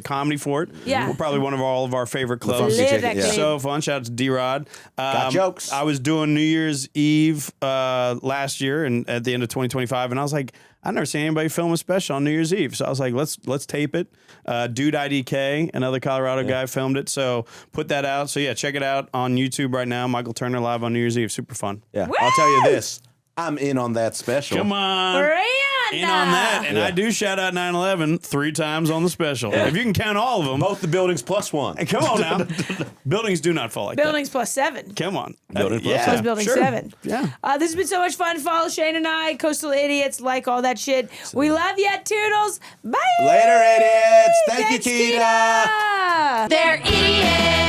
Speaker 1: Comedy Fort.
Speaker 2: Yeah.
Speaker 1: We're probably one of all of our favorite clubs.
Speaker 2: Live that
Speaker 3: Yeah.
Speaker 2: club.
Speaker 1: So fun. Shout out to D-Rod.
Speaker 3: Got jokes.
Speaker 1: I was doing New Year's Eve last year and at the end of 2025, and I was like, I've never seen anybody film a special on New Year's Eve. So I was like, let's tape it. Dude IDK, another Colorado guy, filmed it. So put that out. So yeah, check it out on YouTube right now. Michael Turner live on New Year's Eve. Super fun.
Speaker 3: Yeah, I'll tell you this. I'm in on that special.
Speaker 1: Come on. In on that. And I do shout out 9/11 3 times on the special. If you can count all of them.
Speaker 3: Both the buildings plus one.
Speaker 1: Hey, come on now. Buildings do not fall like
Speaker 2: Buildings plus 7.
Speaker 1: that. Come on.
Speaker 3: Building plus
Speaker 2: Plus building
Speaker 1: sure.
Speaker 2: 7.
Speaker 1: Yeah.
Speaker 2: This has been so much fun. Follow Shane and I, Coastal Idiots, like all that shit. We love ya, Toodles. Bye.
Speaker 3: Later, idiots. Thank you,
Speaker 2: Thanks,
Speaker 3: Keita.
Speaker 2: Keita.
Speaker 4: They're idiots.